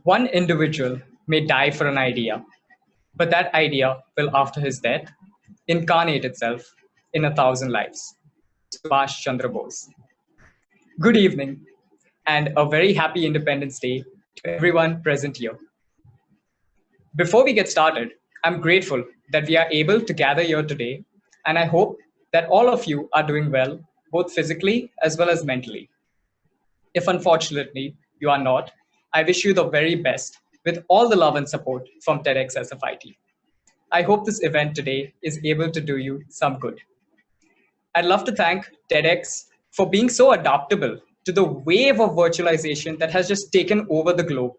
One individual may die for an idea, but that idea will, after his death, incarnate itself in 1,000 lives. Subhash Chandra Bose. Good evening, and a very happy Independence Day to everyone present here. Before we get started, I'm grateful that we are able to gather here today, and I hope that all of you are doing well, both physically as well as mentally. If unfortunately you are not, I wish you the very best with all the love and support from TEDxSFIT. I hope this event today is able to do you some good. I'd love to thank TEDx for being so adaptable to the wave of virtualization that has just taken over the globe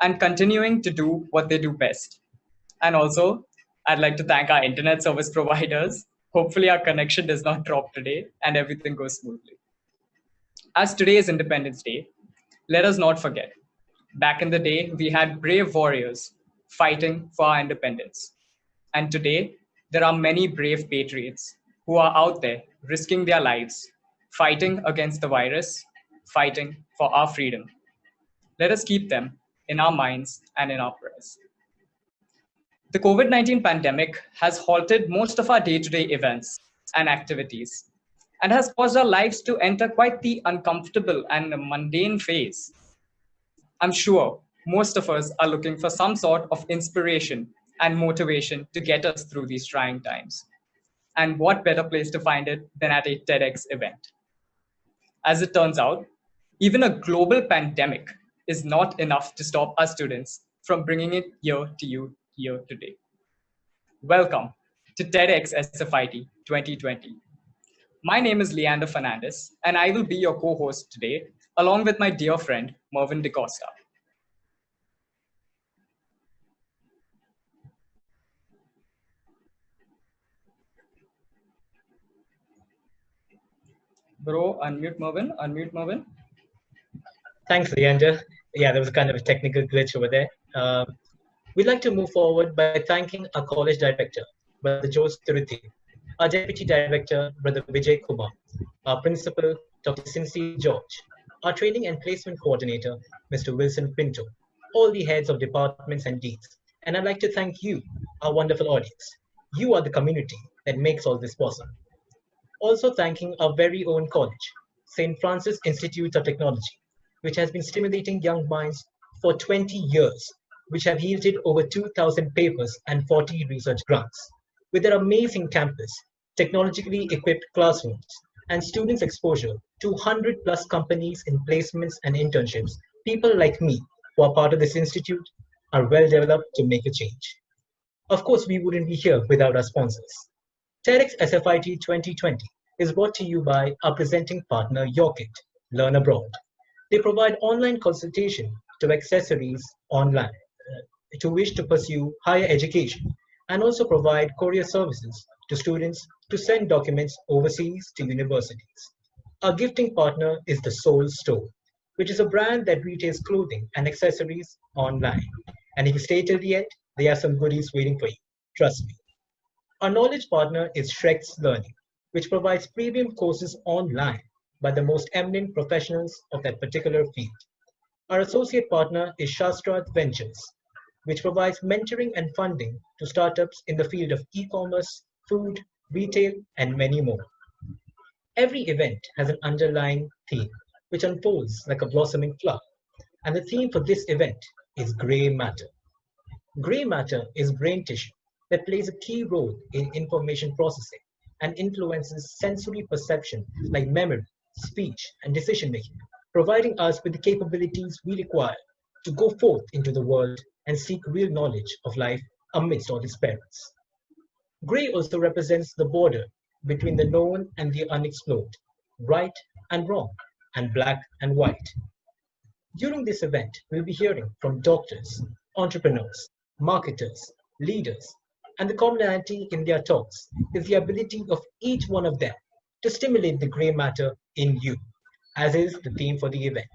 and continuing to do what they do best. And also, I'd like to thank our internet service providers. Hopefully our connection does not drop today and everything goes smoothly. As today is Independence Day, let us not forget, back in the day, we had brave warriors fighting for our independence. And today, there are many brave patriots who are out there risking their lives, fighting against the virus, fighting for our freedom. Let us keep them in our minds and in our prayers. The COVID-19 pandemic has halted most of our day-to-day events and activities and has caused our lives to enter quite the uncomfortable and mundane phase. I'm sure most of us are looking for some sort of inspiration and motivation to get us through these trying times. And what better place to find it than at a TEDx event? As it turns out, even a global pandemic is not enough to stop our students from bringing it here to you here today. Welcome to TEDxSFIT 2020. My name is Leander Fernandez, and I will be your co-host today, along with my dear friend, Mervyn DeCosta. Bro, unmute Mervyn. Thanks, Leander. Yeah, there was kind of a technical glitch over there. We'd like to move forward by thanking our college director, Brother Jose Tiruthi, our deputy director, Brother Vijay Kumar, our principal, Dr. Cincy George, our training and placement coordinator, Mr. Wilson Pinto, all the heads of departments and deans. And I'd like to thank you, our wonderful audience. You are the community that makes all this possible. Also thanking our very own college, St. Francis Institute of Technology, which has been stimulating young minds for 20 years, which have yielded over 2,000 papers and 40 research grants. With their amazing campus, technologically equipped classrooms, and students' exposure to 100 plus companies in placements and internships, people like me, who are part of this institute, are well developed to make a change. Of course, we wouldn't be here without our sponsors. TEDxSFIT 2020 is brought to you by our presenting partner, Yorkit, Learn Abroad. They provide online consultation to accessories online to wish to pursue higher education, and also provide courier services to students to send documents overseas to universities. Our gifting partner is the Soul Store, which is a brand that retails clothing and accessories online. And if you stay till the end, they have some goodies waiting for you. Trust me. Our knowledge partner is Shrek's Learning, which provides premium courses online by the most eminent professionals of that particular field. Our associate partner is Shastrat Ventures, which provides mentoring and funding to startups in the field of e-commerce, food, retail, and many more. Every event has an underlying theme, which unfolds like a blossoming flower. And the theme for this event is gray matter. Gray matter is brain tissue that plays a key role in information processing and influences sensory perception like memory, speech, and decision-making, providing us with the capabilities we require to go forth into the world and seek real knowledge of life amidst all its perils. Gray also represents the border between the known and the unexplored, right and wrong, and black and white. During this event, we'll be hearing from doctors, entrepreneurs, marketers, leaders, and the commonality in their talks is the ability of each one of them to stimulate the gray matter in you, as is the theme for the event.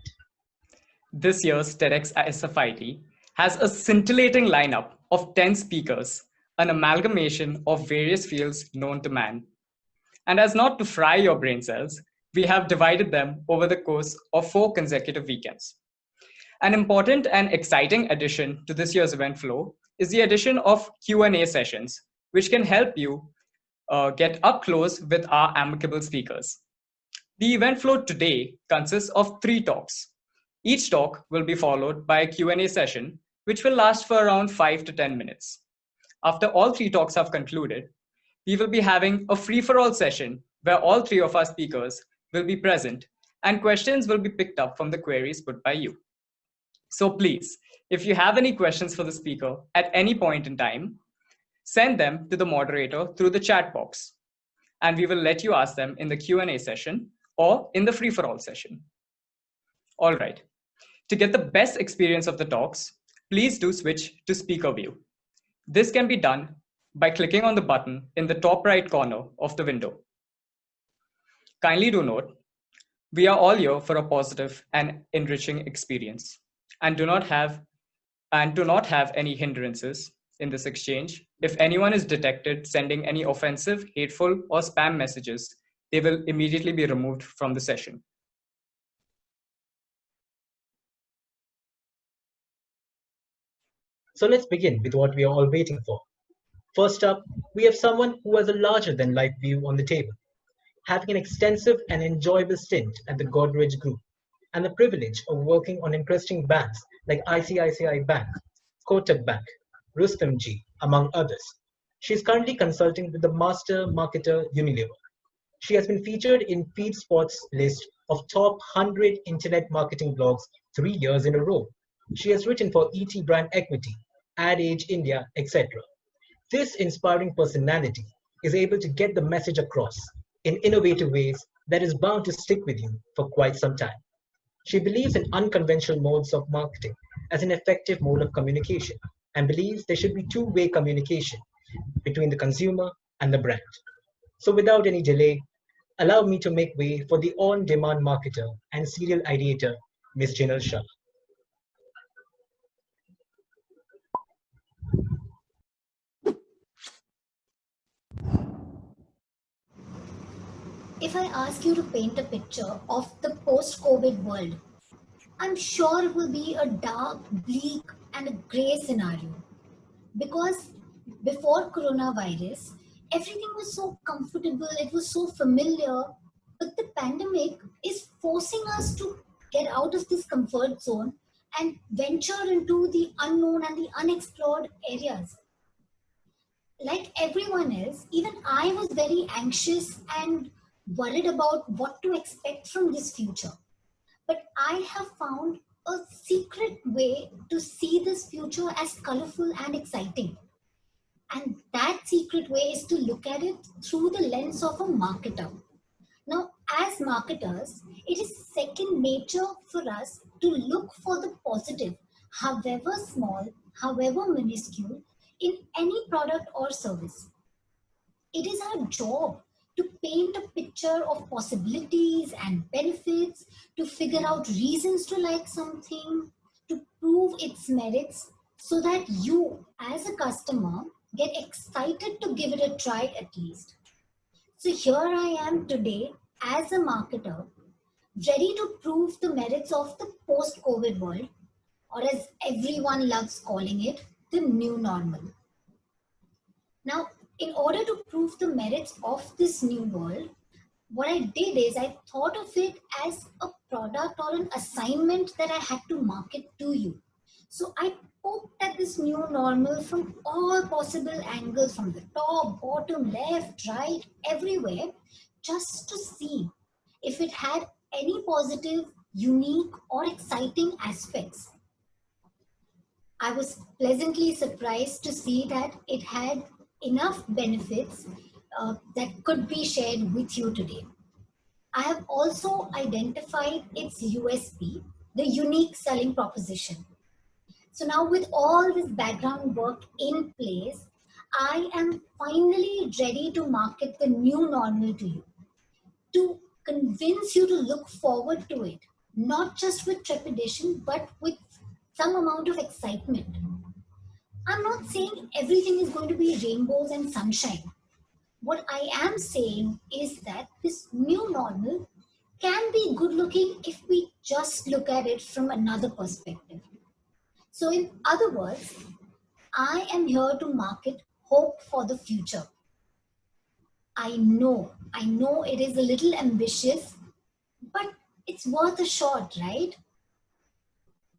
This year's TEDxSFIT has a scintillating lineup of 10 speakers, an amalgamation of various fields known to man. And as not to fry your brain cells, We have divided them over the course of 4 consecutive weekends. An important and exciting addition to this year's event flow is the addition of Q&A sessions, which can help you get up close with our amicable speakers. The event flow today consists of 3 talks. Each talk will be followed by a Q&A session, which will last for around 5 to 10 minutes. After all 3 talks have concluded, we will be having a free-for-all session where all 3 of our speakers will be present and questions will be picked up from the queries put by you. So please, if you have any questions for the speaker at any point in time, send them to the moderator through the chat box, and we will let you ask them in the Q&A session or in the free-for-all session. All right, to get the best experience of the talks, please do switch to speaker view. This can be done by clicking on the button in the top right corner of the window. Kindly do note, we are all here for a positive and enriching experience and do not have any hindrances in this exchange. If anyone is detected sending any offensive, hateful, or spam messages, they will immediately be removed from the session. So let's begin with what we are all waiting for. First up, we have someone who has a larger-than-life view on the table, having an extensive and enjoyable stint at the Godrej Group, and the privilege of working on interesting banks like ICICI Bank, Kotak Bank, Rustom Ji, among others. She is currently consulting with the master marketer Unilever. She has been featured in FeedSpot's list of top 100 internet marketing blogs 3 years in a row. She has written for ET Brand Equity, Ad Age India, etc. This inspiring personality is able to get the message across in innovative ways that is bound to stick with you for quite some time. She believes in unconventional modes of marketing as an effective mode of communication and believes there should be two-way communication between the consumer and the brand. So without any delay, allow me to make way for the on-demand marketer and serial ideator, Ms. Jinal Shah. If I ask you to paint a picture of the post-COVID world, I'm sure it will be a dark, bleak, and a grey scenario. Because before coronavirus, everything was so comfortable, it was so familiar, but the pandemic is forcing us to get out of this comfort zone and venture into the unknown and the unexplored areas. Like everyone else, even I was very anxious and worried about what to expect from this future. But I have found a secret way to see this future as colorful and exciting. And that secret way is to look at it through the lens of a marketer. Now, as marketers, it is second nature for us to look for the positive, however small, however minuscule, in any product or service. It is our job to paint a picture of possibilities and benefits, to figure out reasons to like something, to prove its merits, so that you, as a customer, get excited to give it a try at least. So here I am today as a marketer, ready to prove the merits of the post-COVID world, or as everyone loves calling it, the new normal. Now, in order to prove the merits of this new world, what I did is I thought of it as a product or an assignment that I had to market to you. So I poked at this new normal from all possible angles, from the top, bottom, left, right, everywhere, just to see if it had any positive, unique, or exciting aspects. I was pleasantly surprised to see that it had enough benefits that could be shared with you today. I have also identified its USP, the unique selling proposition. So now with all this background work in place, I am finally ready to market the new normal to you, to convince you to look forward to it, not just with trepidation, but with some amount of excitement. I'm not saying everything is going to be rainbows and sunshine. What I am saying is that this new normal can be good looking if we just look at it from another perspective. So, in other words, I am here to market hope for the future. I know it is a little ambitious, but it's worth a shot, right?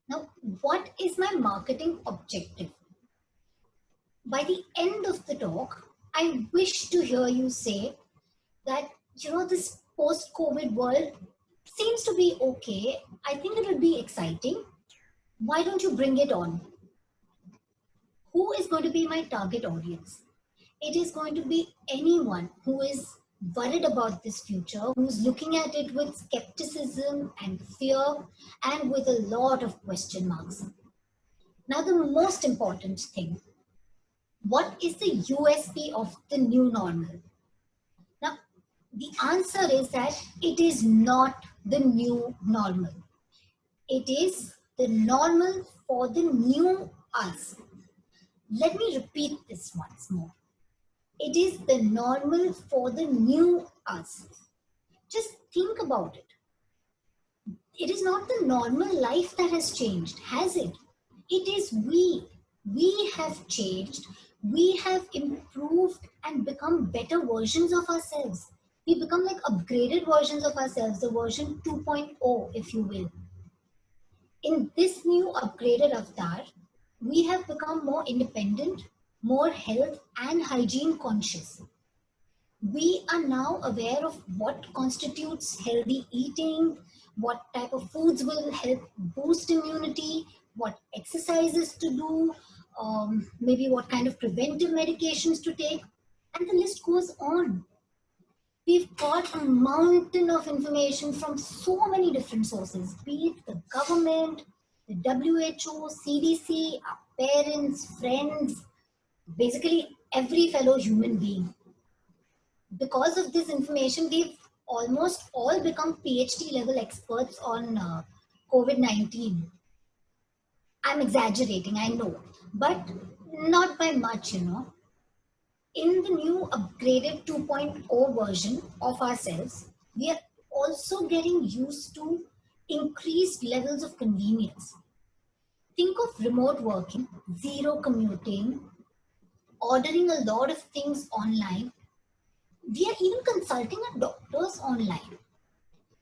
Now, what is my marketing objective? By the end of the talk, I wish to hear you say that, this post-COVID world seems to be okay. I think it will be exciting. Why don't you bring it on? Who is going to be my target audience? It is going to be anyone who is worried about this future, who's looking at it with skepticism and fear and with a lot of question marks. Now, the most important thing, what is the USP of the new normal? Now, the answer is that it is not the new normal. It is the normal for the new us. Let me repeat this once more. It is the normal for the new us. Just think about it. It is not the normal life that has changed, has it? It is we. We have changed. We have improved and become better versions of ourselves. We become like upgraded versions of ourselves, the version 2.0, if you will. In this new upgraded avatar, we have become more independent, more health and hygiene conscious. We are now aware of what constitutes healthy eating, what type of foods will help boost immunity, what exercises to do, maybe what kind of preventive medications to take, and the list goes on. We've got a mountain of information from so many different sources, be it the government, the WHO, CDC, our parents, friends, basically every fellow human being. Because of this information, we've almost all become PhD level experts on COVID-19. I'm exaggerating, I know, but not by much, In the new upgraded 2.0 version of ourselves, we are also getting used to increased levels of convenience. Think of remote working, zero commuting, ordering a lot of things online. We are even consulting our doctors online.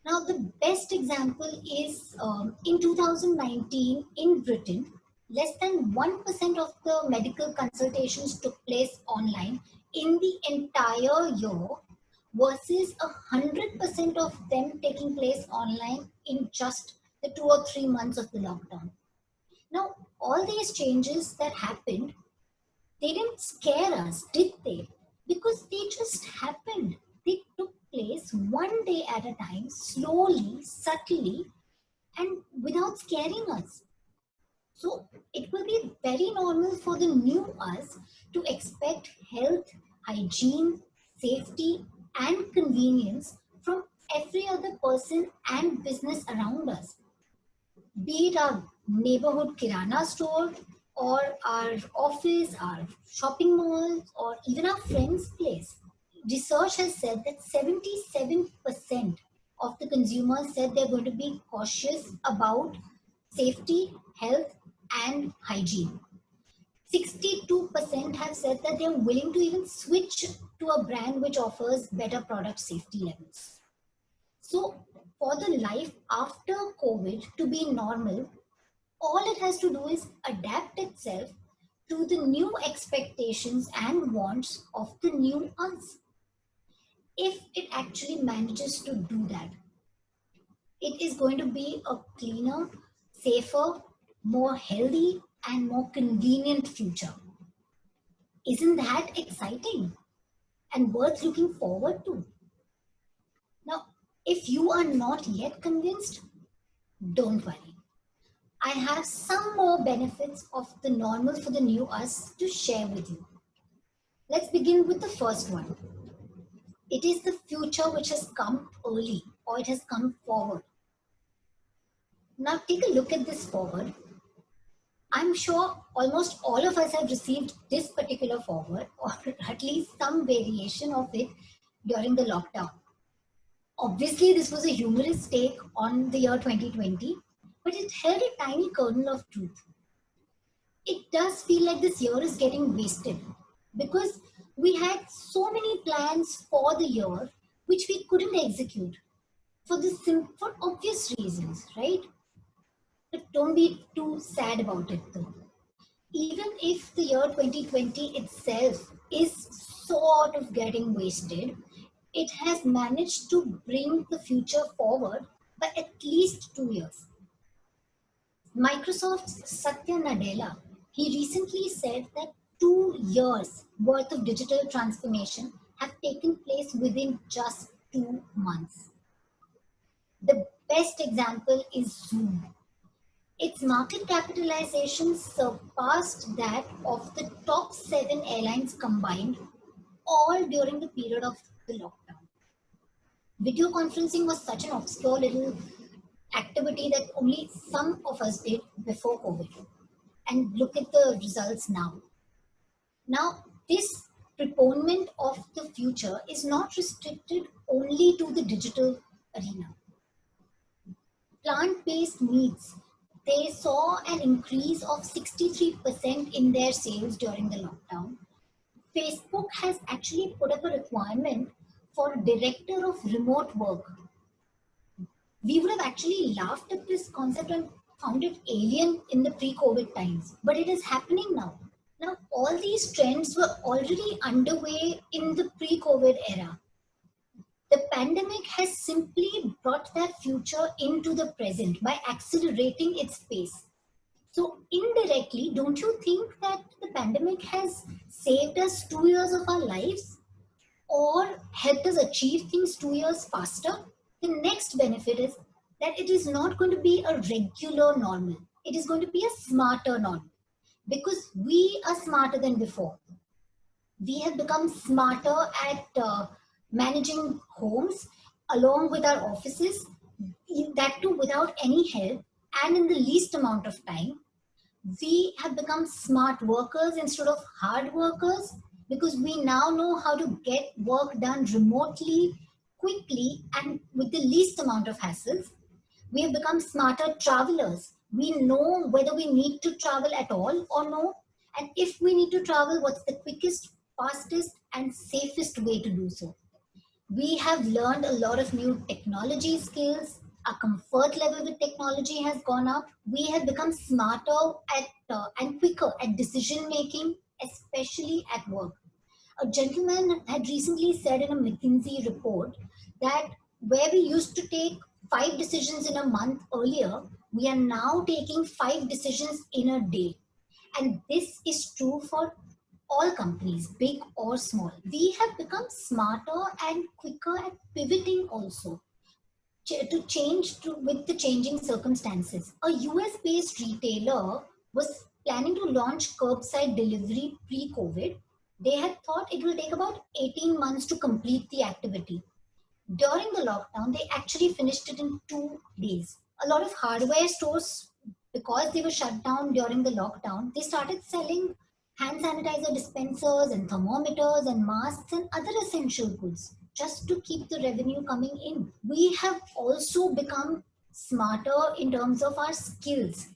Now, the best example is in 2019 in Britain, less than 1% of the medical consultations took place online in the entire year versus 100% of them taking place online in just the 2 or 3 months of the lockdown. Now, all these changes that happened, they didn't scare us, did they? Because they just happened. They took place one day at a time, slowly, subtly, and without scaring us. So it will be very normal for the new us to expect health, hygiene, safety, and convenience from every other person and business around us. Be it our neighborhood kirana store, or our office, our shopping malls, or even our friend's place. Research has said that 77% of the consumers said they're going to be cautious about safety, health, and hygiene. 62% have said that they're willing to even switch to a brand which offers better product safety levels. So, for the life after COVID to be normal, all it has to do is adapt itself to the new expectations and wants of the new us. If it actually manages to do that, it is going to be a cleaner, safer, more healthy, and more convenient future. Isn't that exciting and worth looking forward to? Now, if you are not yet convinced, don't worry. I have some more benefits of the normal for the new us to share with you. Let's begin with the first one. It is the future which has come early, or it has come forward. Now take a look at this forward. I'm sure almost all of us have received this particular forward, or at least some variation of it during the lockdown. Obviously, this was a humorous take on the year 2020, but it held a tiny kernel of truth. It does feel like this year is getting wasted because we had so many plans for the year which we couldn't execute for obvious reasons, right? But don't be too sad about it though. Even if the year 2020 itself is sort of getting wasted, it has managed to bring the future forward by at least 2 years. Microsoft's Satya Nadella, he recently said that 2 years worth of digital transformation have taken place within just 2 months. The best example is Zoom. Its market capitalization surpassed that of the top 7 airlines combined, all during the period of the lockdown. Video conferencing was such an obscure little activity that only some of us did before COVID. And look at the results now. Now, this preponement of the future is not restricted only to the digital arena. Plant-based meats, they saw an increase of 63% in their sales during the lockdown. Facebook has actually put up a requirement for a director of remote work. We would have actually laughed at this concept and found it alien in the pre-COVID times, but it is happening now. Now, all these trends were already underway in the pre-COVID era. The pandemic has simply brought that future into the present by accelerating its pace. So, indirectly, don't you think that the pandemic has saved us 2 years of our lives or helped us achieve things 2 years faster? The next benefit is that it is not going to be a regular normal, it is going to be a smarter normal because we are smarter than before. We have become smarter at managing homes along with our offices, that too without any help and in the least amount of time. We have become smart workers instead of hard workers because we now know how to get work done remotely, quickly, and with the least amount of hassles. We have become smarter travelers. We know whether we need to travel at all or no. And if we need to travel, what's the quickest, fastest, and safest way to do so? We have learned a lot of new technology skills. Our comfort level with technology has gone up. We have become smarter at and quicker at decision making, especially at work. A gentleman had recently said in a McKinsey report that where we used to take 5 decisions in a month earlier, we are now taking 5 decisions in a day. And this is true for all companies, big or small. We have become smarter and quicker at pivoting also to change with the changing circumstances. A US-based retailer was planning to launch curbside delivery pre-COVID. They had thought it will take about 18 months to complete the activity. During the lockdown, they actually finished it in 2 days. A lot of hardware stores, because they were shut down during the lockdown, they started selling hand sanitizer dispensers and thermometers and masks and other essential goods just to keep the revenue coming in. We have also become smarter in terms of our skills.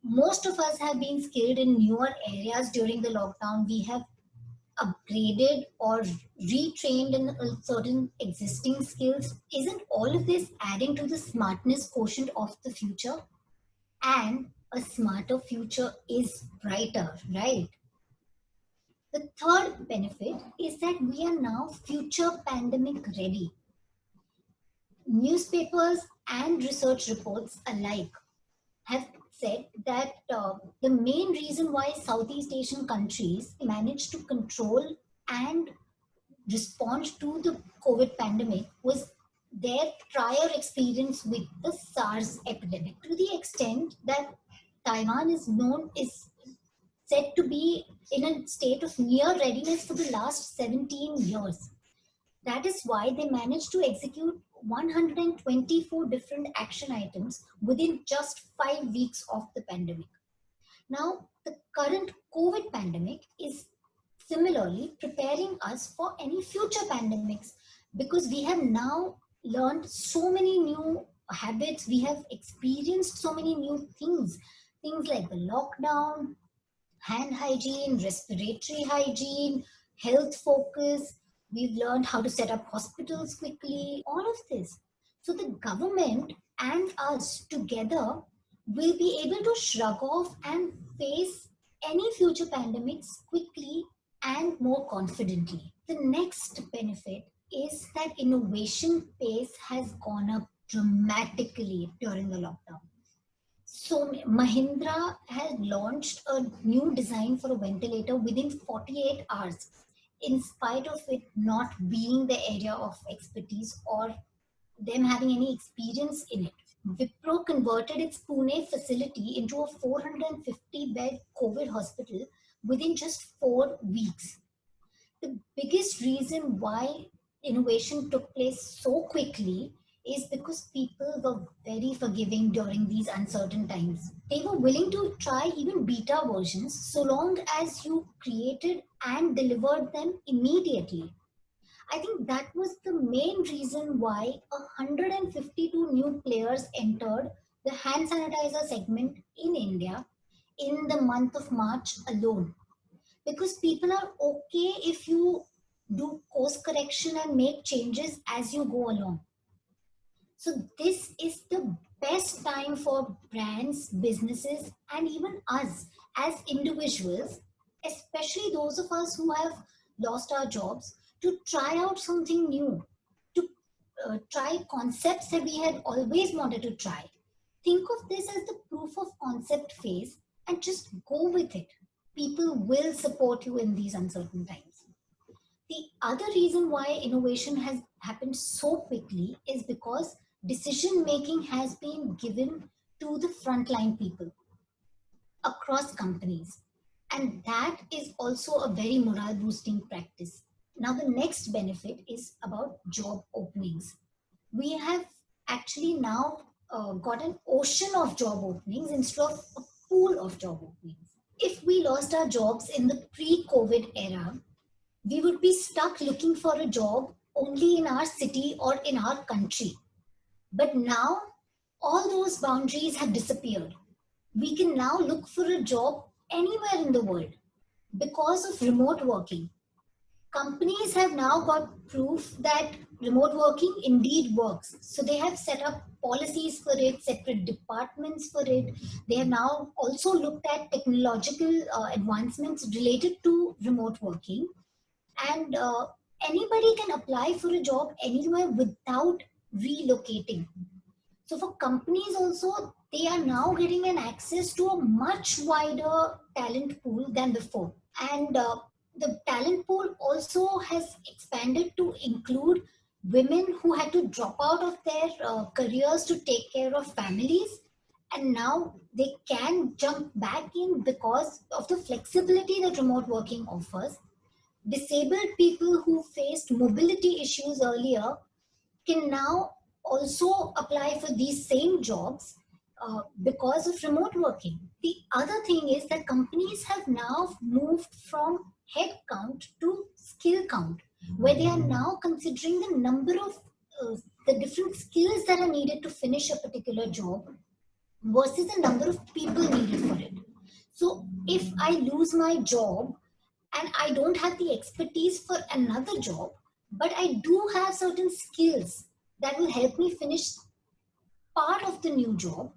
Most of us have been skilled in newer areas during the lockdown. We have upgraded or retrained in certain existing skills. Isn't all of this adding to the smartness quotient of the future? And a smarter future is brighter, right? The third benefit is that we are now future pandemic ready. Newspapers and research reports alike have said that the main reason why Southeast Asian countries managed to control and respond to the COVID pandemic was their prior experience with the SARS epidemic, to the extent that Taiwan is said to be in a state of near readiness for the last 17 years. That is why they managed to execute 124 different action items within just 5 weeks of the pandemic. Now, the current COVID pandemic is similarly preparing us for any future pandemics because we have now learned so many new habits. We have experienced so many new things. Things like the lockdown, hand hygiene, respiratory hygiene, health focus. We've learned how to set up hospitals quickly, all of this. So the government and us together will be able to shrug off and face any future pandemics quickly and more confidently. The next benefit is that innovation pace has gone up dramatically during the lockdown. So Mahindra has launched a new design for a ventilator within 48 hours, in spite of it not being the area of expertise or them having any experience in it. Wipro converted its Pune facility into a 450-bed COVID hospital within just 4 weeks. The biggest reason why innovation took place so quickly is because people were very forgiving during these uncertain times. They were willing to try even beta versions so long as you created and delivered them immediately. I think that was the main reason why 152 new players entered the hand sanitizer segment in India in the month of March alone, because people are okay if you do course correction and make changes as you go along. So this is the best time for brands, businesses, and even us as individuals, especially those of us who have lost our jobs, to try out something new, to try concepts that we had always wanted to try. Think of this as the proof of concept phase and just go with it. People will support you in these uncertain times. The other reason why innovation has happened so quickly is because decision making has been given to the frontline people across companies. And that is also a very morale boosting practice. Now, the next benefit is about job openings. We have actually now got an ocean of job openings instead of a pool of job openings. If we lost our jobs in the pre COVID era, we would be stuck looking for a job only in our city or in our country. But now, all those boundaries have disappeared. We can now look for a job anywhere in the world because of remote working. Companies have now got proof that remote working indeed works. So they have set up policies for it, separate departments for it. They have now also looked at technological advancements related to remote working, and anybody can apply for a job anywhere without relocating. So for companies also, they are now getting an access to a much wider talent pool than before. And the talent pool also has expanded to include women who had to drop out of their careers to take care of families, and now they can jump back in because of the flexibility that remote working offers. Disabled people who faced mobility issues earlier can now also apply for these same jobs because of remote working. The other thing is that companies have now moved from head count to skill count, where they are now considering the number of the different skills that are needed to finish a particular job versus the number of people needed for it. So if I lose my job and I don't have the expertise for another job, but I do have certain skills that will help me finish part of the new job,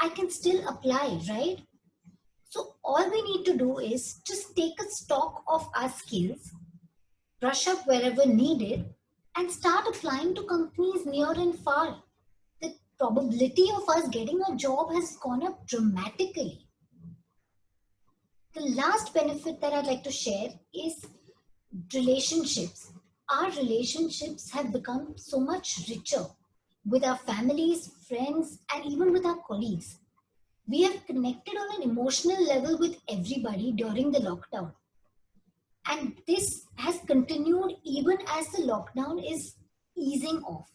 I can still apply, right? So all we need to do is just take a stock of our skills, brush up wherever needed, and start applying to companies near and far. The probability of us getting a job has gone up dramatically. The last benefit that I'd like to share is relationships. Our relationships have become so much richer with our families, friends, and even with our colleagues. We have connected on an emotional level with everybody during the lockdown. And this has continued even as the lockdown is easing off.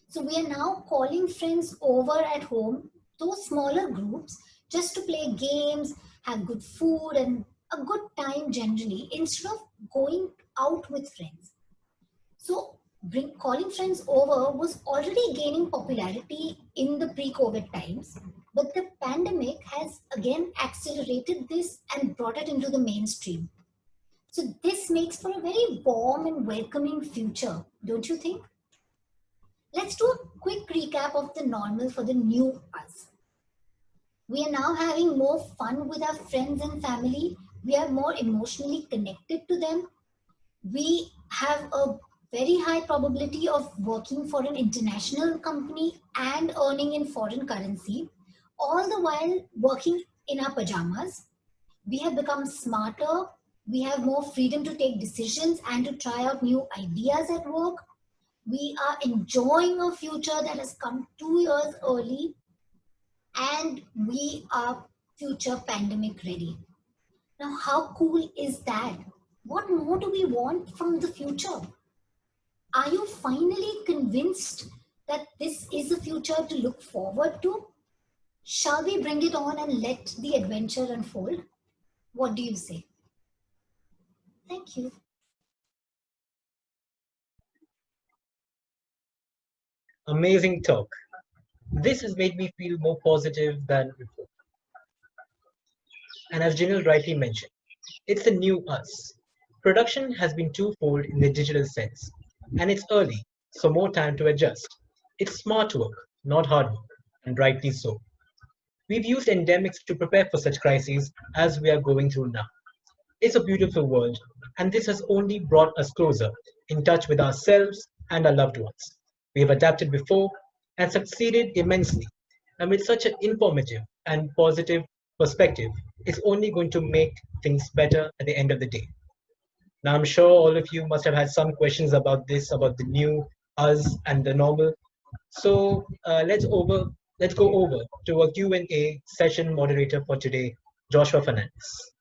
So we are now calling friends over at home, those smaller groups, just to play games, have good food, and a good time generally, instead of going out with friends. So calling friends over was already gaining popularity in the pre-COVID times, but the pandemic has again accelerated this and brought it into the mainstream. So this makes for a very warm and welcoming future, don't you think? Let's do a quick recap of the normal for the new us. We are now having more fun with our friends and family. We are more emotionally connected to them. We have a very high probability of working for an international company and earning in foreign currency, all the while working in our pajamas. We have become smarter. We have more freedom to take decisions and to try out new ideas at work. We are enjoying a future that has come 2 years early, and we are future pandemic ready. Now, how cool is that? What more do we want from the future? Are you finally convinced that this is a future to look forward to? Shall we bring it on and let the adventure unfold? What do you say? Thank you. Amazing talk. This has made me feel more positive than before. And as Jinal rightly mentioned, it's a new us. Production has been twofold in the digital sense, and it's early, so more time to adjust. It's smart work, not hard work, and rightly so. We've used endemics to prepare for such crises as we are going through now. It's a beautiful world, and this has only brought us closer, in touch with ourselves and our loved ones. We have adapted before and succeeded immensely, and with such an informative and positive perspective, it's only going to make things better at the end of the day. Now, I'm sure all of you must have had some questions about this, about the new us and the normal. So let's go over to a Q&A session moderator for today, Joshua Fernandez.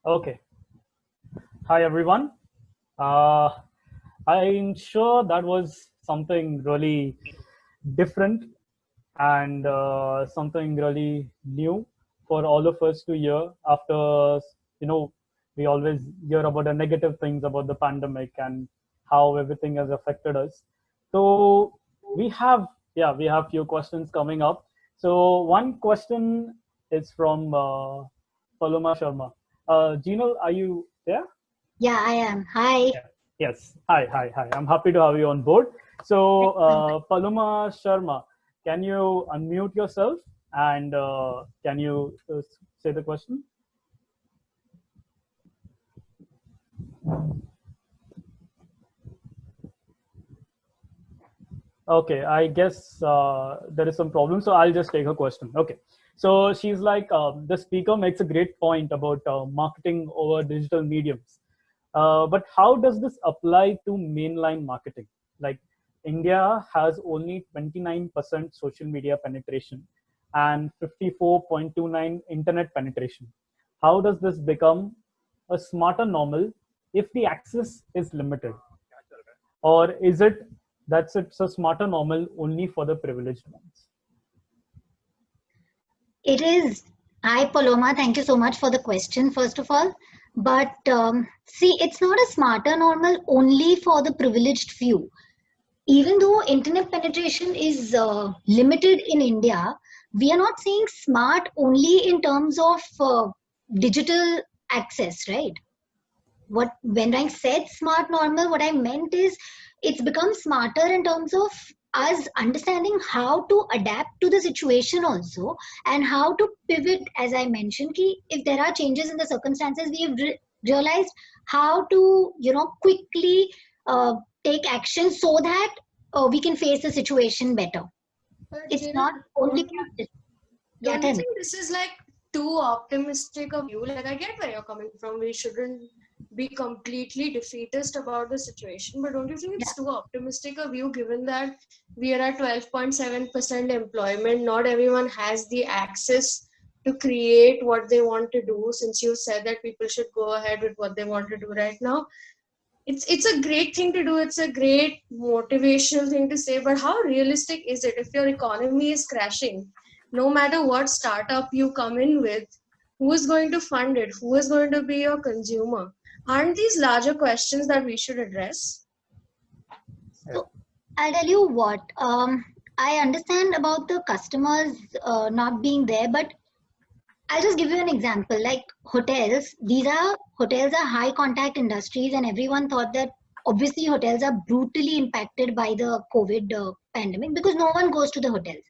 Okay. Hi, everyone. Uh, I'm sure that was something really different and something really new for all of us to hear after, we always hear about the negative things about the pandemic and how everything has affected us. So we have few questions coming up. So one question is from Paloma Sharma. Jinal, are you there? Yeah, I am. Hi. Yeah. Yes. Hi. I'm happy to have you on board. So, Paloma Sharma, can you unmute yourself and can you say the question? Okay, I guess there is some problem, so I'll just take her question. Okay, so she's like, the speaker makes a great point about marketing over digital mediums. But how does this apply to mainline marketing? Like, India has only 29% social media penetration and 54.29 internet penetration. How does this become a smarter normal if the access is limited? Or is it that's it's a smarter normal only for the privileged ones? It is. Hi, Paloma. Thank you so much for the question, first of all. But see, it's not a smarter normal only for the privileged few. Even though internet penetration is limited in India, we are not saying smart only in terms of digital access, right? When I said smart normal, what I meant is it's become smarter in terms of us understanding how to adapt to the situation also, and how to pivot. As I mentioned, ki if there are changes in the circumstances, we have realized how to quickly take action so that we can face the situation better. But It's not only don't you think this is like too optimistic of you? Like, I get where you're coming from. We shouldn't be completely defeatist about the situation, but don't you think it's too optimistic of you, given that we are at 12.7% employment? Not everyone has the access to create what they want to do, since you said that people should go ahead with what they want to do right now. It's a great thing to do, it's a great motivational thing to say, but how realistic is it if your economy is crashing? No matter what startup you come in with, who is going to fund it? Who is going to be your consumer? Aren't these larger questions that we should address? So I'll tell you what. I understand about the customers not being there, but I'll just give you an example. Like hotels, hotels are high contact industries, and everyone thought that obviously hotels are brutally impacted by the COVID pandemic because no one goes to the hotels.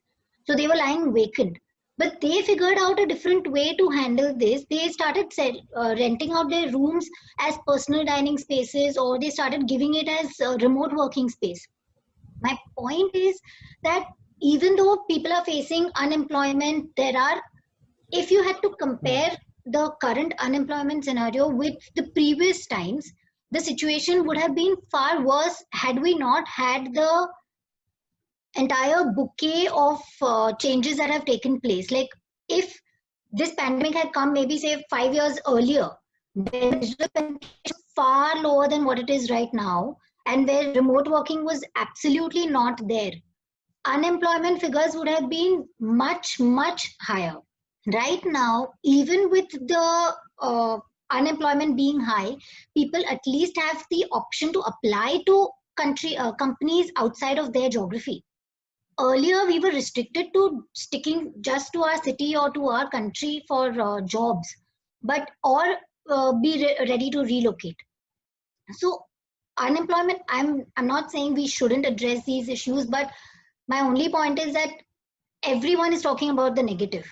So they were lying vacant. But they figured out a different way to handle this. They started renting out their rooms as personal dining spaces, or they started giving it as remote working space. My point is that even though people are facing unemployment, if you had to compare the current unemployment scenario with the previous times, the situation would have been far worse had we not had the entire bouquet of changes that have taken place. Like if this pandemic had come maybe say 5 years earlier, then digital penetration was far lower than what it is right now, and where remote working was absolutely not there, unemployment figures would have been much, much higher. Right now, even with the unemployment being high, people at least have the option to apply to companies outside of their geography. Earlier, we were restricted to sticking just to our city or to our country for jobs, but or ready to relocate. So unemployment, I'm not saying we shouldn't address these issues, but my only point is that everyone is talking about the negative,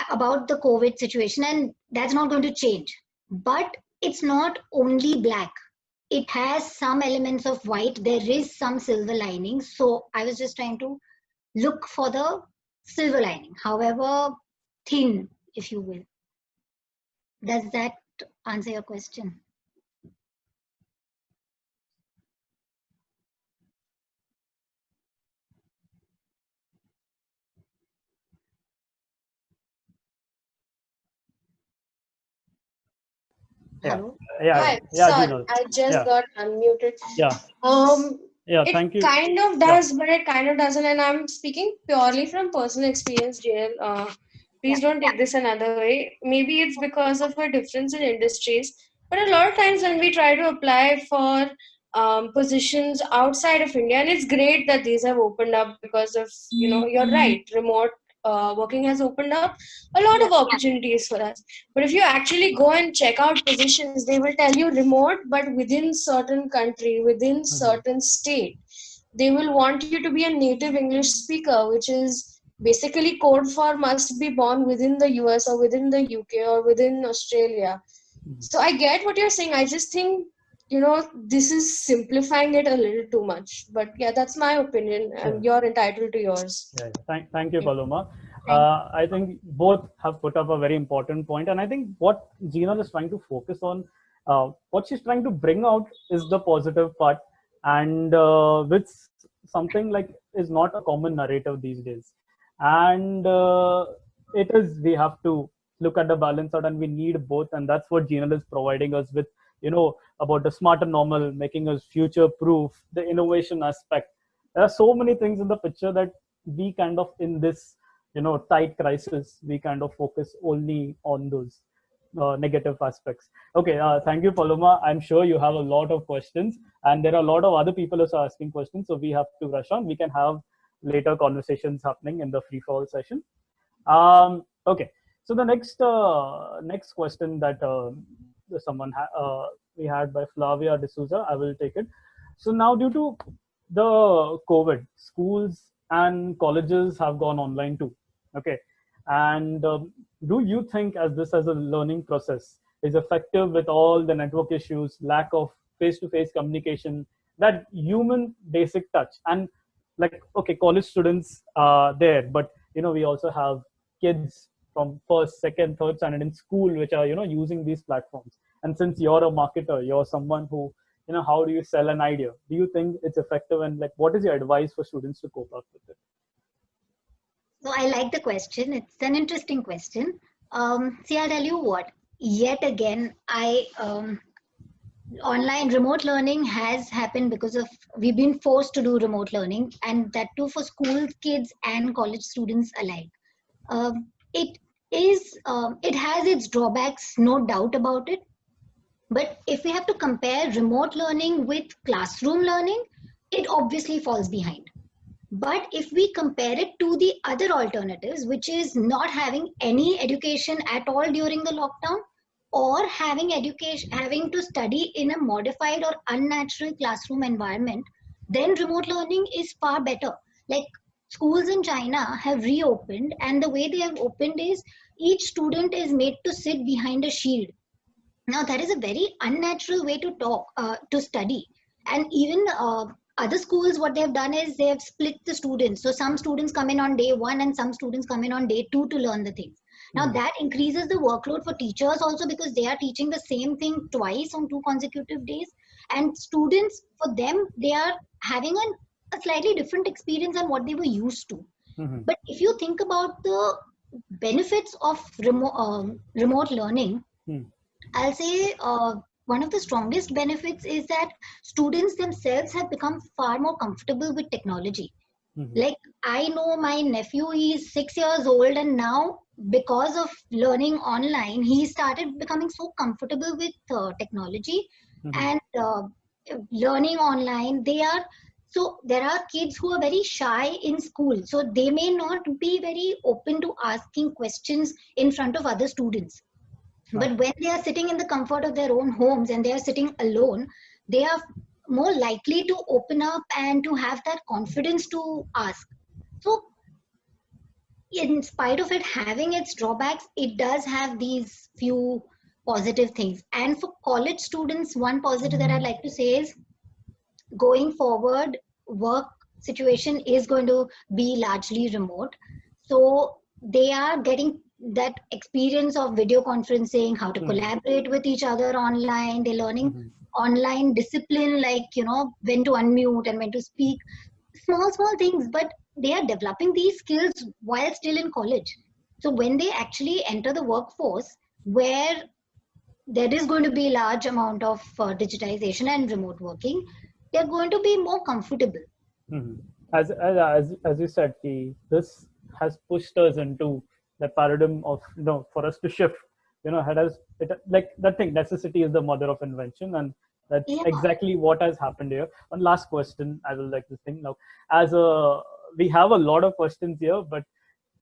about the COVID situation, and that's not going to change. But it's not only black. It has some elements of white. There is some silver lining. So I was just trying to look for the silver lining, however thin, if you will. Does that answer your question? Yeah, Hello? Hi, yeah, sorry, Jinal. I just Yeah, got unmuted. yeah, Um, yeah. it Thank you. kind of Yeah, does, but it kind of doesn't. And I'm speaking purely from personal experience, JL. Yeah. Please don't take this another way. Maybe it's because of a difference in industries. But a lot of times when we try to apply for positions outside of India, and it's great that these have opened up because of, you're right, remote working has opened up a lot Yeah. of opportunities for us. But if you actually go and check out positions, they will tell you remote, but within certain country, within certain state. They will want you to be a native English speaker, which is basically code for must be born within the US or within the UK or within Australia. So I get what you're saying. I just think, this is simplifying it a little too much. But yeah, that's my opinion, yeah. and you're entitled to yours. Yeah, thank you, Paloma. Thank I think both have put up a very important point, and I think what Gina is trying to focus on, what she's trying to bring out is the positive part, and which something like is not a common narrative these days, and it is we have to look at the balance out, and we need both, and that's what Gina is providing us with, about the smarter normal, making us future proof, the innovation aspect. There are so many things in the picture that we kind of in this tight crisis we kind of focus only on those negative aspects. Okay, thank you, Paloma. I'm sure you have a lot of questions, and there are a lot of other people also asking questions, so we have to rush on. We can have later conversations happening in the free fall session. Okay, so the next question that we had by Flavia D'Souza, I will take it. So now, due to the COVID, schools and colleges have gone online too. Okay, and do you think as this as a learning process is effective with all the network issues, lack of face-to-face communication, that human basic touch, and like okay, college students are there, but we also have kids from first, second, third standard in school which are using these platforms. And since you're a marketer, you're someone who how do you sell an idea? Do you think it's effective, and like what is your advice for students to cope up with it? So I like the question. It's an interesting question. See, I'll tell you what. Yet again, I online remote learning has happened because of we've been forced to do remote learning, and that too for school kids and college students alike. It is it has its drawbacks, no doubt about it. But if we have to compare remote learning with classroom learning, it obviously falls behind. But if we compare it to the other alternatives, which is not having any education at all during the lockdown, or having education, having to study in a modified or unnatural classroom environment, then remote learning is far better. Like, schools in China have reopened, and the way they have opened is each student is made to sit behind a shield. Now that is a very unnatural way to to study. And even other schools, what they have done is they have split the students. So some students come in on day one and some students come in on day two to learn the things. Now that increases the workload for teachers also, because they are teaching the same thing twice on 2 consecutive days. And students, for them, they are having a slightly different experience than what they were used to. But if you think about the benefits of remote learning, I'll say one of the strongest benefits is that students themselves have become far more comfortable with technology. Like, I know my nephew, he's 6 years old, and now because of learning online, he started becoming so comfortable with technology and learning online. So there are kids who are very shy in school, so they may not be very open to asking questions in front of other students. But when they are sitting in the comfort of their own homes and they are sitting alone, they are more likely to open up and to have that confidence to ask. So, in spite of it having its drawbacks, it does have these few positive things. And for college students, one positive that I'd like to say is, going forward, work situation is going to be largely remote. So they are getting that experience of video conferencing, how to collaborate with each other online. They're learning online discipline, like, when to unmute and when to speak, small things, but they are developing these skills while still in college. So when they actually enter the workforce, where there is going to be large amount of digitization and remote working, they're going to be more comfortable. As you said, this has pushed us into the paradigm of, for us to shift. Like that thing, necessity is the mother of invention, and that's exactly what has happened here. One last question I will like to think now. We have a lot of questions here, but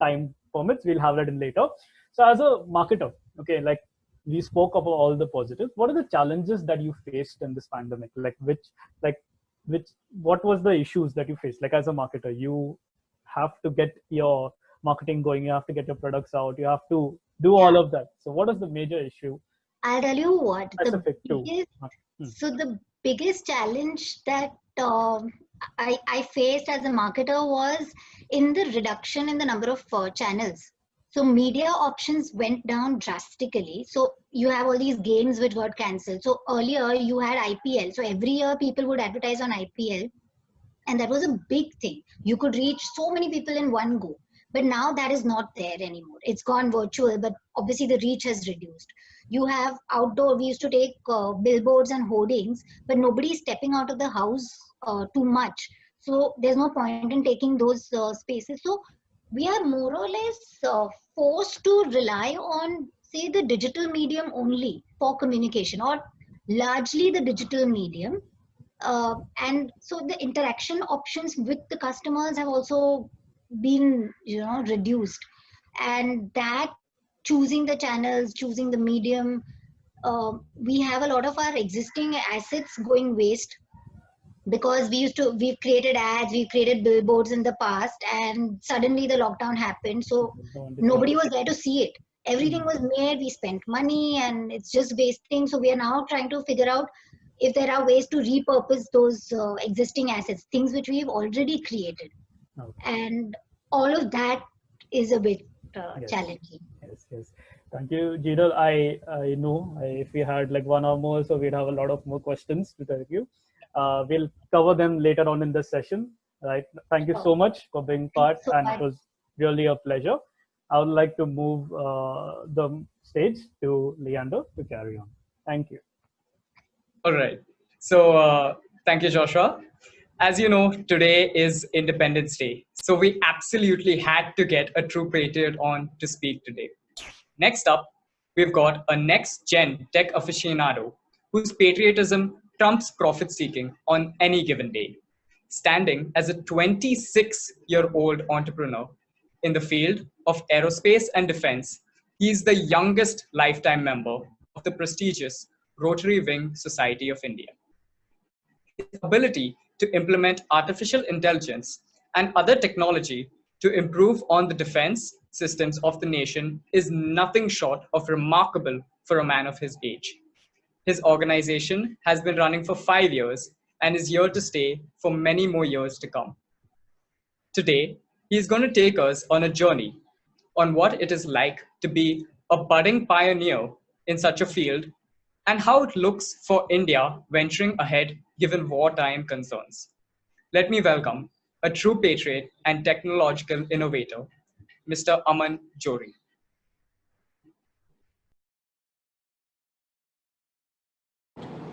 time permits, we'll have that in later. So as a marketer, okay, like, we spoke about all the positives. What are the challenges that you faced in this pandemic? What was the issues that you faced? Like, as a marketer, you have to get your marketing going, you have to get your products out, you have to do all of that. So what is the major issue? I'll tell you what, the biggest challenge that I faced as a marketer was in the reduction in the number of channels. So media options went down drastically. So you have all these games which got cancelled. So earlier you had IPL. So every year people would advertise on IPL. And that was a big thing. You could reach so many people in one go. But now that is not there anymore. It's gone virtual, but obviously the reach has reduced. You have outdoor, we used to take billboards and hoardings, but nobody is stepping out of the house too much. So there's no point in taking those spaces. So we are more or less forced to rely on, say, the digital medium only for communication, or largely the digital medium. And so the interaction options with the customers have also been, reduced. And that, choosing the channels, choosing the medium, we have a lot of our existing assets going waste, because we've created ads, we've created billboards in the past, and suddenly the lockdown happened. So nobody was there to see it. Everything was made, we spent money, and it's just wasting. So we are now trying to figure out if there are ways to repurpose those existing assets, things which we've already created. And all of that is a bit challenging. Yes. Thank you, Jinal. I know if we had like 1 hour more, so we'd have a lot of more questions to tell you. We'll cover them later on in this session. Right. Thank you so much for being part, and it was really a pleasure. I would like to move the stage to Leander to carry on. Thank you. All right. So thank you, Joshua. As you know, today is Independence Day. So we absolutely had to get a true patriot on to speak today. Next up, we've got a next-gen tech aficionado whose patriotism trumps profit seeking on any given day. Standing as a 26-year-old entrepreneur in the field of aerospace and defense, he is the youngest lifetime member of the prestigious Rotary Wing Society of India. His ability to implement artificial intelligence and other technology to improve on the defense systems of the nation is nothing short of remarkable for a man of his age. His organization has been running for 5 years and is here to stay for many more years to come. Today, he is going to take us on a journey on what it is like to be a budding pioneer in such a field and how it looks for India venturing ahead given wartime concerns. Let me welcome a true patriot and technological innovator, Mr. Aman Johri.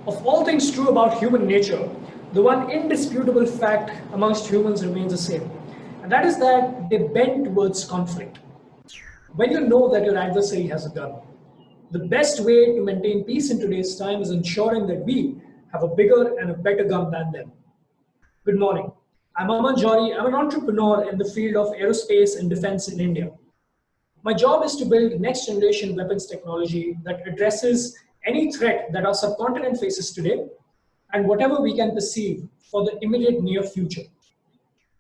Of all things true about human nature, the one indisputable fact amongst humans remains the same, and that is that they bend towards conflict. When you know that your adversary has a gun, the best way to maintain peace in today's time is ensuring that we have a bigger and a better gun than them. Good morning. I'm Aman Johri. I'm an entrepreneur in the field of aerospace and defense in India. My job is to build next generation weapons technology that addresses any threat that our subcontinent faces today and whatever we can perceive for the immediate near future.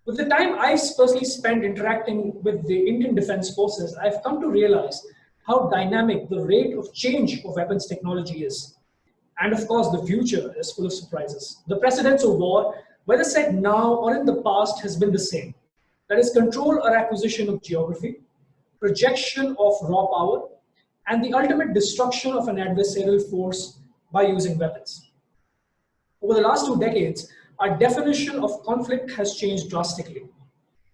With the time I've personally spent interacting with the Indian Defense Forces, I've come to realize how dynamic the rate of change of weapons technology is. And of course, the future is full of surprises. The precedence of war, whether set now or in the past, has been the same. That is, control or acquisition of geography, projection of raw power, and the ultimate destruction of an adversarial force by using weapons. Over the last 2 decades, our definition of conflict has changed drastically.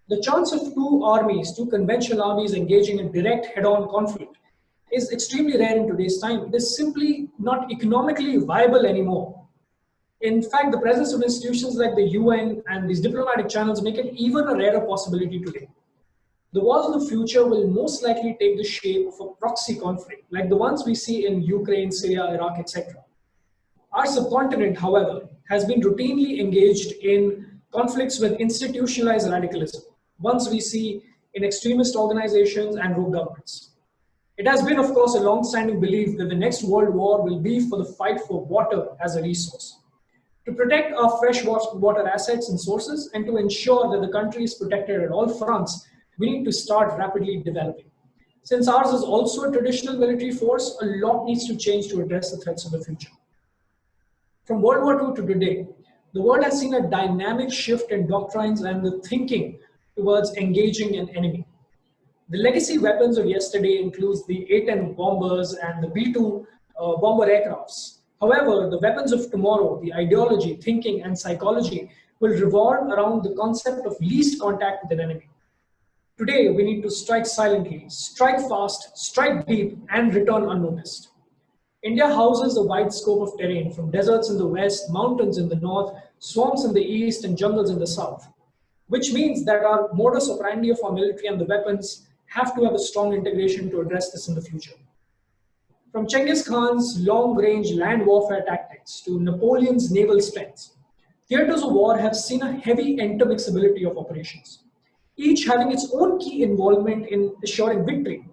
The chance of two conventional armies engaging in direct head-on conflict is extremely rare in today's time. It is simply not economically viable anymore. In fact, the presence of institutions like the UN and these diplomatic channels make it even a rarer possibility today. The wars of the future will most likely take the shape of a proxy conflict, like the ones we see in Ukraine, Syria, Iraq, etc. Our subcontinent, however, has been routinely engaged in conflicts with institutionalized radicalism, ones we see in extremist organizations and rogue governments. It has been, of course, a long-standing belief that the next world war will be for the fight for water as a resource. To protect our fresh water assets and sources and to ensure that the country is protected at all fronts, we need to start rapidly developing. Since ours is also a traditional military force, a lot needs to change to address the threats of the future. From World War II to today, the world has seen a dynamic shift in doctrines and the thinking towards engaging an enemy. The legacy weapons of yesterday includes the A-10 bombers and the B-2 bomber aircrafts. However, the weapons of tomorrow, the ideology, thinking, and psychology will revolve around the concept of least contact with an enemy. Today, we need to strike silently, strike fast, strike deep, and return unnoticed. India houses a wide scope of terrain, from deserts in the west, mountains in the north, swamps in the east, and jungles in the south, which means that our modus operandi of our military and the weapons have to have a strong integration to address this in the future. From Genghis Khan's long-range land warfare tactics to Napoleon's naval strengths, theaters of war have seen a heavy intermixability of operations, each having its own key involvement in assuring victory.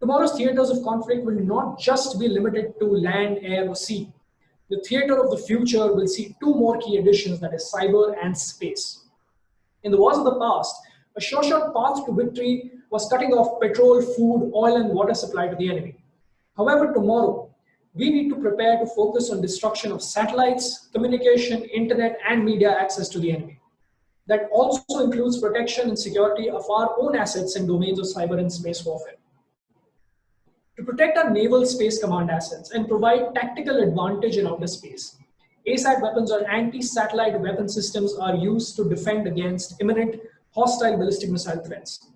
Tomorrow's theaters of conflict will not just be limited to land, air, or sea. The theater of the future will see 2 more key additions, that is cyber and space. In the wars of the past, a sure-shot path to victory was cutting off petrol, food, oil, and water supply to the enemy. However, tomorrow, we need to prepare to focus on destruction of satellites, communication, internet, and media access to the enemy. That also includes protection and security of our own assets in domains of cyber and space warfare. To protect our naval space command assets and provide tactical advantage in outer space, ASAT weapons or anti-satellite weapon systems are used to defend against imminent hostile ballistic missile threats.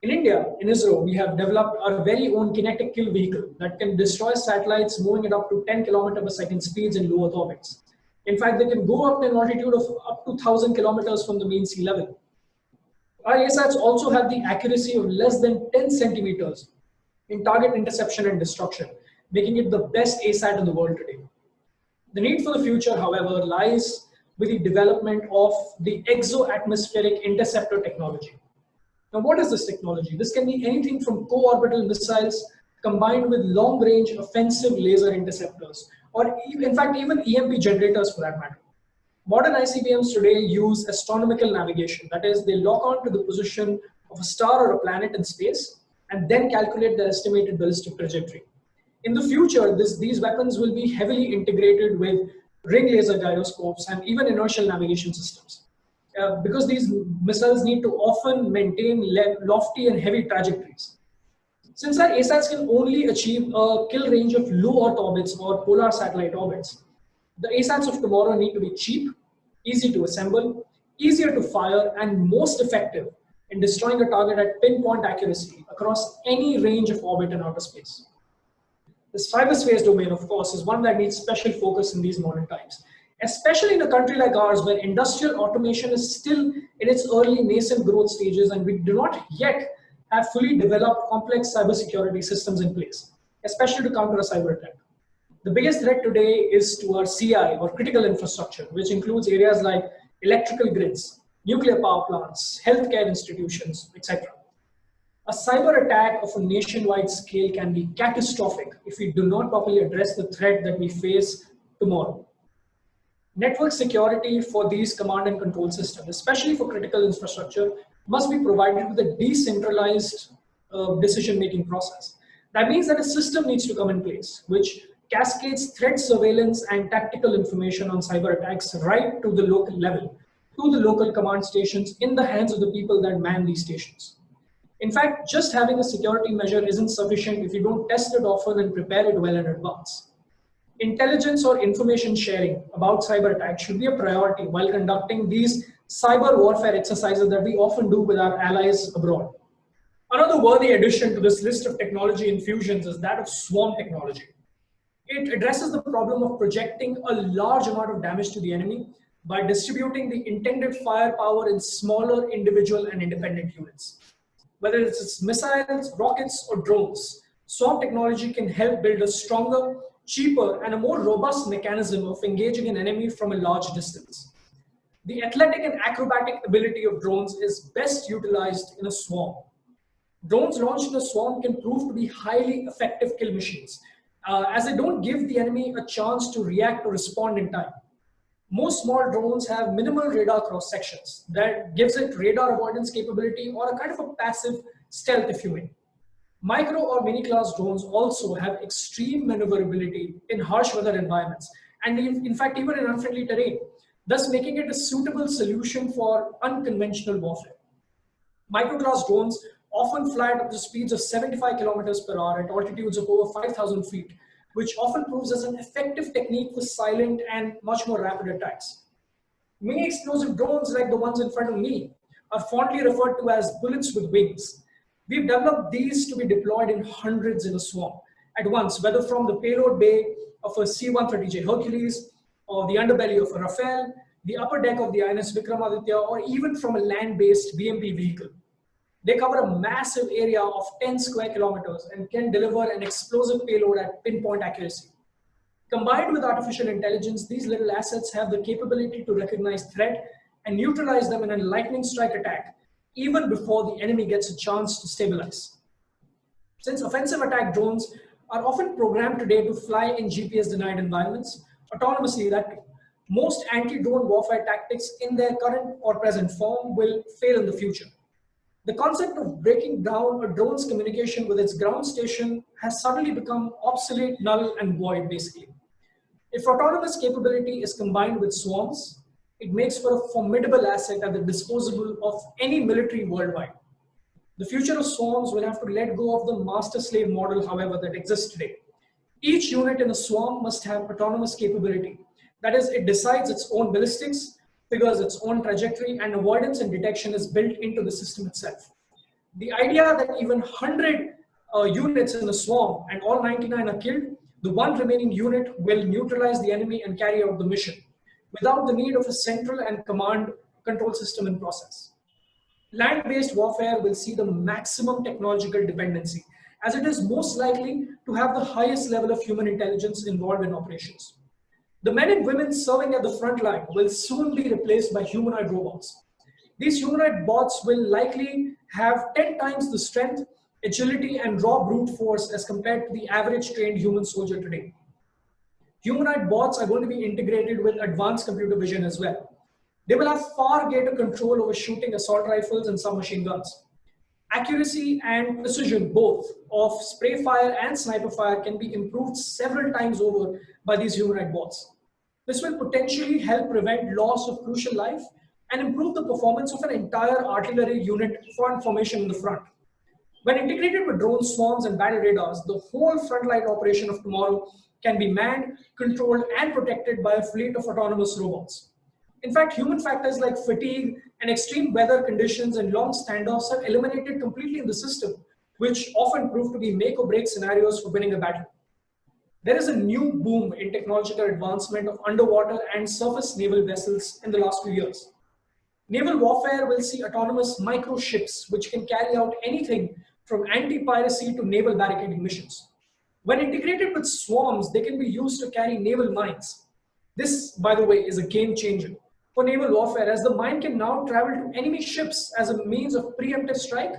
In India, in ISRO, we have developed our very own kinetic kill vehicle that can destroy satellites moving at up to 10 km/s speeds in low Earth orbits. In fact, they can go up to an altitude of up to 1,000 kilometers from the mean sea level. Our ASATs also have the accuracy of less than 10 centimeters in target interception and destruction, making it the best ASAT in the world today. The need for the future, however, lies with the development of the exo-atmospheric interceptor technology. Now, what is this technology? This can be anything from co-orbital missiles combined with long-range offensive laser interceptors, or in fact, even EMP generators for that matter. Modern ICBMs today use astronomical navigation. That is, they lock on to the position of a star or a planet in space and then calculate the estimated ballistic trajectory. In the future, these weapons will be heavily integrated with ring laser gyroscopes and even inertial navigation systems. Because these missiles need to often maintain lofty and heavy trajectories. Since our ASATs can only achieve a kill range of low Earth orbits or polar satellite orbits, the ASATs of tomorrow need to be cheap, easy to assemble, easier to fire, and most effective in destroying a target at pinpoint accuracy across any range of orbit in outer space. The cyberspace domain, of course, is one that needs special focus in these modern times, especially in a country like ours where industrial automation is still in its early nascent growth stages and we do not yet have fully developed complex cybersecurity systems in place, especially to counter a cyber attack. The biggest threat today is to our CI, or critical infrastructure, which includes areas like electrical grids, nuclear power plants, healthcare institutions, etc. A cyber attack of a nationwide scale can be catastrophic if we do not properly address the threat that we face tomorrow. Network security for these command and control systems, especially for critical infrastructure, must be provided with a decentralized decision-making process. That means that a system needs to come in place, which cascades threat surveillance and tactical information on cyber attacks right to the local level, to the local command stations in the hands of the people that man these stations. In fact, just having a security measure isn't sufficient if you don't test it often and prepare it well in advance. Intelligence or information sharing about cyber attacks should be a priority while conducting these cyber warfare exercises that we often do with our allies abroad. Another worthy addition to this list of technology infusions is that of swarm technology. It addresses the problem of projecting a large amount of damage to the enemy by distributing the intended firepower in smaller individual and independent units. Whether it's missiles, rockets, or drones, swarm technology can help build a stronger, cheaper, and a more robust mechanism of engaging an enemy from a large distance. The athletic and acrobatic ability of drones is best utilized in a swarm. Drones launched in a swarm can prove to be highly effective kill machines, as they don't give the enemy a chance to react or respond in time. Most small drones have minimal radar cross sections that gives it radar avoidance capability or a kind of a passive stealth, if you will. Micro or mini class drones also have extreme maneuverability in harsh weather environments and in fact even in unfriendly terrain, thus making it a suitable solution for unconventional warfare. Micro class drones often fly at the speeds of 75 kilometers per hour at altitudes of over 5,000 feet, which often proves as an effective technique for silent and much more rapid attacks. Mini explosive drones like the ones in front of me are fondly referred to as bullets with wings. We've developed these to be deployed in hundreds in a swarm at once, whether from the payload bay of a C-130J Hercules, or the underbelly of a Rafale, the upper deck of the INS Vikramaditya, or even from a land-based BMP vehicle. They cover a massive area of 10 square kilometers and can deliver an explosive payload at pinpoint accuracy. Combined with artificial intelligence, these little assets have the capability to recognize threat and neutralize them in a lightning strike attack, even before the enemy gets a chance to stabilize. Since offensive attack drones are often programmed today to fly in GPS-denied environments, autonomously, that most anti-drone warfare tactics in their current or present form will fail in the future. The concept of breaking down a drone's communication with its ground station has suddenly become obsolete, null, and void, basically. If autonomous capability is combined with swarms, it makes for a formidable asset at the disposal of any military worldwide. The future of swarms will have to let go of the master-slave model, however, that exists today. Each unit in a swarm must have autonomous capability. That is, it decides its own ballistics, figures its own trajectory, and avoidance and detection is built into the system itself. The idea that even 100 units in a swarm and all 99 are killed, the one remaining unit will neutralize the enemy and carry out the mission without the need of a central and command control system in process. Land-based warfare will see the maximum technological dependency, as it is most likely to have the highest level of human intelligence involved in operations. The men and women serving at the front line will soon be replaced by humanoid robots. These humanoid bots will likely have 10 times the strength, agility, and raw brute force as compared to the average trained human soldier today. Humanoid bots are going to be integrated with advanced computer vision as well. They will have far greater control over shooting assault rifles and submachine guns. Accuracy and precision, both of spray fire and sniper fire, can be improved several times over by these humanoid bots. This will potentially help prevent loss of crucial life and improve the performance of an entire artillery unit for formation in the front. When integrated with drone swarms and battle radars, the whole frontline operation of tomorrow can be manned, controlled, and protected by a fleet of autonomous robots. In fact, human factors like fatigue and extreme weather conditions and long standoffs are eliminated completely in the system, which often prove to be make or break scenarios for winning a battle. There is a new boom in technological advancement of underwater and surface naval vessels in the last few years. Naval warfare will see autonomous microships which can carry out anything from anti-piracy to naval barricading missions. When integrated with swarms, they can be used to carry naval mines. This, by the way, is a game changer for naval warfare, as the mine can now travel to enemy ships as a means of preemptive strike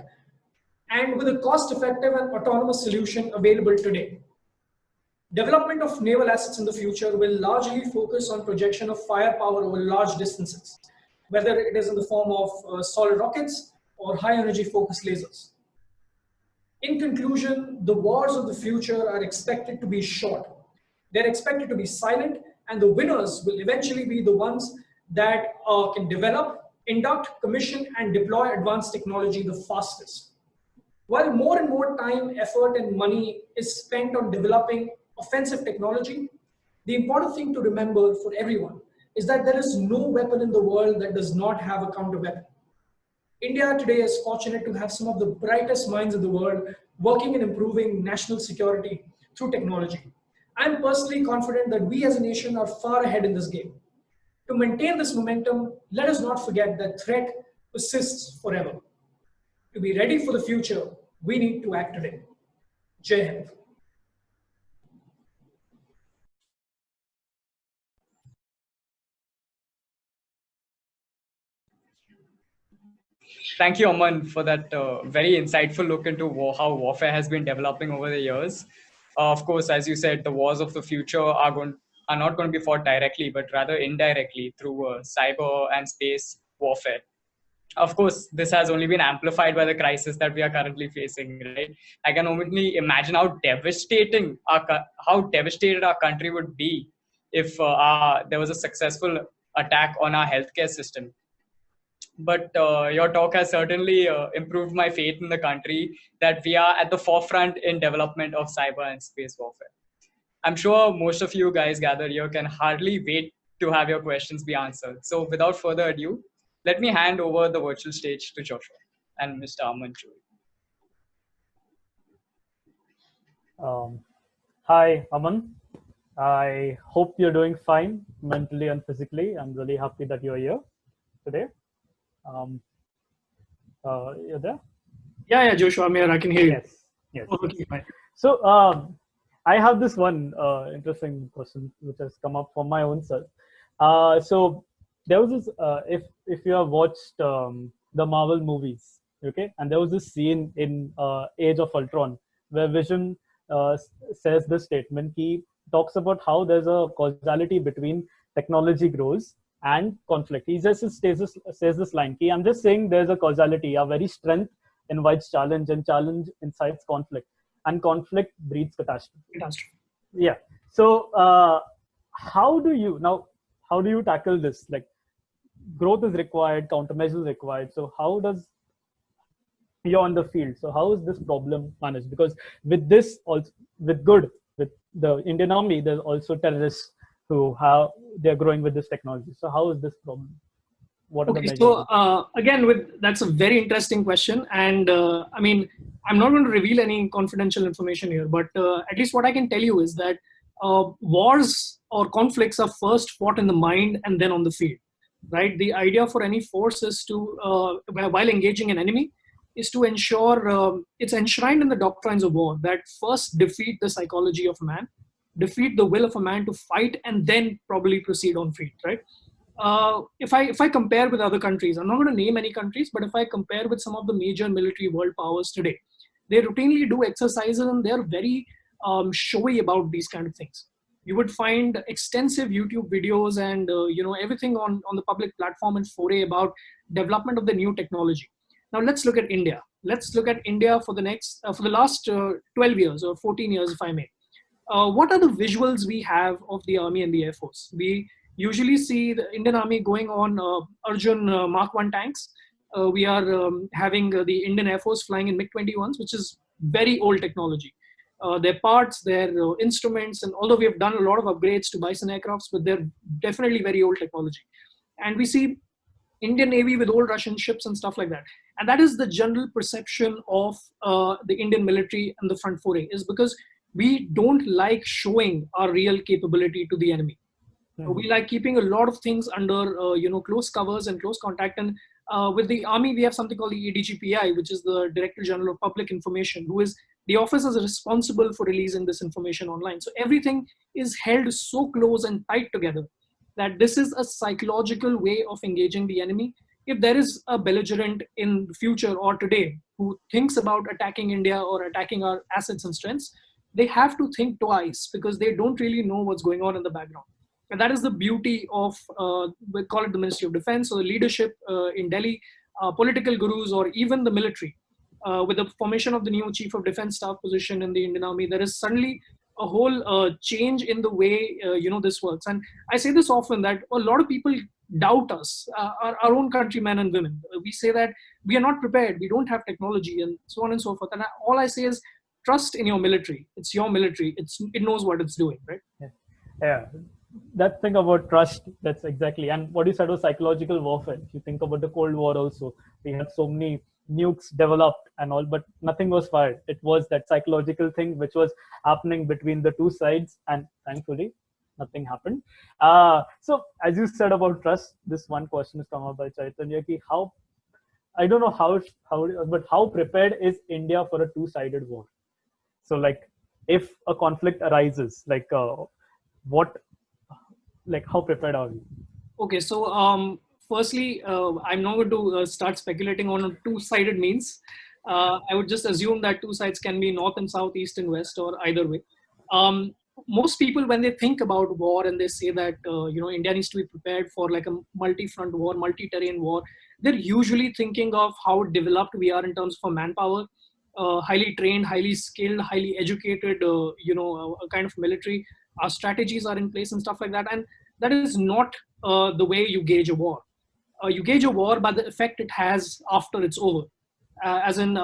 and with a cost-effective and autonomous solution available today. Development of naval assets in the future will largely focus on projection of firepower over large distances, whether it is in the form of solid rockets or high-energy focused lasers. In conclusion, the wars of the future are expected to be short. They're expected to be silent, and the winners will eventually be the ones that can develop, induct, commission, and deploy advanced technology the fastest. While more and more time, effort, and money is spent on developing offensive technology, the important thing to remember for everyone is that there is no weapon in the world that does not have a counter weapon. India today is fortunate to have some of the brightest minds in the world working in improving national security through technology. I'm personally confident that we as a nation are far ahead in this game. To maintain this momentum, let us not forget that threat persists forever. To be ready for the future, we need to act today. Jai Hind. Thank you, Aman, for that very insightful look into how warfare has been developing over the years. Of course, as you said, the wars of the future are not going to be fought directly, but rather indirectly through cyber and space warfare. Of course, this has only been amplified by the crisis that we are currently facing, right? I can only imagine how devastated our country would be if there was a successful attack on our healthcare system. But your talk has certainly improved my faith in the country that we are at the forefront in development of cyber and space warfare. I'm sure most of you guys gathered here can hardly wait to have your questions be answered. So without further ado, let me hand over the virtual stage to Joshua and Mr. Aman Johri. Hi, Aman. I hope you're doing fine mentally and physically. I'm really happy that you're here today. You're there? Yeah, Joshua, I'm here. I can hear you. Yes. Okay, fine. So I have this one interesting question which has come up from my own self. So there was this, if you have watched the Marvel movies, okay, and there was this scene in Age of Ultron where Vision says this statement. He talks about how there's a causality between technology grows and conflict. He just says this line, I'm just saying there's a causality, a very strength invites challenge and challenge incites conflict, and conflict breeds catastrophe. Yeah. So how do you tackle this? Like, growth is required, countermeasures required. So how does you're on the field? So how is this problem managed? Because with this also, with the Indian Army, there's also terrorists who they're growing with this technology. So how is this problem? What are the measures? So again, that's a very interesting question, and I mean, I'm not going to reveal any confidential information here, but at least what I can tell you is that wars or conflicts are first fought in the mind and then on the field, right? The idea for any force is to, while engaging an enemy, is to ensure it's enshrined in the doctrines of war that first defeat the psychology of man, defeat the will of a man to fight and then probably proceed on feet, right? If I compare with other countries, I'm not going to name any countries, but if I compare with some of the major military world powers today, they routinely do exercises and they're very showy about these kind of things. You would find extensive YouTube videos and everything on the public platform and foray about development of the new technology. Now let's look at India. Let's look at India for the last 12 years or 14 years, if I may. What are the visuals we have of the Army and the Air Force? We usually see the Indian Army going on Arjun Mark 1 tanks. We are having the Indian Air Force flying in MiG-21s, which is very old technology. Their parts, their instruments, and although we have done a lot of upgrades to Bison aircrafts, but they're definitely very old technology. And we see Indian Navy with old Russian ships and stuff like that. And that is the general perception of the Indian military and the front foray, is because we don't like showing our real capability to the enemy. We like keeping a lot of things under close covers and close contact. And with the Army, we have something called the ADGPI, which is the Director General of Public Information, who is the office is responsible for releasing this information online. So everything is held so close and tight together that this is a psychological way of engaging the enemy. If there is a belligerent in the future or today who thinks about attacking India or attacking our assets and strengths, they have to think twice because they don't really know what's going on in the background. And that is the beauty of, we call it the Ministry of Defense or the leadership in Delhi, political gurus, or even the military. With the formation of the new Chief of Defense Staff position in the Indian Army, there is suddenly a whole change in the way this works. And I say this often that a lot of people doubt us, our own countrymen and women. We say that we are not prepared, we don't have technology, and so on and so forth. And all I say is trust in your military. It's your military. It knows what it's doing, right? Yeah. That thing about trust, that's exactly. And what you said was psychological warfare. If you think about the Cold War also, we had so many nukes developed and all, but nothing was fired. It was that psychological thing which was happening between the two sides, and thankfully nothing happened. So as you said about trust, this one question has come up by Chaitanya ki how, I don't know how but how prepared is India for a two-sided war? So like if a conflict arises, like how prepared are we? Okay, so firstly, I'm not going to start speculating on a two-sided means. I would just assume that two sides can be north and south, east and west, or either way. Most people, when they think about war and they say that India needs to be prepared for like a multi-front war, multi-terrain war, they're usually thinking of how developed we are in terms of manpower, highly trained, highly skilled, highly educated, a kind of military. Our strategies are in place and stuff like that. And that is not the way you gauge a war. You gauge a war by the effect it has after it's over. As in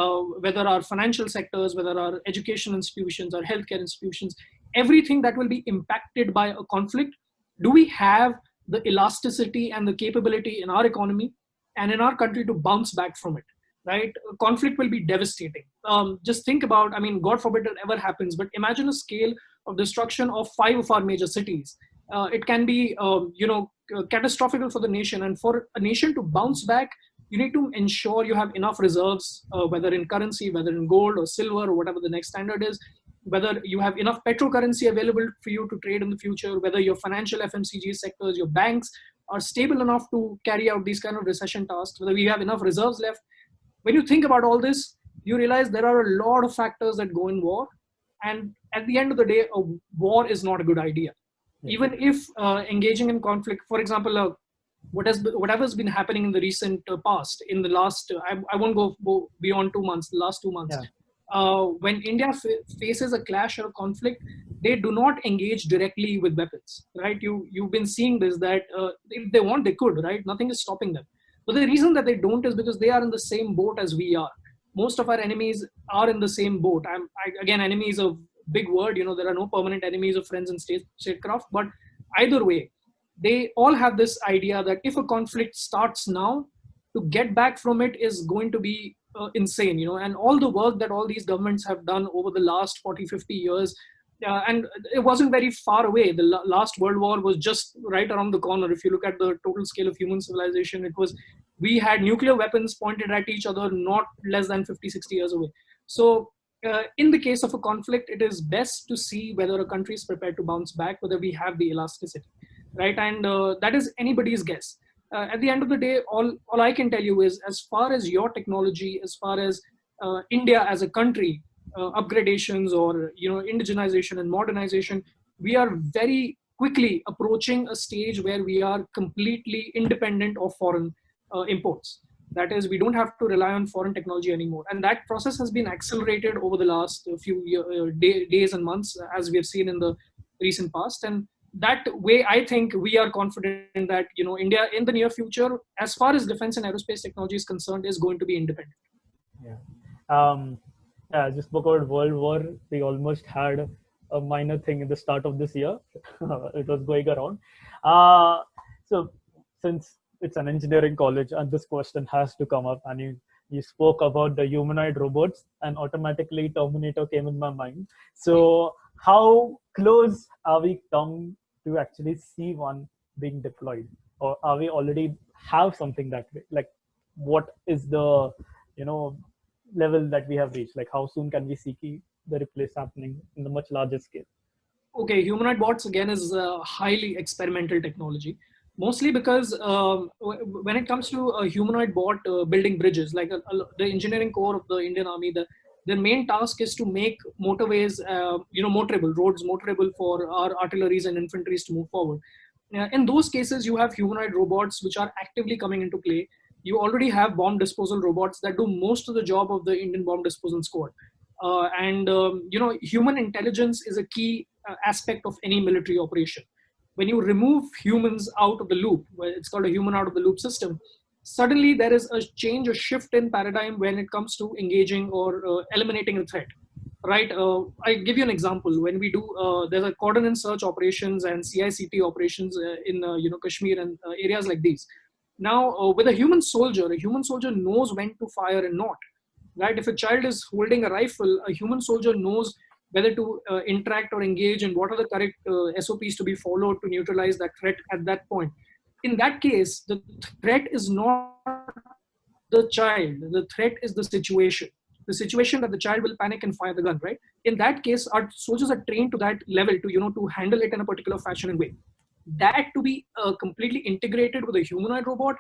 whether our financial sectors, whether our education institutions, our healthcare institutions, everything that will be impacted by a conflict, do we have the elasticity and the capability in our economy and in our country to bounce back from it, right? Conflict will be devastating. Just think about, I mean, God forbid it ever happens, but imagine a scale of destruction of 5 of our major cities. It can be, catastrophic for the nation. And for a nation to bounce back, you need to ensure you have enough reserves, whether in currency, whether in gold or silver or whatever the next standard is, whether you have enough petrocurrency available for you to trade in the future, whether your financial FMCG sectors, your banks are stable enough to carry out these kind of recession tasks, whether we have enough reserves left. When you think about all this, you realize there are a lot of factors that go in war. And at the end of the day, a war is not a good idea. Even if engaging in conflict, for example, whatever's been happening in the recent past, in the last, I won't go beyond 2 months, the last 2 months, when India faces a clash or a conflict, they do not engage directly with weapons, right? You've been seeing this, that if they want, they could, right? Nothing is stopping them. But the reason that they don't is because they are in the same boat as we are. Most of our enemies are in the same boat. Again, enemy is a big word. There are no permanent enemies or friends in statecraft. But either way, they all have this idea that if a conflict starts now, to get back from it is going to be insane. And all the work that all these governments have done over the last 40, 50 years, and it wasn't very far away. The last World War was just right around the corner. If you look at the total scale of human civilization, we had nuclear weapons pointed at each other not less than 50, 60 years away. So in the case of a conflict, it is best to see whether a country is prepared to bounce back, whether we have the elasticity, right? And that is anybody's guess. At the end of the day, all I can tell you is, as far as your technology, as far as India as a country, upgradations or indigenization and modernization, we are very quickly approaching a stage where we are completely independent of foreign imports. That is, we don't have to rely on foreign technology anymore. And that process has been accelerated over the last few days and months, as we have seen in the recent past. And that way, I think we are confident that India in the near future, as far as defense and aerospace technology is concerned, is going to be independent. Yeah. Yeah, just spoke about World War. We almost had a minor thing in the start of this year. It was going around. So since it's an engineering college and this question has to come up, and you spoke about the humanoid robots, and automatically Terminator came in my mind. So how close are we come to actually see one being deployed, or are we already have something that way? Like, what is the level that we have reached? Like, how soon can we see the replace happening in the much larger scale? Okay, humanoid bots again is a highly experimental technology, mostly because when it comes to a humanoid bot building bridges, like the engineering core of the Indian Army, their main task is to make motorways, motorable roads, motorable for our artilleries and infantries to move forward. In those cases, you have humanoid robots which are actively coming into play. You already have bomb disposal robots that do most of the job of the Indian bomb disposal squad. Human intelligence is a key aspect of any military operation. When you remove humans out of the loop, it's called a human out of the loop system, suddenly there is a change, a shift in paradigm when it comes to engaging or eliminating a threat. Right? I give you an example. When we do, there's a cordon and search operations and CICT operations in Kashmir and areas like these. Now, with a human soldier knows when to fire and not. Right? If a child is holding a rifle, a human soldier knows whether to interact or engage and what are the correct SOPs to be followed to neutralize that threat at that point. In that case, the threat is not the child, the threat is the situation. The situation that the child will panic and fire the gun, right? In that case, our soldiers are trained to that level to handle it in a particular fashion and way. That to be completely integrated with a humanoid robot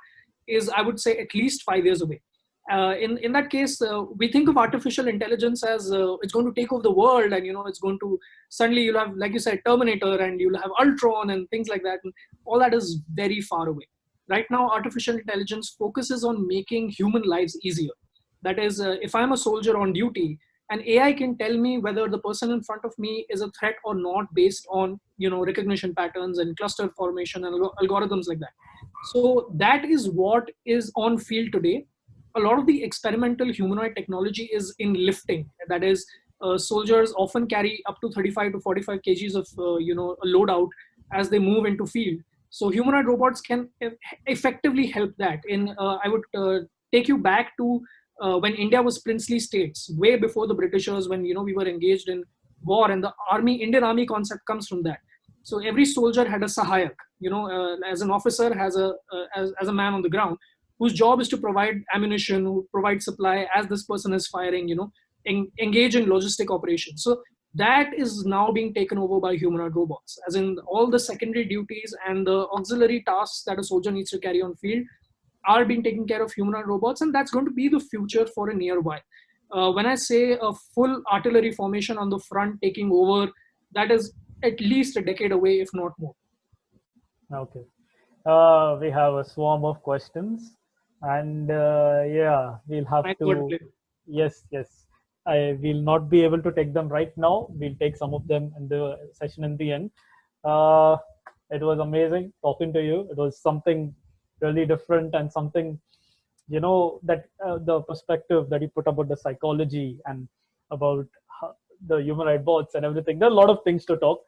is, I would say, at least 5 years away. In that case, we think of artificial intelligence as it's going to take over the world, and it's going to suddenly you'll have, like you said, Terminator, and you'll have Ultron and things like that, and all that is very far away. Right now, artificial intelligence focuses on making human lives easier. That is, if I'm a soldier on duty, an AI can tell me whether the person in front of me is a threat or not based on recognition patterns and cluster formation and algorithms like that. So that is what is on field today. A lot of the experimental humanoid technology is in lifting. That is, soldiers often carry up to 35 to 45 kgs of a loadout as they move into field. So humanoid robots can effectively help that. I would take you back to when India was princely states, way before the Britishers, when we were engaged in war, and the Indian Army concept comes from that. So every soldier had a sahayak, as an officer has as a man on the ground, whose job is to provide ammunition, who provide supply as this person is firing, engage in logistic operations. So that is now being taken over by humanoid robots, as in all the secondary duties and the auxiliary tasks that a soldier needs to carry on field are being taken care of humanoid robots, and that's going to be the future for a near while. When I say a full artillery formation on the front taking over, that is at least a decade away, if not more. Okay. We have a swarm of questions, and we'll have to. Yes. We'll not be able to take them right now. We'll take some of them in the session in the end. It was amazing talking to you. It was something really different, and something, that the perspective that you put about the psychology and about the humanoid bots and everything. There are a lot of things to talk.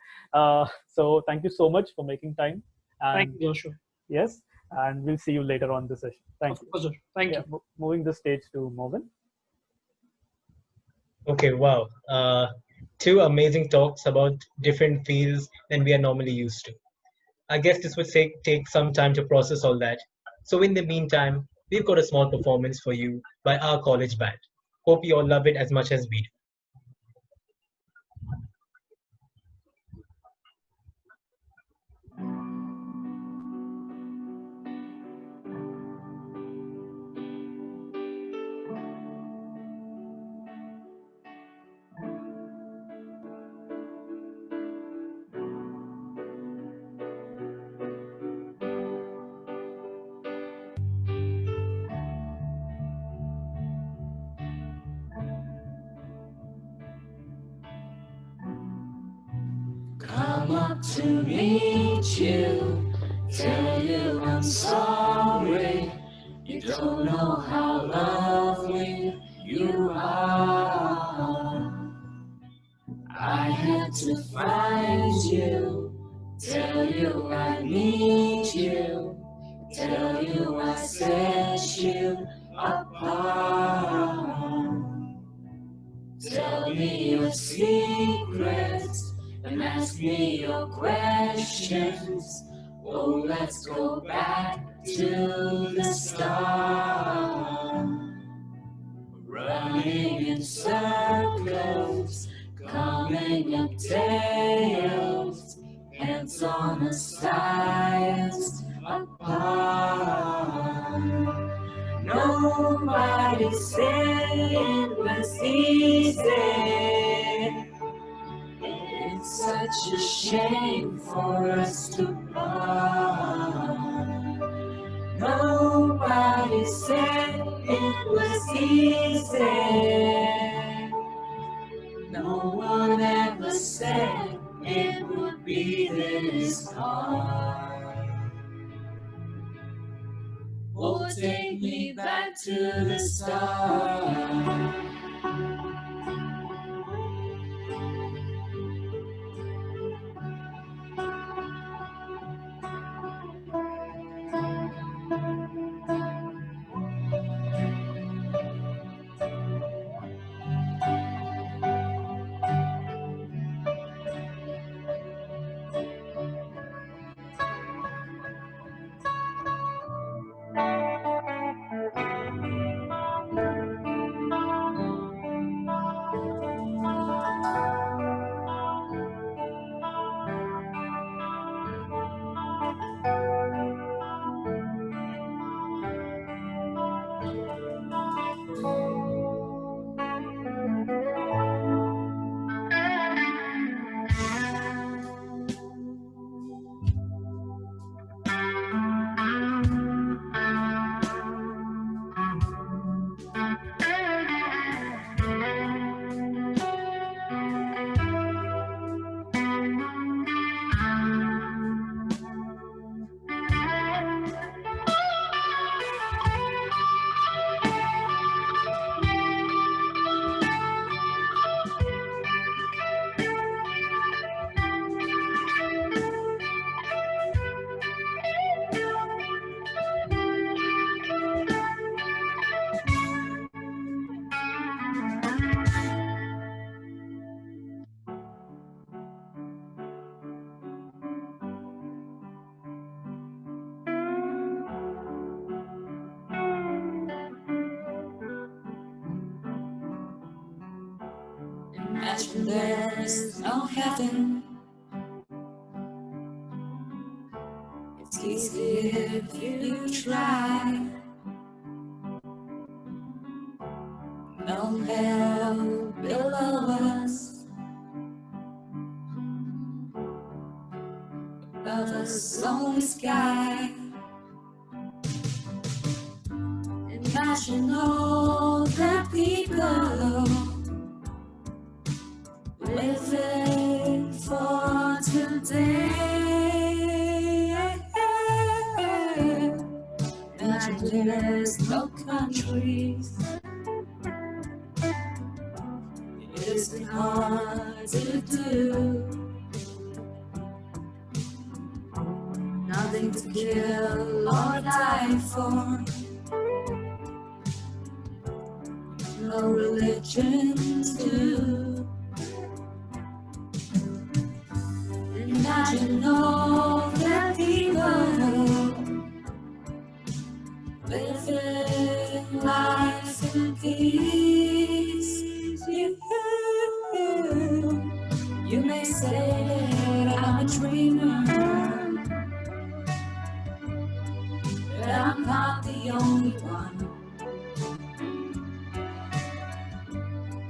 So thank you so much for making time. And thank you, Joshua. Yes, and we'll see you later on the session. Thank you. Thank you. Moving the stage to Morgan. Okay, wow. Two amazing talks about different fields than we are normally used to. I guess this would take some time to process all that. So in the meantime, we've got a small performance for you by our college band. Hope you all love it as much as we do. come up to meet you, tell you I'm sorry. You don't know how lovely you are. I had to find you, tell you I need you, tell you I set you apart. Tell me your secrets and ask me your questions. Oh, let's go back to the start. Running in circles, coming up tails, hands on a science apart. Nobody said it was easy. It's such a shame for us to part. Nobody said it was easy. No one ever said it would be this hard. Oh, take me back to the start. Imagine there's no heaven. It's easy if you try. No hell below us, above us only sky. Imagine all the people living for today. Imagine there's no countries. It isn't hard to do. Nothing to kill or die for. No religions do. Imagine all the people living life in peace. You may say that I'm a dreamer, but I'm not the only one.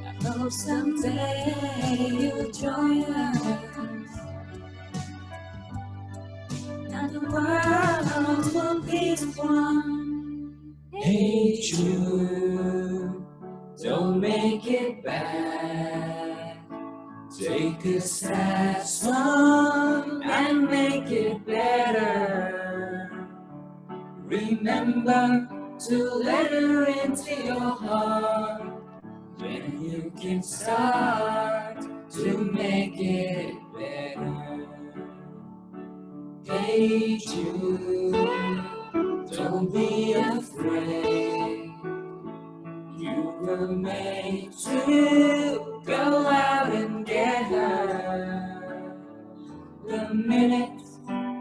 I hope someday you'll join us, and the world will be as one. Hey Jude, don't make it back Take a sad song and make it better. Remember to let her into your heart. Then you can start to make it better. Hey Jude, don't be afraid. You were made to go out and get her. The minute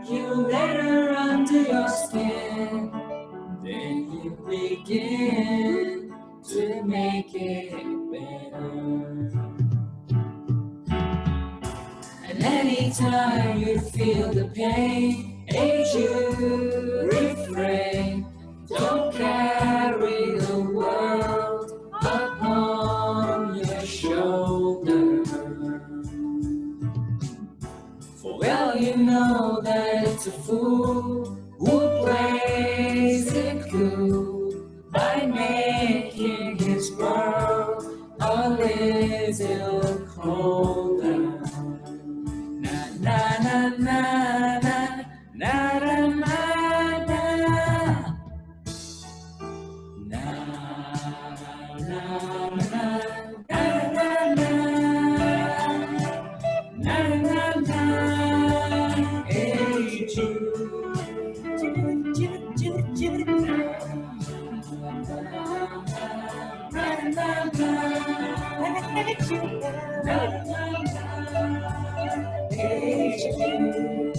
you let her under your skin, then you begin to make it better. And anytime you feel the pain, ain't you refrain? Don't carry the world upon your shoulder. For well you know that it's a fool who plays it cool by making his world a little colder. Na na na na na na na na na. Na na na na na na na na. Hey Jude, Jude, Jude, Jude, Jude. Na na na. Hey Jude, na na na. Hey Jude.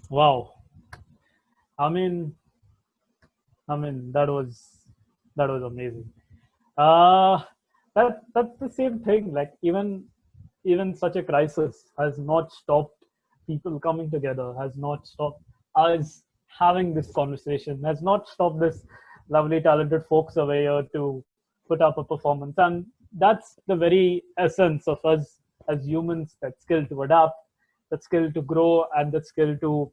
Wow. I mean, that was amazing. Uh, that's the same thing. Like even such a crisis has not stopped people coming together, has not stopped us having this conversation, has not stopped this lovely talented folks over here to put up a performance. And that's the very essence of us as humans, that skill to adapt, that skill to grow, and that skill to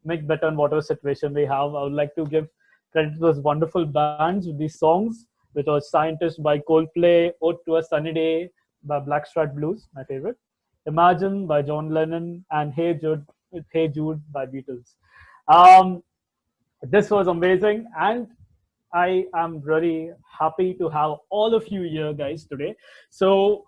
make better in whatever situation we have. I would like to give credit to those wonderful bands with these songs, which was Scientist by Coldplay, Ode to a Sunny Day by Blackstrat Blues, my favorite, Imagine by John Lennon, and Hey Jude by Beatles. Um, this was amazing, and I am really happy to have all of you here, guys, today. So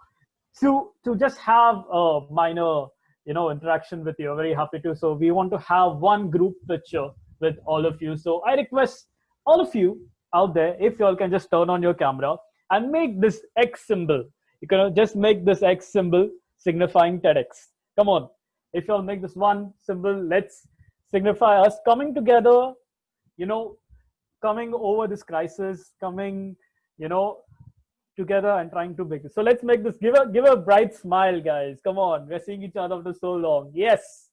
to just have a minor interaction with you, very happy to. So we want to have one group picture with all of you. So I request all of you out there, if you all can just turn on your camera and make this X symbol. You can just make this X symbol signifying TEDx. Come on, if you all make this one symbol, let's signify us coming together, coming over this crisis, coming together and trying to make it. So let's make this, give a bright smile, guys. Come on, we're seeing each other for so long. Yes,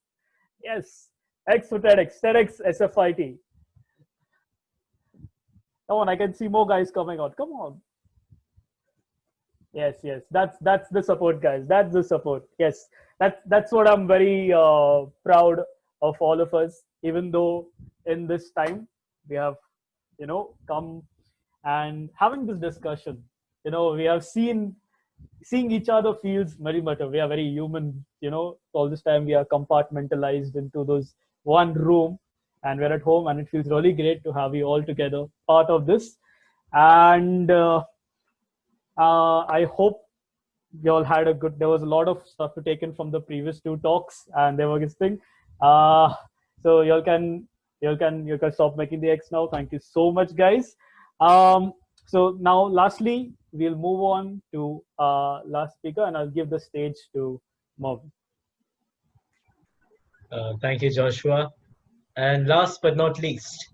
X for TEDx SFIT. Come on, I can see more guys coming out. Come on. Yes, that's the support, guys. That's the support. Yes, that's what I'm very proud of all of us. Even though in this time we have come and having this discussion, we have seeing each other feels very better. We are very human. All this time we are compartmentalized into those one room, and we're at home, and it feels really great to have you all together, part of this. And I hope you all had a good. There was a lot of stuff to take in from the previous two talks, and they were this thing. So you all can stop making the X now. Thank you so much, guys. So now, lastly, we'll move on to last speaker, and I'll give the stage to Mervyn. Thank you, Joshua. And last but not least,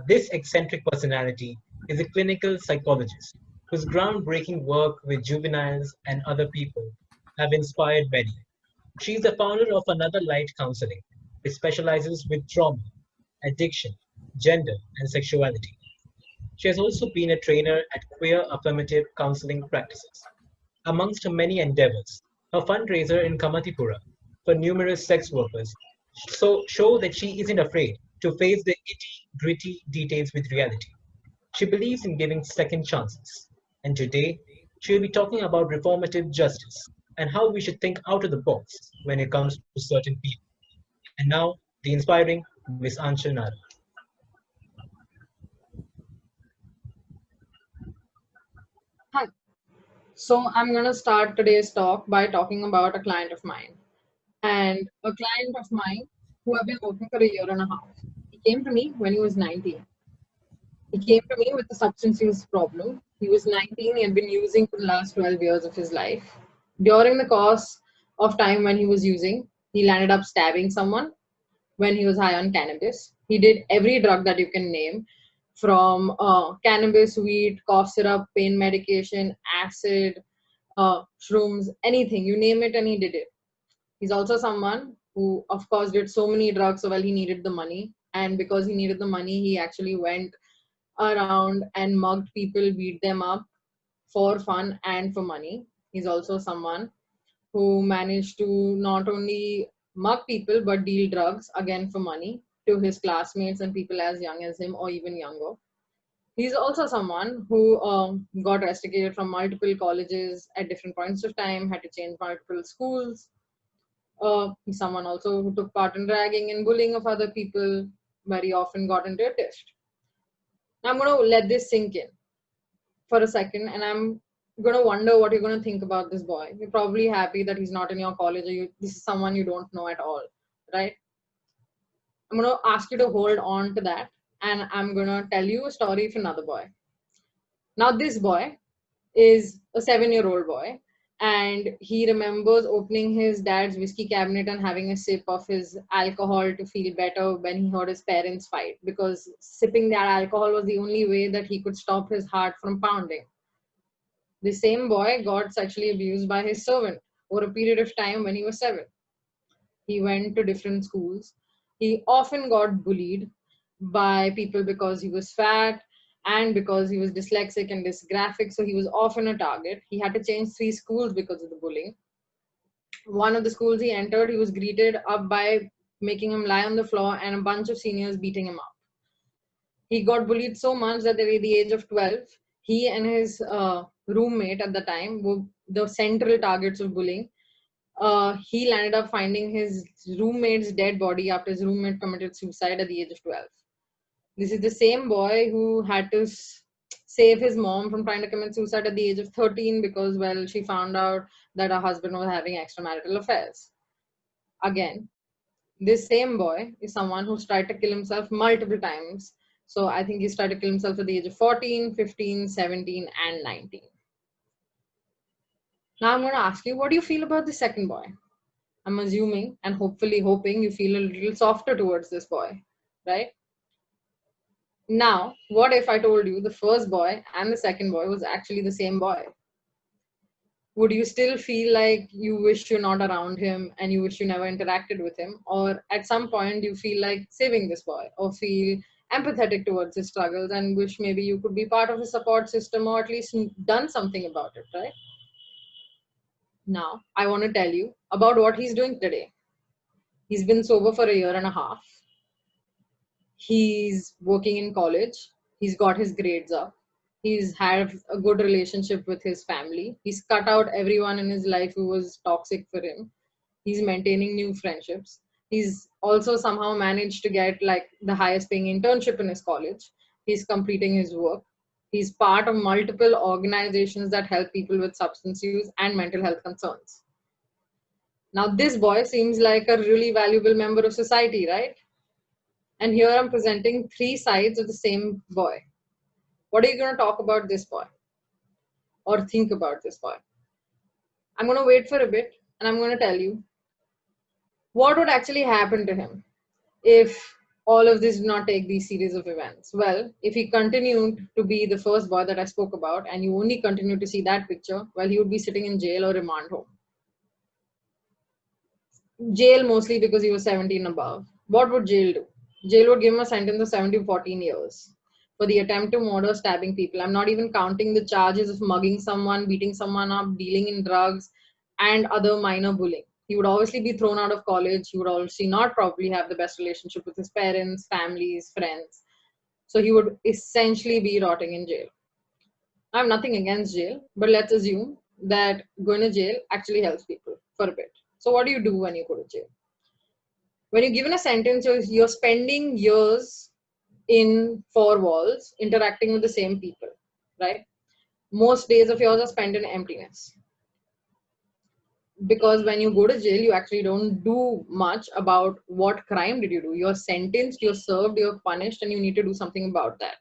this eccentric personality is a clinical psychologist whose groundbreaking work with juveniles and other people have inspired many. She is the founder of Another Light Counseling, which specializes with trauma, addiction, gender, and sexuality. She has also been a trainer at queer affirmative counseling practices. Amongst her many endeavors, her fundraiser in Kamatipura for numerous sex workers show that she isn't afraid to face the itty-gritty details with reality. She believes in giving second chances. And today, she'll be talking about reformative justice and how we should think out of the box when it comes to certain people. And now, the inspiring Miss Aanchal Narang. Hi. So I'm going to start today's talk by talking about a client of mine. And a client of mine who I've been working for a year and a half. He came to me when he was 19. He came to me with a substance use problem. He was 19, he had been using for the last 12 years of his life. During the course of time when he was using, he landed up stabbing someone when he was high on cannabis. He did every drug that you can name, from cannabis, weed, cough syrup, pain medication, acid, shrooms, anything, you name it, and he did it. He's also someone who, of course, did so many drugs, so well, he needed the money. And because he needed the money, he actually went around and mugged people, beat them up for fun and for money. He's also someone who managed to not only mug people but deal drugs again for money to his classmates and people as young as him or even younger. He's also someone who got rusticated from multiple colleges at different points of time, had to change multiple schools. He's someone also who took part in ragging and bullying of other people, very often got into a tiff. Now I'm going to let this sink in for a second, and I'm going to wonder what you're going to think about this boy. You're probably happy that he's not in your college, or this is someone you don't know at all, right? I'm going to ask you to hold on to that, and I'm going to tell you a story of another boy. Now, this boy is a 7-year-old boy, and he remembers opening his dad's whiskey cabinet and having a sip of his alcohol to feel better when he heard his parents fight, because sipping that alcohol was the only way that he could stop his heart from pounding. The same boy got sexually abused by his servant over a period of time when he was 7. He went to different schools. He often got bullied by people because he was fat and because he was dyslexic and dysgraphic, so he was often a target. He had to change 3 schools because of the bullying. One of the schools he entered, he was greeted up by making him lie on the floor and a bunch of seniors beating him up. He got bullied so much that at the age of 12, he and his roommate at the time were the central targets of bullying. He landed up finding his roommate's dead body after his roommate committed suicide at the age of 12. This is the same boy who had to save his mom from trying to commit suicide at the age of 13 because, well, she found out that her husband was having extramarital affairs. Again, this same boy is someone who's tried to kill himself multiple times. So I think he's tried to kill himself at the age of 14, 15, 17, and 19. Now I'm going to ask you, what do you feel about the second boy? I'm assuming and hopefully hoping you feel a little softer towards this boy, right? Now, what if I told you the first boy and the second boy was actually the same boy? Would you still feel like you wish you're not around him and you wish you never interacted with him? Or at some point you feel like saving this boy or feel empathetic towards his struggles and wish maybe you could be part of his support system or at least done something about it, right? Now, I want to tell you about what he's doing today. He's been sober for a year and a half. He's working in college. He's got his grades up. He's had a good relationship with his family. He's cut out everyone in his life who was toxic for him. He's maintaining new friendships. He's also somehow managed to get like the highest paying internship in his college. He's completing his work. He's part of multiple organizations that help people with substance use and mental health concerns. Now, this boy seems like a really valuable member of society, right? And here I'm presenting 3 sides of the same boy. What are you going to talk about this boy? Or think about this boy? I'm going to wait for a bit and I'm going to tell you what would actually happen to him if all of this did not take these series of events. Well, if he continued to be the first boy that I spoke about, and you only continue to see that picture, well, he would be sitting in jail or remand home. Jail mostly because he was 17 above. What would jail do? Jail would give him a sentence of 7 to 14 years for the attempt to murder, stabbing people. I'm not even counting the charges of mugging someone, beating someone up, dealing in drugs, and other minor bullying. He would obviously be thrown out of college. He would obviously not probably have the best relationship with his parents, families, friends. So he would essentially be rotting in jail. I have nothing against jail, but let's assume that going to jail actually helps people for a bit. So what do you do when you go to jail? When you're given a sentence, you're spending years in four walls interacting with the same people, right? Most days of yours are spent in emptiness. Because when you go to jail, you actually don't do much about what crime did you do. You're sentenced, you're served, you're punished, and you need to do something about that.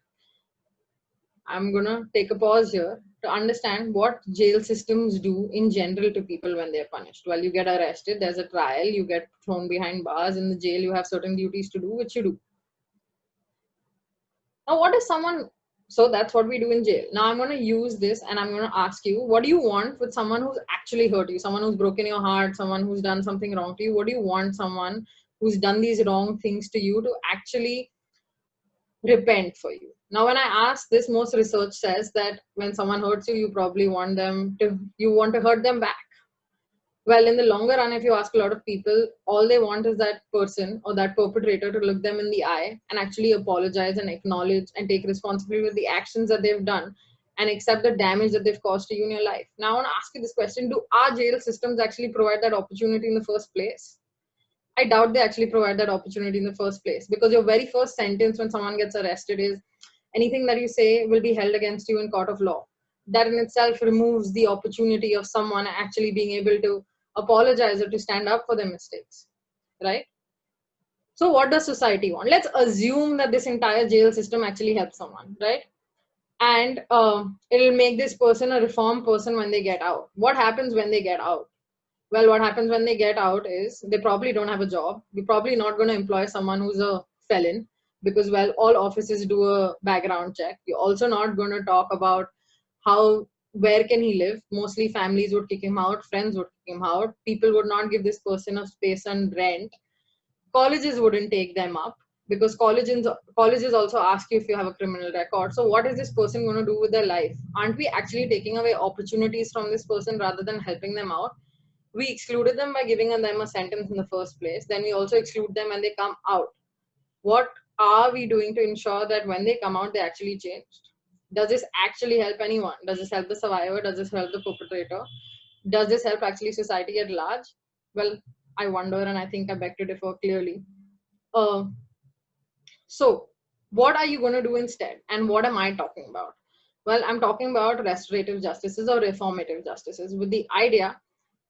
I'm gonna take a pause here to understand what jail systems do in general to people when they're punished. Well, you get arrested, there's a trial, you get thrown behind bars. In the jail, you have certain duties to do, which you do. Now, what is someone, so that's what we do in jail. Now I'm gonna use this and I'm gonna ask you, what do you want with someone who's actually hurt you, someone who's broken your heart, someone who's done something wrong to you? What do you want someone who's done these wrong things to you to actually repent for you? Now, when I ask this, most research says that when someone hurts you, you probably want to hurt them back. Well, in the longer run, if you ask a lot of people, all they want is that person or that perpetrator to look them in the eye and actually apologize and acknowledge and take responsibility for the actions that they've done and accept the damage that they've caused to you in your life. Now, I want to ask you this question. Do our jail systems actually provide that opportunity in the first place? I doubt they actually provide that opportunity in the first place, because your very first sentence when someone gets arrested is, anything that you say will be held against you in court of law. That in itself removes the opportunity of someone actually being able to apologize or to stand up for their mistakes, right? So what does society want? Let's assume that this entire jail system actually helps someone, right? And it'll make this person a reformed person when they get out. What happens when they get out? Well, what happens when they get out is they probably don't have a job. We're probably not going to employ someone who's a felon, because, well, all offices do a background check. You're also not going to talk about where can he live. Mostly families would kick him out, friends would kick him out. People would not give this person a space and rent. Colleges wouldn't take them up, because colleges also ask you if you have a criminal record. So what is this person going to do with their life? Aren't we actually taking away opportunities from this person rather than helping them out? We excluded them by giving them a sentence in the first place. Then we also exclude them when they come out. What are we doing to ensure that when they come out, they actually changed? Does this actually help anyone? Does this help the survivor? Does this help the perpetrator? Does this help actually society at large? Well, I wonder, and I think I beg to differ clearly. So what are you going to do instead? And what am I talking about? Well, I'm talking about restorative justices or reformative justices, with the idea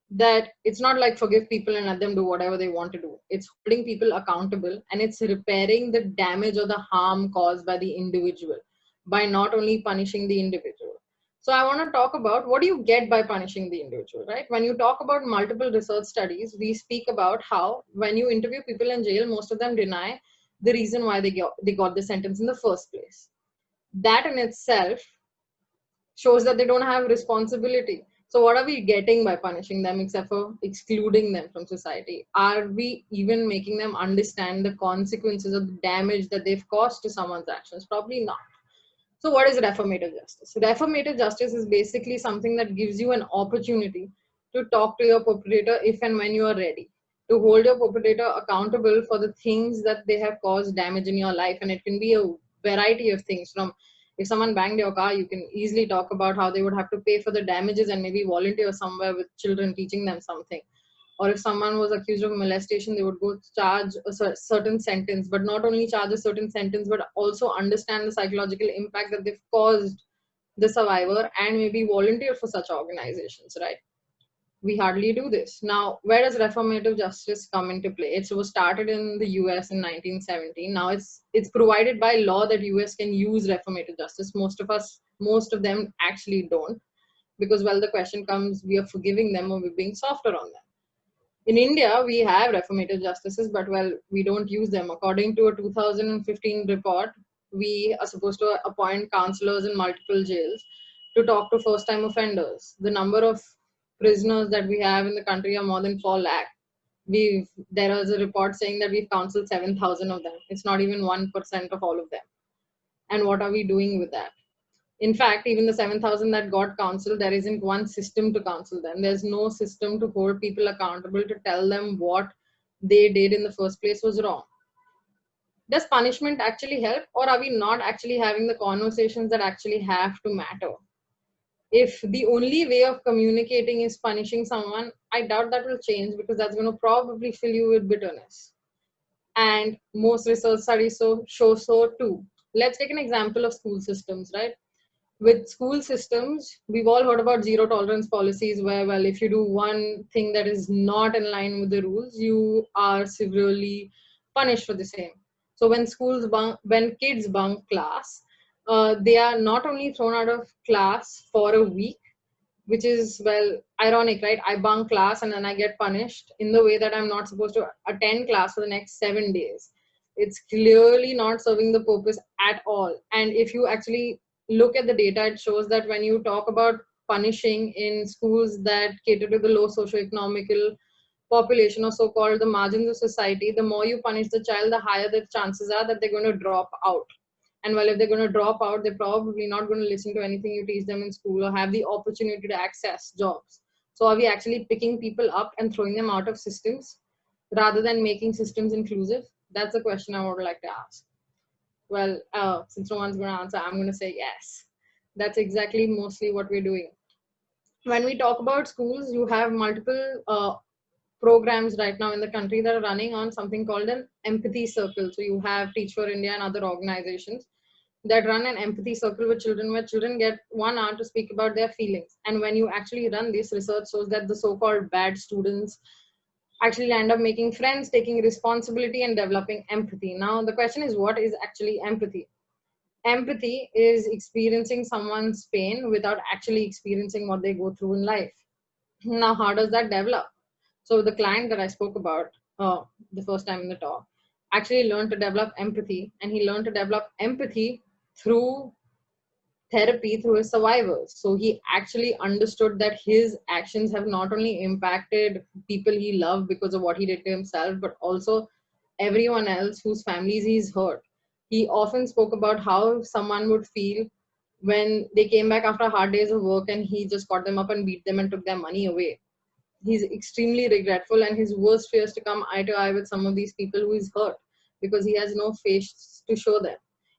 that it's not like forgive people and let them do whatever they want to do. It's holding people accountable, and it's repairing the damage or the harm caused by the individual by not only punishing the individual. So I want to talk about what do you get by punishing the individual, right? When you talk about multiple research studies, we speak about how when you interview people in jail, most of them deny the reason why they got the sentence in the first place. That in itself shows that they don't have responsibility. So what are we getting by punishing them except for excluding them from society? Are we even making them understand the consequences of the damage that they've caused to someone's actions? Probably not. So what is reformative justice? Reformative justice is basically something that gives you an opportunity to talk to your perpetrator if and when you are ready, to hold your perpetrator accountable for the things that they have caused damage in your life. And it can be a variety of things. From if someone banged your car, you can easily talk about how they would have to pay for the damages and maybe volunteer somewhere with children, teaching them something. Or if someone was accused of molestation, they would go charge a certain sentence, but not only charge a certain sentence, but also understand the psychological impact that they've caused the survivor and maybe volunteer for such organizations, right? We hardly do this. Now, where does reformative justice come into play? It was started in the US in 1917. Now it's provided by law that US can use reformative justice. Most of them actually don't, because, well, the question comes, we are forgiving them or we're being softer on them. In India, we have reformative justices, but well, we don't use them. According to a 2015 report, we are supposed to appoint counselors in multiple jails to talk to first-time offenders. The number of prisoners that we have in the country are more than 4 lakh. There is a report saying that we've counseled 7,000 of them. It's not even 1% of all of them. And what are we doing with that? In fact, even the 7,000 that got counseled, there isn't one system to counsel them. There's no system to hold people accountable to tell them what they did in the first place was wrong. Does punishment actually help, or are we not actually having the conversations that actually have to matter? If the only way of communicating is punishing someone, I doubt that will change, because that's going to probably fill you with bitterness. And most research studies show so too. Let's take an example of school systems, right? With school systems, we've all heard about zero tolerance policies where, well, if you do one thing that is not in line with the rules, you are severely punished for the same. So when kids bunk class, they are not only thrown out of class for a week, which is, well, ironic, right? I bunk class and then I get punished in the way that I'm not supposed to attend class for the next 7 days. It's clearly not serving the purpose at all. And if you actually look at the data, it shows that when you talk about punishing in schools that cater to the low socioeconomical population, or so-called the margins of society, the more you punish the child, the higher the chances are that they're going to drop out. And well, if they're going to drop out, they're probably not going to listen to anything you teach them in school or have the opportunity to access jobs. So are we actually picking people up and throwing them out of systems rather than making systems inclusive? That's a question I would like to ask. Well, since no one's going to answer, I'm going to say yes. That's exactly mostly what we're doing. When we talk about schools, you have multiple programs right now in the country that are running on something called an empathy circle. So you have Teach for India and other organizations that run an empathy circle with children, where children get 1 hour to speak about their feelings. And when you actually run this, research shows that the so-called bad students actually end up making friends, taking responsibility, and developing empathy. Now, the question is, what is actually empathy? Empathy is experiencing someone's pain without actually experiencing what they go through in life. Now, how does that develop? So the client that I spoke about the first time in the talk actually learned to develop empathy, and he learned to develop empathy through therapy, through his survivors. So he actually understood that his actions have not only impacted people he loved because of what he did to himself, but also everyone else whose families he's hurt. He often spoke about how someone would feel when they came back after hard days of work and he just got them up and beat them and took their money away. He's extremely regretful, and his worst fear is to come eye to eye with some of these people who he's hurt, because he has no face to show them,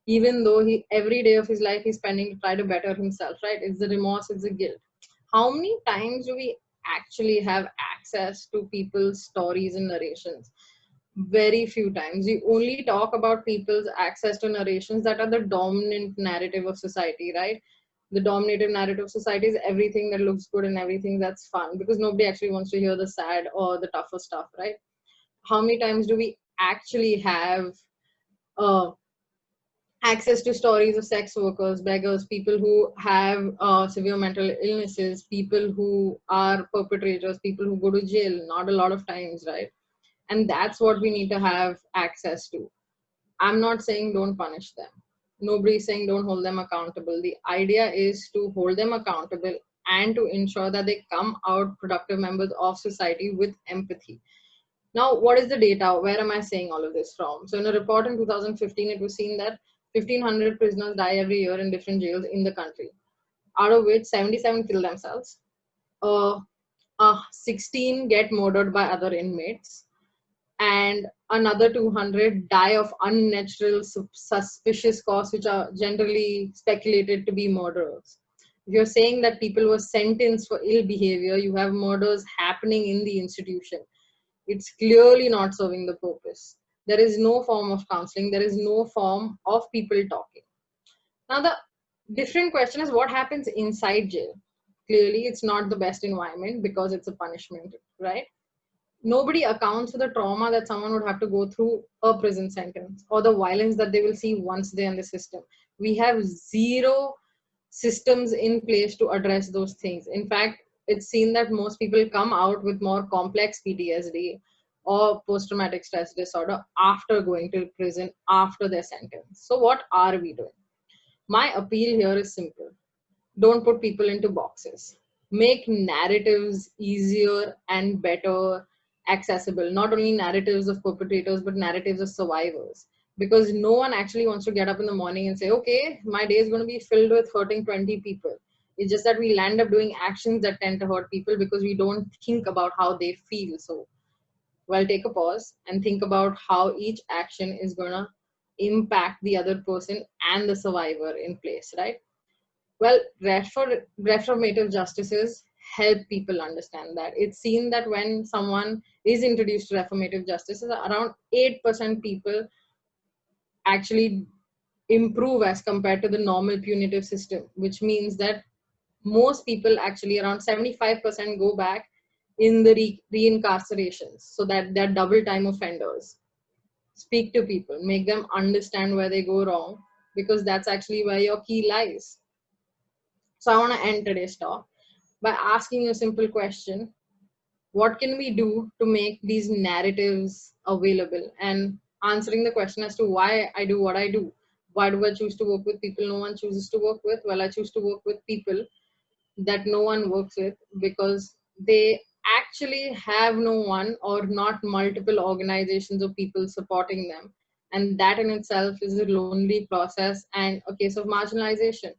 even though every day of his life he's spending to try to better himself, right? It's the remorse, it's the guilt. How many times do we actually have access to people's stories and narrations? Very few times. We only talk about people's access to narrations that are the dominant narrative of society, right? The dominative narrative of society is everything that looks good and everything that's fun, because nobody actually wants to hear the sad or the tougher stuff, right? How many times do we actually have access to stories of sex workers, beggars, people who have severe mental illnesses, people who are perpetrators, people who go to jail? Not a lot of times, right? And that's what we need to have access to. I'm not saying don't punish them. Nobody's saying don't hold them accountable. The idea is to hold them accountable and to ensure that they come out productive members of society with empathy. Now, what is the data? Where am I saying all of this from? So in a report in 2015, it was seen that 1,500 prisoners die every year in different jails in the country, out of which 77 kill themselves. 16 get murdered by other inmates, and another 200 die of unnatural, suspicious cause, which are generally speculated to be murderers. If you're saying that people were sentenced for ill behavior, you have murders happening in the institution. It's clearly not serving the purpose. There is no form of counseling. There is no form of people talking. Now, the different question is what happens inside jail. Clearly, it's not the best environment because it's a punishment, right? Nobody accounts for the trauma that someone would have to go through a prison sentence or the violence that they will see once they're in the system. We have zero systems in place to address those things. In fact, it's seen that most people come out with more complex PTSD or post-traumatic stress disorder after going to prison after their sentence. So what are we doing? My appeal here is simple. Don't put people into boxes. Make narratives easier and better accessible. Not only narratives of perpetrators, but narratives of survivors. Because no one actually wants to get up in the morning and say, okay, my day is going to be filled with hurting 20 people. It's just that we land up doing actions that tend to hurt people because we don't think about how they feel. So, well, take a pause and think about how each action is going to impact the other person and the survivor in place, right? Well, reformative justices help people understand that. It's seen that when someone is introduced to reformative justices, around 8% people actually improve as compared to the normal punitive system, which means that most people actually around 75% go back in the reincarcerations, so that they're double time offenders. Speak to people, make them understand where they go wrong, because that's actually where your key lies. So I want to end today's talk by asking you a simple question. What can we do to make these narratives available? And answering the question as to why I do what I do. Why do I choose to work with people no one chooses to work with? Well, I choose to work with people that no one works with because they actually have no one or not multiple organizations or people supporting them. And that in itself is a lonely process and a case of marginalization.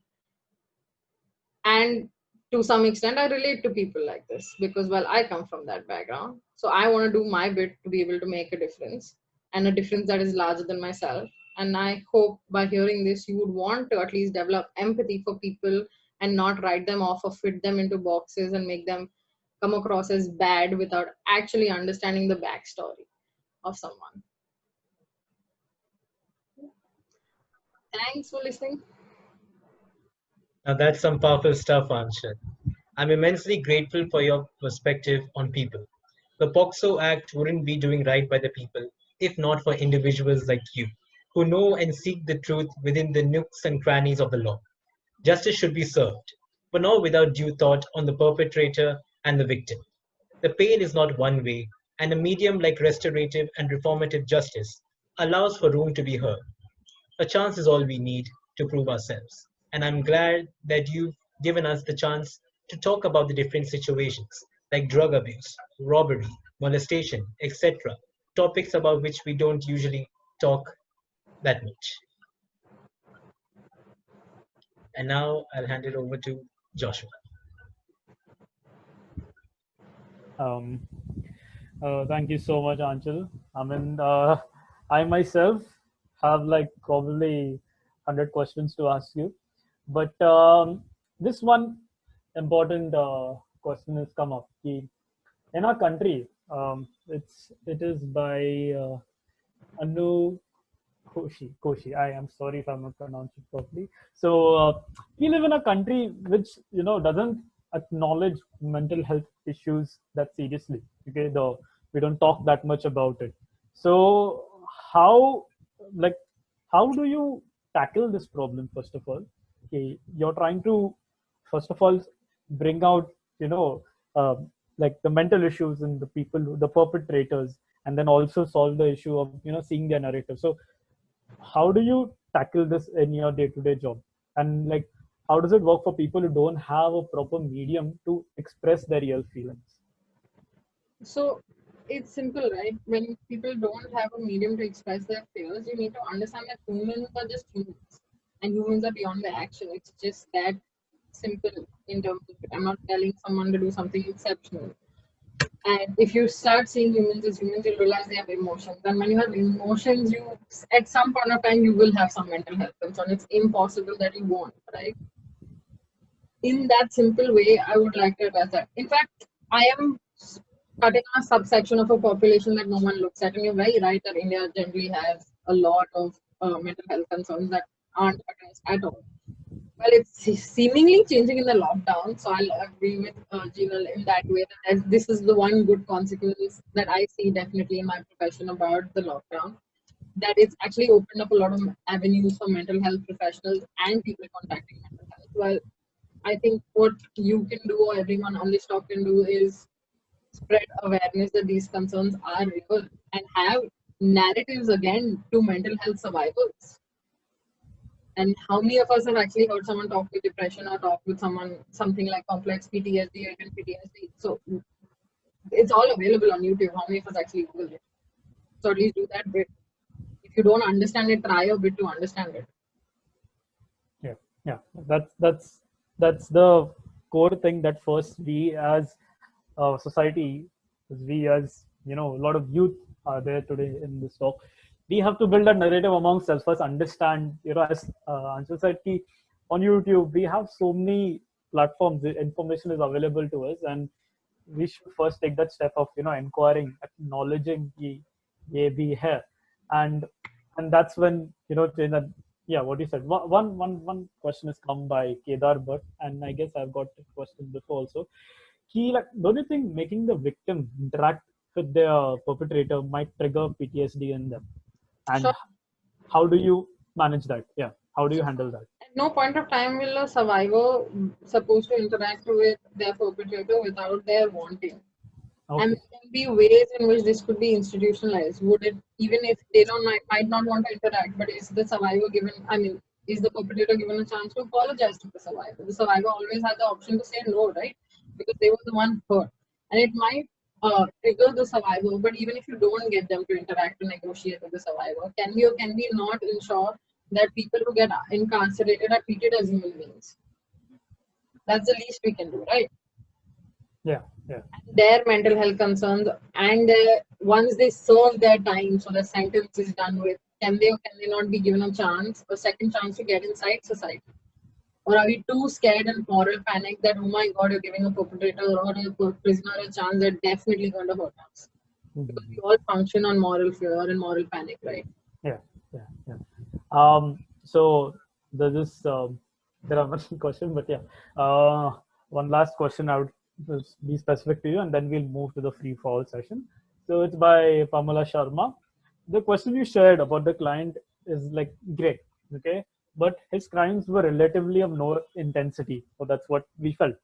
And to some extent, I relate to people like this because, well, I come from that background. So I want to do my bit to be able to make a difference, and a difference that is larger than myself. And I hope by hearing this, you would want to at least develop empathy for people and not write them off or fit them into boxes and make them come across as bad without actually understanding the backstory of someone. Thanks for listening. Now that's some powerful stuff, Aanchal. I'm immensely grateful for your perspective on people. The POCSO Act wouldn't be doing right by the people if not for individuals like you, who know and seek the truth within the nooks and crannies of the law. Justice should be served, but not without due thought on the perpetrator and the victim. The pain is not one way, and a medium like restorative and reformative justice allows for room to be heard. A chance is all we need to prove ourselves. And I'm glad that you've given us the chance to talk about the different situations like drug abuse, robbery, molestation, etc. Topics about which we don't usually talk that much. And now I'll hand it over to Joshua. Thank you so much, Anchal. I mean, I myself have like probably 100 questions to ask you, but this one important question has come up. In our country, it is by Anu Koshi. I am sorry if I'm not pronouncing it properly. So we live in a country which doesn't acknowledge mental health issues that seriously. Okay, we don't talk that much about it. So how like how do you tackle this problem? First of all, okay, you're trying to first of all bring out uh, like the mental issues in the people, the perpetrators, and then also solve the issue of seeing their narrative. So how do you tackle this in your day-to-day job, and like how does it work for people who don't have a proper medium to express their real feelings? So it's simple, right? When people don't have a medium to express their fears, you need to understand that humans are just humans, and humans are beyond their action. It's just that simple in terms of it. I'm not telling someone to do something exceptional. And if you start seeing humans as humans, you'll realize they have emotions. And when you have emotions, you at some point of time you will have some mental health concern. It's impossible that you won't, right? In that simple way, I would like to address that. In fact, I am cutting a subsection of a population that no one looks at. And you're very right that India generally has a lot of mental health concerns that aren't addressed at all. Well, it's seemingly changing in the lockdown, so I'll agree with Jinal in that way that this is the one good consequence that I see definitely in my profession about the lockdown, that it's actually opened up a lot of avenues for mental health professionals and people contacting mental health. Well, I think what you can do or everyone on this talk can do is spread awareness that these concerns are real and have narratives again to mental health survivors. And how many of us have actually heard someone talk with depression or talk with someone something like complex PTSD or even PTSD? So it's all available on YouTube. How many of us actually Google it? So at least do that bit. If you don't understand it, try a bit to understand it. Yeah, that's the core thing that first we as society, as we as a lot of youth are there today in this talk. We have to build a narrative amongst us. First, understand, as Aanchal said, on YouTube we have so many platforms. The information is available to us, and we should first take that step of inquiring, acknowledging the ye bhi hai, and that's when yeah, what you said. One question has come by Kedar Bhatt, and I guess I've got a question before also. Like, don't you think making the victim interact with their perpetrator might trigger PTSD in them? And Sure. how do you manage that? Yeah, how do you handle that? At no point of time will a survivor supposed to interact with their perpetrator without their wanting. Okay. And there can be ways in which this could be institutionalized. Would it, even if they might not want to interact, but is the survivor given, is the perpetrator given a chance to apologize to the survivor? The survivor always has the option to say no, right? Because they were the one hurt. And it might trigger the survivor, but even if you don't get them to interact or negotiate with the survivor, can we not ensure that people who get incarcerated are treated as human beings? That's the least we can do, right? Yeah. Their mental health concerns, and once they serve their time, so the sentence is done with, can they not be given a second chance to get inside society? Or are we too scared and moral panic that, oh my god, you're giving a perpetrator or a prisoner a chance, they're definitely going to hurt us? Because we all function on moral fear and moral panic, right? Yeah. So there's this. There are many questions, but yeah, one last question I would be specific to you, and then we'll move to the free fall session. So it's by Pamela Sharma. The question you shared about the client is like great, okay, but his crimes were relatively of no intensity, so that's what we felt.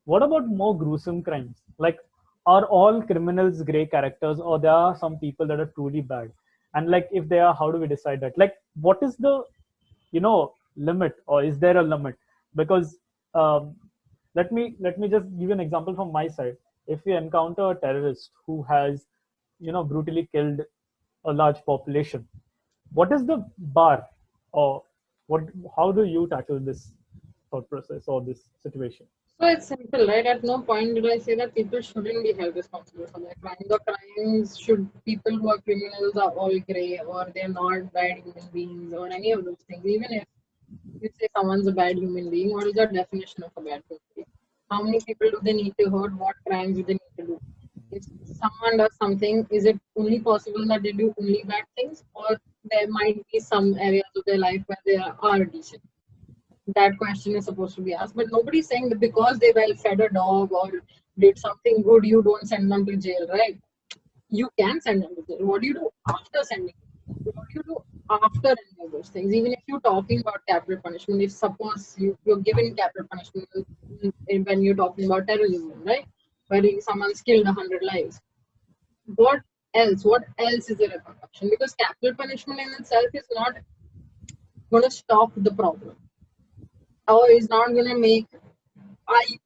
What about more gruesome crimes? Like, are all criminals gray characters, or there are some people that are truly bad? And like, if they are, how do we decide that? Like, what is the limit, or is there a limit? Because let me just give you an example from my side. If we encounter a terrorist who has brutally killed a large population, what is the bar, or what how do you tackle this thought process or this situation? So it's simple, right? At no point did I say that people shouldn't be held responsible for their crimes. The crimes should, people who are criminals are all grey, or they're not bad human beings, or any of those things. Even if you say someone's a bad human being, what is the definition of a bad human being? How many people do they need to hurt? What crimes do they need to do? If someone does something, is it only possible that they do only bad things, or there might be some areas of their life where they are decent? That question is supposed to be asked, but nobody's saying that because they well fed a dog or did something good, you don't send them to jail, right? You can send them to jail. What do you do after sending them? What do you do after any of those things? Even if you're talking about capital punishment, if suppose you're given capital punishment when you're talking about terrorism, right? Where someone's killed 100 lives. What else? What else is the repercussion? Because capital punishment in itself is not going to stop the problem, or is not going to make.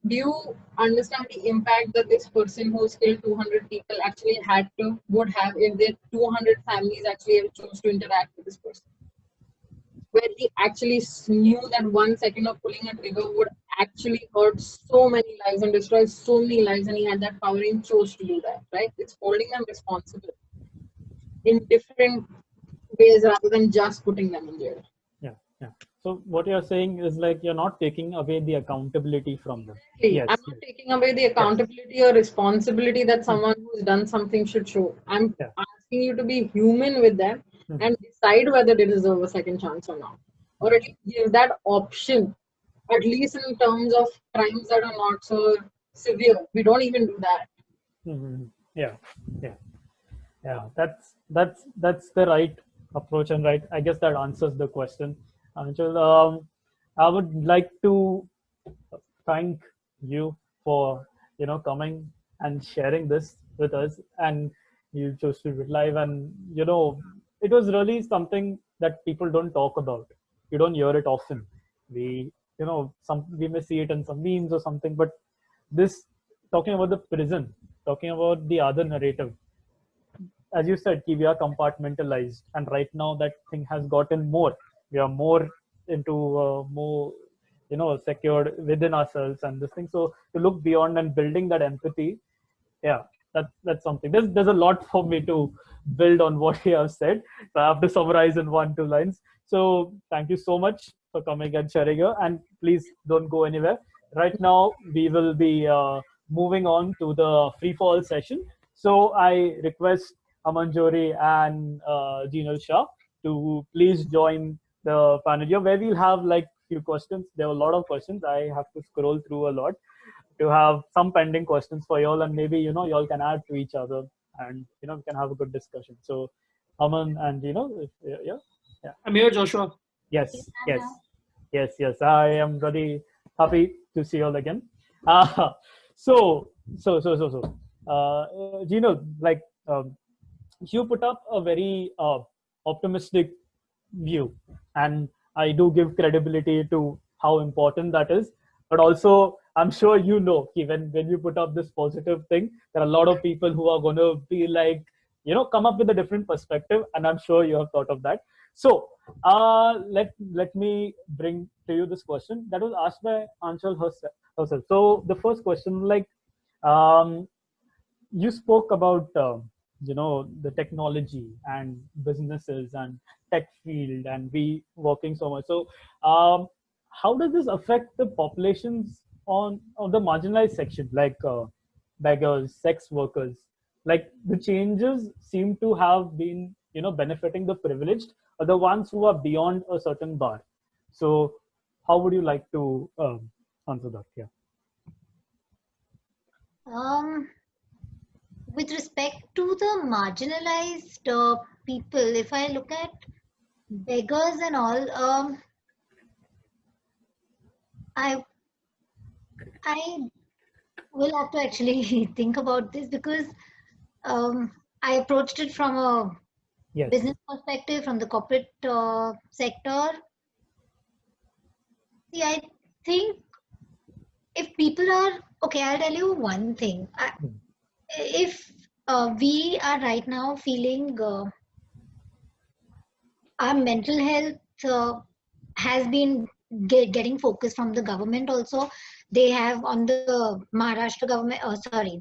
Do you understand the impact that this person who's killed 200 people actually would have if their 200 families actually have chose to interact with this person? Where he actually knew that 1 second of pulling a trigger would actually hurt so many lives and destroy so many lives, and he had that power and chose to do that, right? It's holding them responsible in different ways rather than just putting them in jail. Yeah. So what you're saying is like you're not taking away the accountability from them. Exactly. Yes. I'm not taking away the accountability or responsibility that someone who's done something should show. I'm asking you to be human with them and decide whether they deserve a second chance or not. Or at least give that option, at least in terms of crimes that are not so severe. We don't even do that. Yeah. That's the right approach, and right. I guess that answers the question. Anchal, I would like to thank you for coming and sharing this with us, and you chose to do it live. And it was really something that people don't talk about. You don't hear it often. We we may see it in some memes or something, but this, talking about the prison, talking about the other narrative, as you said, we are compartmentalized, and right now that thing has gotten more. We are more into more secured within ourselves and this thing. So to look beyond and building that empathy, yeah, that's something. There's a lot for me to build on what you have said, so I have to summarize in 1-2 lines. So thank you so much for coming and sharing here, and please don't go anywhere. Right now we will be moving on to the free fall session. So I request Aman Johri and Jinal Shah to please join the panel here, where we'll have like few questions. There are a lot of questions. I have to scroll through a lot to have some pending questions for y'all, and maybe y'all can add to each other, and we can have a good discussion. So Aman and yeah. I'm here, Joshua. Yes, yes, yes. I am really happy to see you all again. So, like, you put up a very optimistic view, and I do give credibility to how important that is. But also, I'm sure when you put up this positive thing, there are a lot of people who are going to be like, come up with a different perspective, and I'm sure you have thought of that. So let me bring to you this question that was asked by Aanchal herself. So the first question, like, you spoke about the technology and businesses and tech field, and we working so much. So how does this affect the populations on the marginalized section, like beggars, sex workers? Like, the changes seem to have been benefiting the privileged, or the ones who are beyond a certain bar. So how would you like to answer that? Yeah. With respect to the marginalized people, if I look at beggars and all, I will have to actually think about this, because I approached it from a business perspective, from the corporate sector. See, I think if people are okay, I'll tell you one thing. If we are right now feeling our mental health has been getting focused from the government also. They have on the Maharashtra government,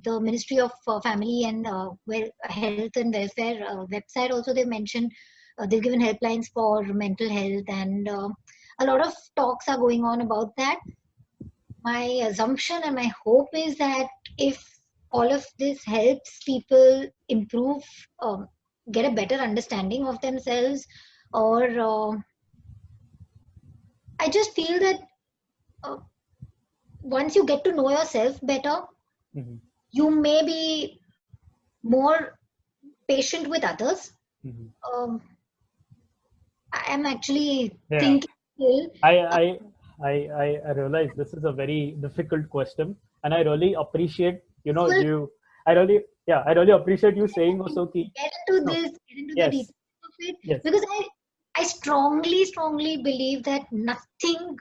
the Ministry of Family and Health and Welfare website also, they mentioned they've given helplines for mental health, and a lot of talks are going on about that. My assumption and my hope is that if all of this helps people improve, get a better understanding of themselves, or I just feel that once you get to know yourself better, you may be more patient with others. I am actually thinking still. I realize this is a very difficult question, and I really appreciate I really appreciate you saying also get into the details of it, because I strongly believe that nothing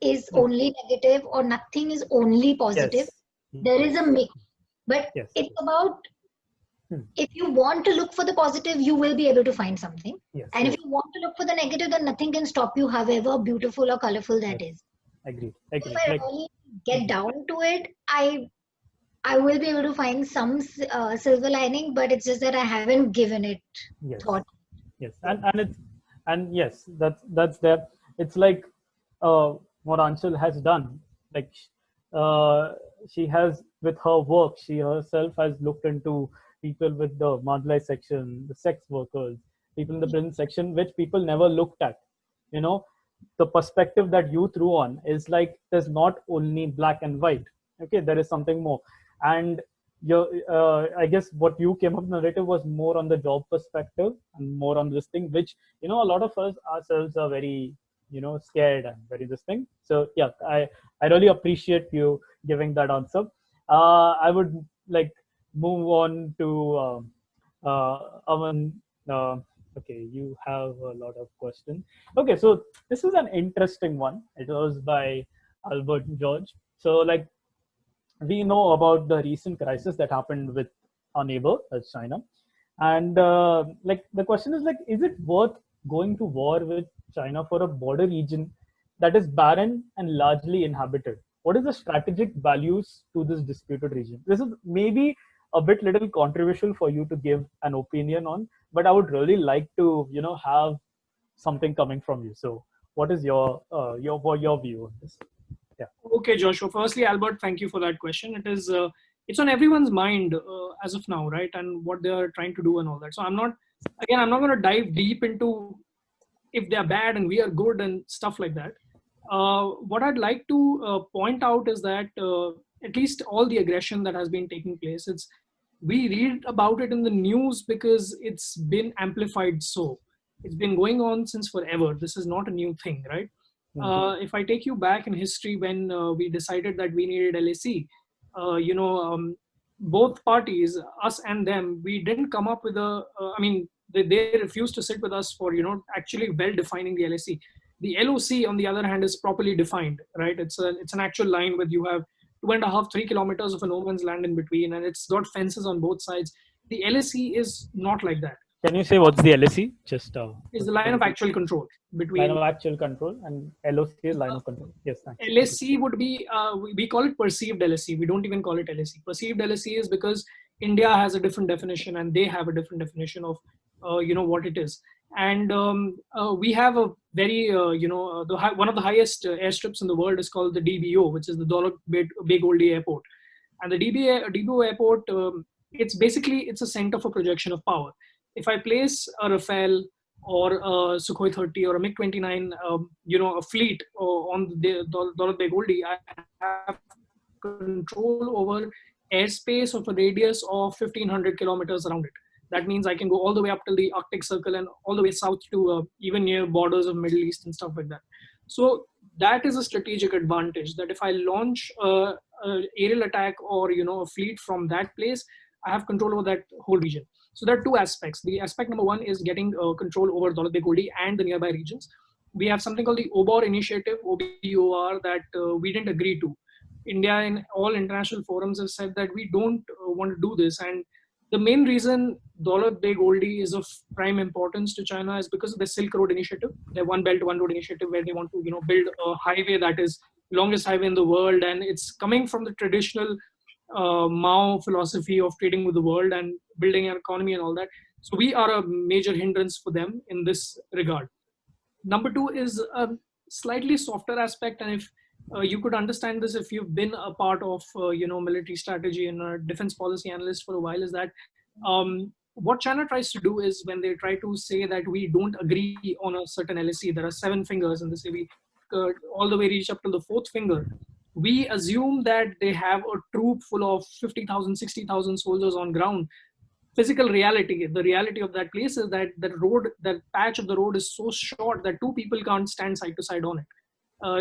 is only negative or nothing is only positive. There is a mix, but it's about, if you want to look for the positive, you will be able to find something. And if you want to look for the negative, then nothing can stop you, however beautiful or colorful that is. Agreed. If I really get down to it, I will be able to find some silver lining, but it's just that I haven't given it thought. Yes, and yes, that's there. It's like what Aanchal has done. Like, she has, with her work, she herself has looked into people with the marginalized section, the sex workers, people in the prison section, which people never looked at. The perspective that you threw on is like, there's not only black and white. Okay, there is something more. And I guess what you came up with narrative was more on the job perspective and more on this thing, which a lot of us ourselves are very scared and very this thing. So yeah, I really appreciate you giving that answer. I would like move on to Aman. Okay, you have a lot of questions. Okay, so this is an interesting one. It was by Albert George. So like, we know about the recent crisis that happened with our neighbor, that's China, and like the question is like, is it worth going to war with China for a border region that is barren and largely inhabited? What is the strategic values to this disputed region? This is maybe a bit little controversial for you to give an opinion on, but I would really like to have something coming from you. So what is your view on this? Yeah. Okay, Joshua. Firstly, Albert, thank you for that question. It's on everyone's mind as of now, right? And what they are trying to do and all that. So I'm not going to dive deep into if they're bad and we are good and stuff like that. What I'd like to point out is that at least all the aggression that has been taking place, we read about it in the news because it's been amplified. So it's been going on since forever. This is not a new thing, right? If I take you back in history, when we decided that we needed LAC, both parties, us and them, we didn't come up with they refused to sit with us for actually well defining the LAC. The LOC, on the other hand, is properly defined, right? It's an actual line where you have 2.5-3 kilometers of a no man's land in between, and it's got fences on both sides. The LAC is not like that. Can you say what's the LAC? Just is the line of actual control between line of actual control, and LOC is line of control. Yes, thanks. LAC would be we call it perceived LAC. We don't even call it LAC. Perceived LAC is because India has a different definition and they have a different definition of what it is. And we have a very one of the highest airstrips in the world is called the DBO, which is the Dawlat Beg Oldie Airport. And the DBO airport, it's a center for projection of power. If I place a Rafale or a Sukhoi 30 or a MiG-29, a fleet on the Dawlat Beg Oldie, I have control over airspace of a radius of 1,500 kilometers around it. That means I can go all the way up till the Arctic Circle and all the way south to even near borders of Middle East and stuff like that. So that is a strategic advantage, that if I launch a aerial attack or a fleet from that place, I have control over that whole region. So there are two aspects. The aspect number one is getting control over Dawlat Beg Oldie and the nearby regions. We have something called the OBOR initiative, OBOR, that we didn't agree to. India in all international forums have said that we don't want to do this. And the main reason Dawlat Beg Oldie is of prime importance to China is because of the Silk Road initiative, the One Belt, One Road initiative, where they want to build a highway that is longest highway in the world. And it's coming from the traditional Mao philosophy of trading with the world and building an economy and all that. So we are a major hindrance for them in this regard. Number two is a slightly softer aspect, and if you could understand this if you've been a part of military strategy and a defense policy analyst for a while, is that what China tries to do is, when they try to say that we don't agree on a certain LAC, there are 7 fingers, and they say we all the way reach up to the 4th finger. We assume that they have a troop full of 50,000, 60,000 soldiers on ground. Physical reality, the reality of that place is that that patch of the road is so short that 2 people can't stand side to side on it.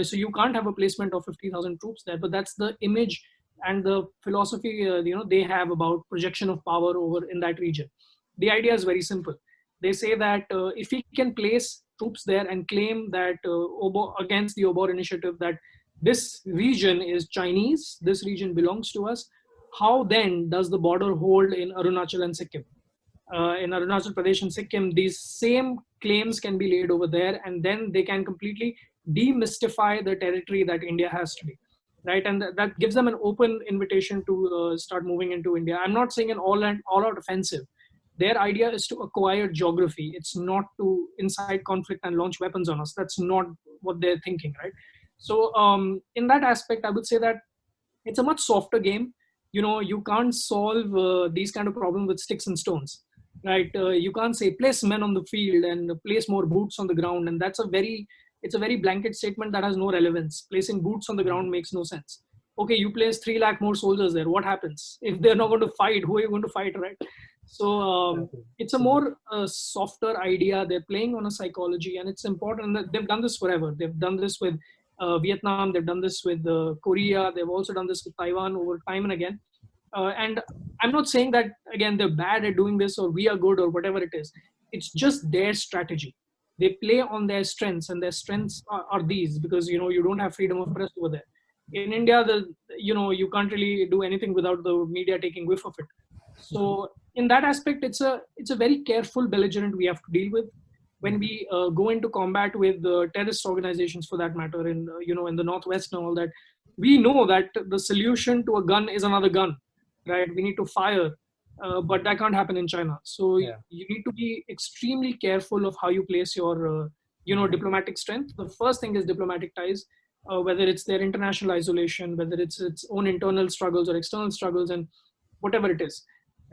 So you can't have a placement of 50,000 troops there, but that's the image and the philosophy they have about projection of power over in that region. The idea is very simple. They say that if we can place troops there and claim that against the OBOR initiative, that this region is Chinese, this region belongs to us, how then does the border hold in Arunachal and Sikkim? In Arunachal Pradesh and Sikkim, these same claims can be laid over there, and then they can completely demystify the territory that India has today, right? And that gives them an open invitation to start moving into India. I'm not saying an all-out offensive. Their idea is to acquire geography. It's not to incite conflict and launch weapons on us. That's not what they're thinking, right? So in that aspect, I would say that it's a much softer game. You can't solve these kind of problems with sticks and stones, right? You can't say place men on the field and place more boots on the ground, and it's a very blanket statement that has no relevance. Placing boots on the ground makes no sense. Okay, you place 3 lakh more soldiers there. What happens if they're not going to fight? Who are you going to fight, right? So it's a more softer idea. They're playing on a psychology, and it's important that they've done this forever. They've done this with Vietnam. They've done this with Korea. They've also done this with Taiwan over time and again. And I'm not saying that, again, they're bad at doing this or we are good or whatever it is. It's just their strategy. They play on their strengths, and their strengths are these, because, you don't have freedom of press over there. In India, you can't really do anything without the media taking whiff of it. So in that aspect, it's a very careful belligerent we have to deal with when we go into combat with terrorist organizations, for that matter, in in the Northwest and all that. We know that the solution to a gun is another gun, right? We need to fire, but that can't happen in China. So you need to be extremely careful of how you place your diplomatic strength. The first thing is diplomatic ties, whether it's their international isolation, whether it's its own internal struggles or external struggles, and whatever it is.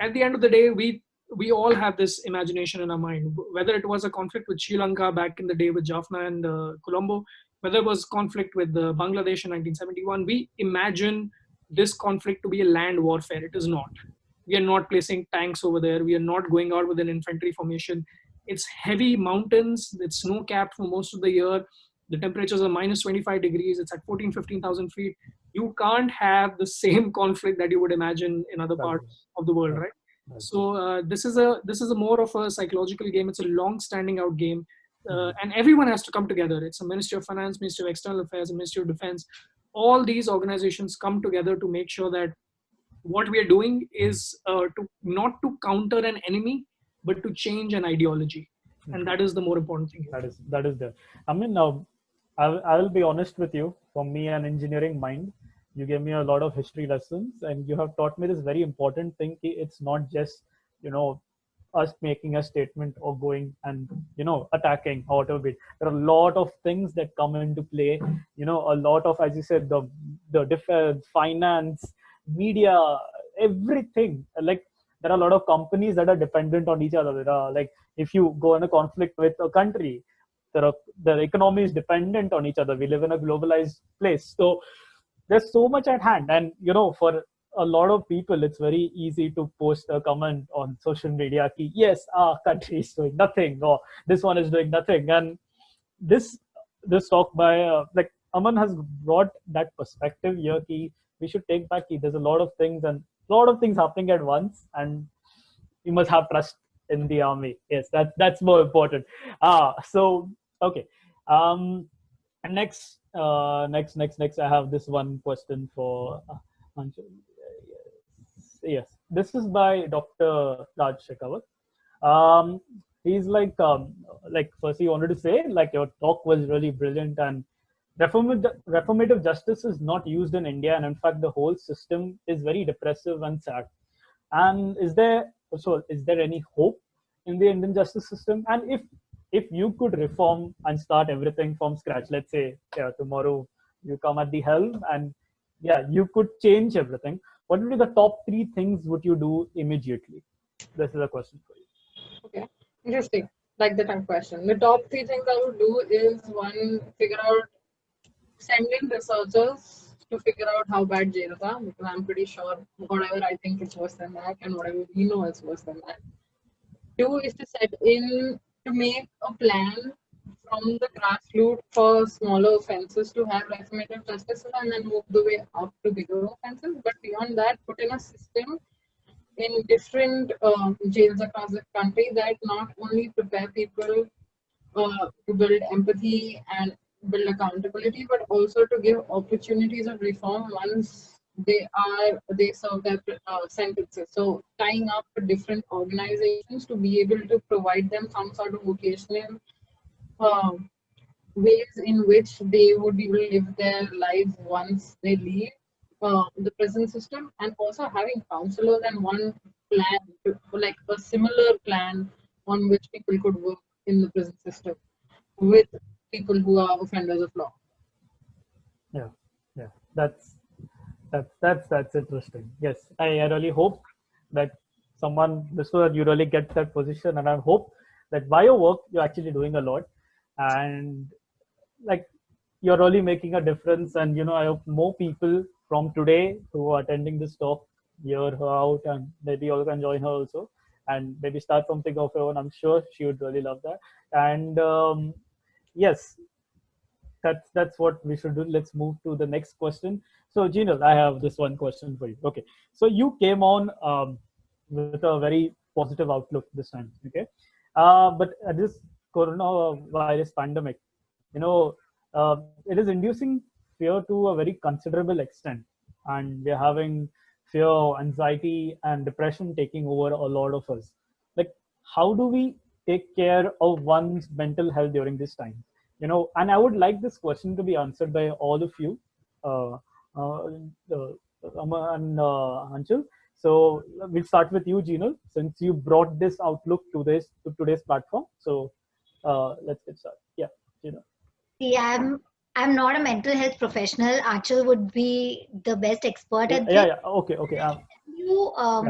At the end of the day, we all have this imagination in our mind, whether it was a conflict with Sri Lanka back in the day with Jaffna and Colombo, whether it was conflict with Bangladesh in 1971. We imagine this conflict to be a land warfare. It is not. We are not placing tanks over there. We are not going out with an infantry formation. It's heavy mountains. It's snow capped for most of the year. The temperatures are minus 25 degrees. It's at 15,000 feet. You can't have the same conflict that you would imagine in other parts of the world, right? So this is a more of a psychological game. It's a long-standing out game, and everyone has to come together. It's a Ministry of Finance, Ministry of External Affairs, and Ministry of Defense. All these organizations come together to make sure that what we are doing is not to counter an enemy, but to change an ideology, and that is the more important thing. That is there. I mean, I will be honest with you. For me, an engineering mind, you gave me a lot of history lessons, and you have taught me this very important thing. It's not just us making a statement or going and attacking or whatever. There are a lot of things that come into play. A lot of, as you said, the defense, finance, media, everything. Like, there are a lot of companies that are dependent on each other. There are, like, if you go in a conflict with a country, the economy is dependent on each other. We live in a globalized place, so there's so much at hand. And for a lot of people, it's very easy to post a comment on social media, yes, our country is doing nothing, or this one is doing nothing. And this talk by like Aman has brought that perspective here. We should take back. There's a lot of things happening at once, and we must have trust in the army. Yes, that's more important. So okay. And next, I have this one question for Aanchal. Yes, this is by Dr. Raj Shekhawat. He's like first he wanted to say, like, your talk was really brilliant, and reformative justice is not used in India, and in fact the whole system is very depressive and sad. And is there any hope in the Indian justice system? And if you could reform and start everything from scratch, let's say tomorrow you come at the helm and you could change everything, what would be the top 3 things would you do immediately? This is a question for you. Okay, interesting. Like the time question. The top 3 things I would do is, one, send in researchers to figure out how bad jails are, because I'm pretty sure whatever I think is worse than that, and whatever we know is worse than that. 2 is to make a plan from the grassroots for smaller offences to have reformative justice, and then move the way up to bigger offences. But beyond that, put in a system in different jails across the country that not only prepare people to build empathy and build accountability, but also to give opportunities of reform once they serve their sentences. So tying up with different organizations to be able to provide them some sort of vocational ways in which they would be able to live their lives once they leave the prison system, and also having counselors and one plan, like a similar plan on which people could work in the prison system with people who are offenders of law. Yeah, that's interesting. Yes, I really hope that you really get that position, and I hope that by your work you're actually doing a lot, and like you're really making a difference. And I hope more people from today who are attending this talk hear her out, and maybe you all can join her also. and maybe start something of her own. I'm sure she would really love that. And yes, that's what we should do. Let's move to the next question. So, Jinal, I have this one question for you. Okay, so you came on with a very positive outlook this time. Okay, but this coronavirus pandemic, you know, it is inducing fear to a very considerable extent, and we're having fear, anxiety, and depression taking over a lot of us. Like, how do we take care of one's mental health during this time? And I would like this question to be answered by all of you, uh, uh, and Anchal. So we'll start with you, Jinal, since you brought this outlook to today's platform. So let's get started. Yeah, Jinal. See, I'm not a mental health professional. Aanchal would be the best expert at this. Yeah. Okay.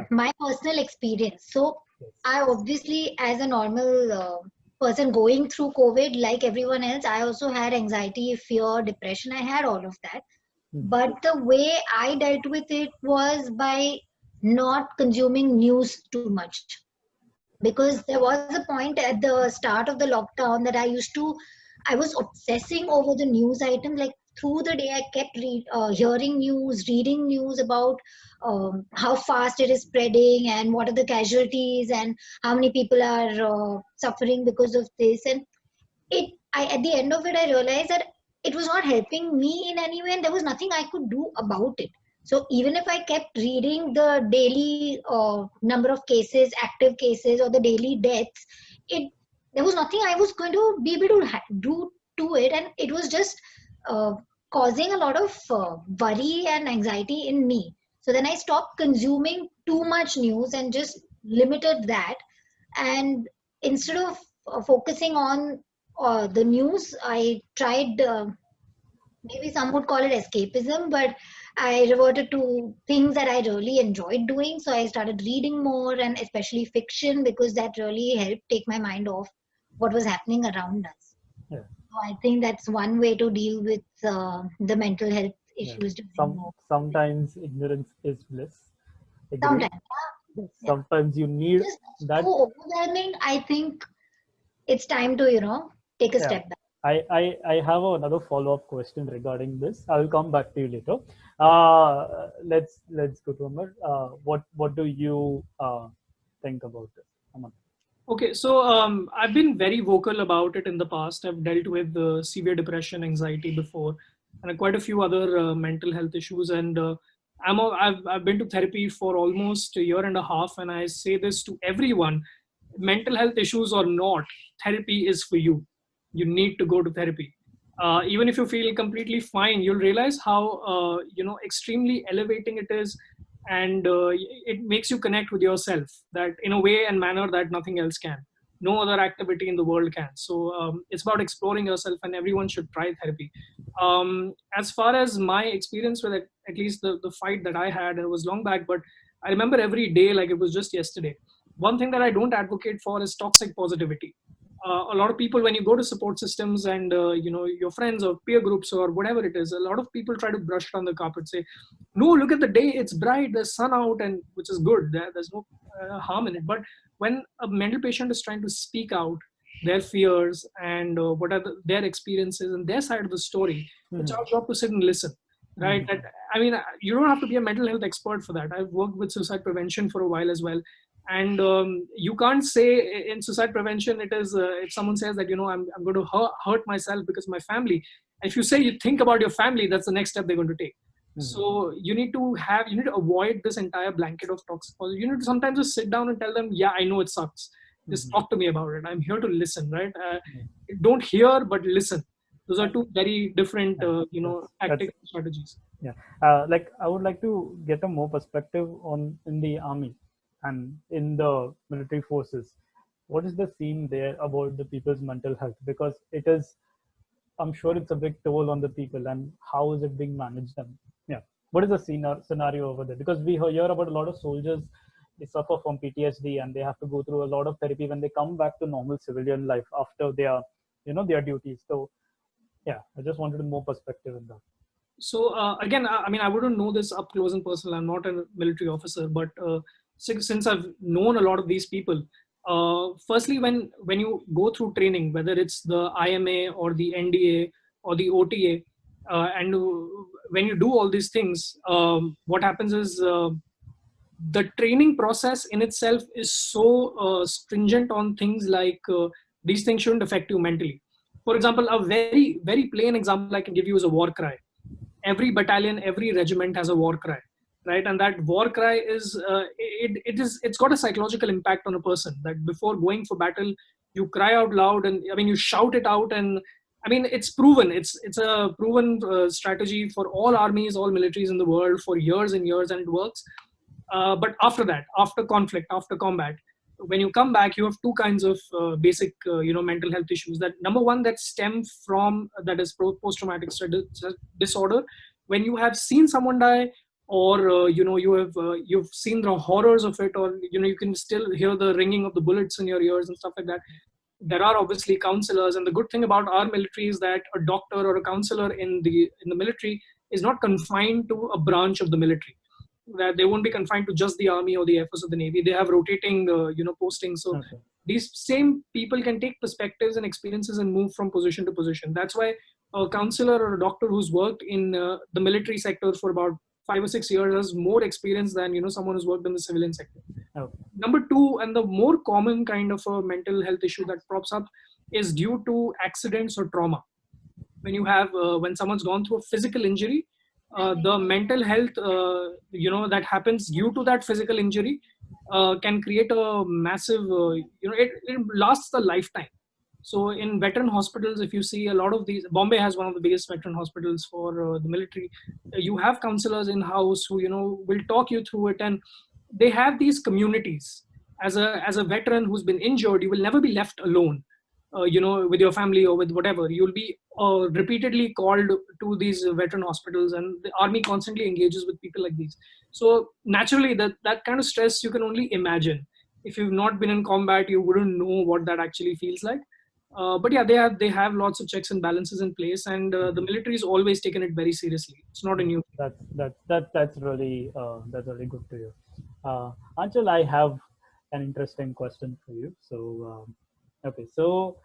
My personal experience. So Yes. I obviously, as a normal person going through COVID, like everyone else, I also had anxiety, fear, depression. I had all of that. But the way I dealt with it was by not consuming news too much. Because there was a point at the start of the lockdown that I was obsessing over the news item. Like through the day, I kept hearing news, reading news about how fast it is spreading and what are the casualties and how many people are suffering because of this. And at the end of it, I realized that it was not helping me in any way, and there was nothing I could do about it. So even if I kept reading the daily number of cases, active cases, or the daily deaths, it there was nothing I was going to be able to do to it, and it was just uh, causing a lot of worry and anxiety in me. So then I stopped consuming too much news and just limited that. And instead of focusing on the news, I tried. Maybe some would call it escapism, but I reverted to things that I really enjoyed doing. So I started reading more, and especially fiction, because that really helped take my mind off what was happening around us. Yeah. So I think that's one way to deal with the mental health issues. Sometimes ignorance is bliss. Agree. Sometimes, yeah. Sometimes you need Just that. so overwhelming. I think it's time to take a step back. I have another follow-up question regarding this. I will come back to you later. Let's go to Amar. What do you think about this, Aman? Okay, so I've been very vocal about it in the past. I've dealt with severe depression, anxiety before, and quite a few other mental health issues. And I've been to therapy for almost a year and a half, and I say this to everyone: mental health issues or not, therapy is for you. You need to go to therapy. Even if you feel completely fine, you'll realize how extremely elevating it is, and it makes you connect with yourself that in a way and manner that nothing else can. No other activity in the world can. So it's about exploring yourself, and everyone should try therapy. As far as my experience with it, at least the fight that I had, it was long back, but I remember every day like it was just yesterday. One thing that I don't advocate for is toxic positivity. A lot of people, when you go to support systems and your friends or peer groups or whatever it is, a lot of people try to brush it on the carpet, say, no, look at the day, it's bright, there's sun out, and which is good, there's no harm in it. But when a mental patient is trying to speak out their fears and what are their experiences and their side of the story, it's our job to sit and listen, right? I mean, you don't have to be a mental health expert for that. I've worked with suicide prevention for a while as well. And you can't say in suicide prevention, it is if someone says that I'm going to hurt myself because of my family, if you say you think about your family, that's the next step they're going to take. So you need to avoid this entire blanket of toxic positivity. You need to sometimes just sit down and tell them, yeah, I know it sucks, just talk to me about it, I'm here to listen, right? Don't hear but listen. Those are two very different tactics and strategies. Like I would like to get a more perspective on in the army and in the military forces. What is the scene there about the people's mental health? Because it is, I'm sure it's a big toll on the people, and how is it being managed? And yeah, what is the scenario over there? Because we hear about a lot of soldiers, they suffer from PTSD and they have to go through a lot of therapy when they come back to normal civilian life after their duties. So yeah, I just wanted more perspective in that. So again, I mean, I wouldn't know this up close and personal. I'm not a military officer, but since I've known a lot of these people, firstly, when you go through training, whether it's the IMA or the NDA or the OTA, and when you do all these things, what happens is the training process in itself is so stringent on things like these things shouldn't affect you mentally. For example, a very, very plain example I can give you is a war cry. Every battalion, every regiment has a war cry, right? And that war cry is it's got a psychological impact on a person, that before going for battle you cry out loud, and I mean you shout it out. And I mean it's proven, it's a proven strategy for all armies, all militaries in the world for years and years, and it works. But after that, after conflict, after combat, when you come back, you have two kinds of basic mental health issues. That number one, that stem from that is post-traumatic stress disorder. When you have seen someone die, or you've seen the horrors of it, or you can still hear the ringing of the bullets in your ears and stuff like that. There are obviously counselors, and the good thing about our military is that a doctor or a counselor in the military is not confined to a branch of the military. That they won't be confined to just the army or the air force or the navy. They have rotating postings. So Okay. these same people can take perspectives and experiences and move from position to position. That's why a counselor or a doctor who's worked in the military sector for about 5 or 6 years has more experience than someone who's worked in the civilian sector. Okay. Number two, and the more common kind of a mental health issue that props up, is due to accidents or trauma. When you have when someone's gone through a physical injury, the mental health that happens due to that physical injury can create a massive it lasts a lifetime. So in veteran hospitals, if you see a lot of these, Bombay has one of the biggest veteran hospitals for the military. You have counselors in house who will talk you through it, and they have these communities. As a veteran who's been injured, you will never be left alone, with your family or with whatever. You'll be repeatedly called to these veteran hospitals, and the army constantly engages with people like these. So naturally, that kind of stress you can only imagine. If you've not been in combat, you wouldn't know what that actually feels like. But yeah, they have lots of checks and balances in place, and the military has always taken it very seriously. It's not a new. That's really good to hear. Anchal, I have an interesting question for you. So okay, so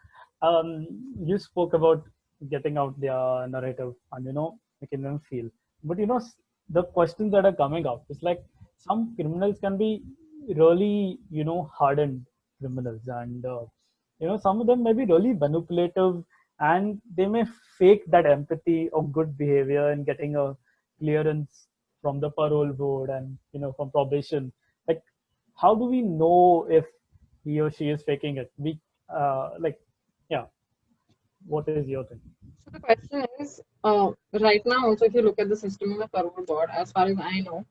you spoke about getting out the narrative and making them feel, but the questions that are coming up is like some criminals can be really hardened criminals, and some of them may be really manipulative, and they may fake that empathy or good behavior and getting a clearance from the parole board and from probation. Like, how do we know if he or she is faking it? Yeah, what is your thing? So the question is, right now also, if you look at the system of the parole board, as far as I know,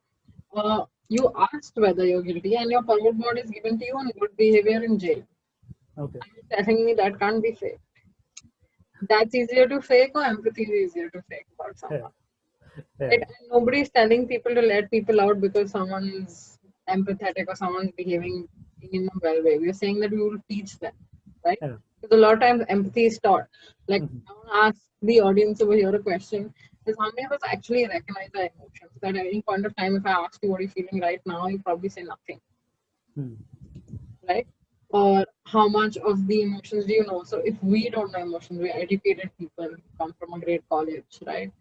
you asked whether you're guilty, and your parole board is given to you on good behavior in jail. Okay. Are you telling me that can't be fake? That's easier to fake, or empathy is easier to fake about someone? Yeah. Right? And nobody is telling people to let people out because someone's empathetic or someone's behaving in a well way. We're saying that we will teach them, right? Yeah. Because a lot of times empathy is taught. Like, I want to ask the audience over here a question: is how many of us actually recognize our emotions? That at any point of time, if I ask you what you're feeling right now, you probably say nothing, right? Or how much of the emotions do you know? So if we don't know emotions, we're educated people, come from a great college, right?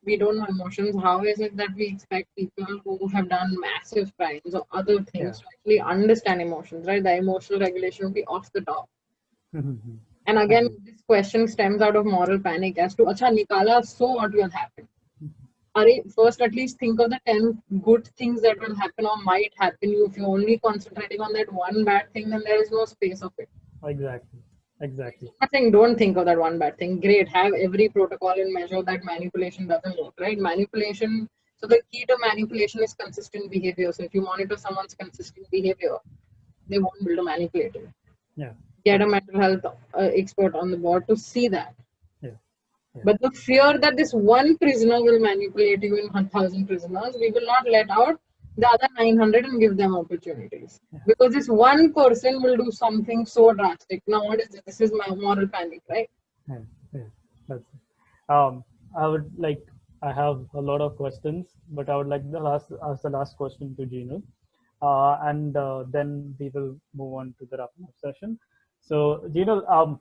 We don't know emotions. How is it that we expect people who have done massive crimes or other things to actually understand emotions, right? The emotional regulation will be off the top. And again, this question stems out of moral panic as to, acha, nikala, so what will happen? First, at least think of the 10 good things that will happen or might happen. If you're only concentrating on that one bad thing, then there is no space of it. Exactly. I'm saying don't think of that one bad thing. Great, have every protocol and measure that manipulation doesn't work, right? Manipulation. So the key to manipulation is consistent behavior. So if you monitor someone's consistent behavior, they won't be able to manipulate it. Yeah. Get a mental health expert on the board to see that. Yeah. But the fear that this one prisoner will manipulate you in 1,000 prisoners, we will not let out the other 900 and give them opportunities. Because this one person will do something so drastic. Now, what is this? This is my moral panic, right? Yeah. That's I have a lot of questions, but I would like to ask the last question to Jinal. and then we will move on to the wrapping up session. So, Jinal,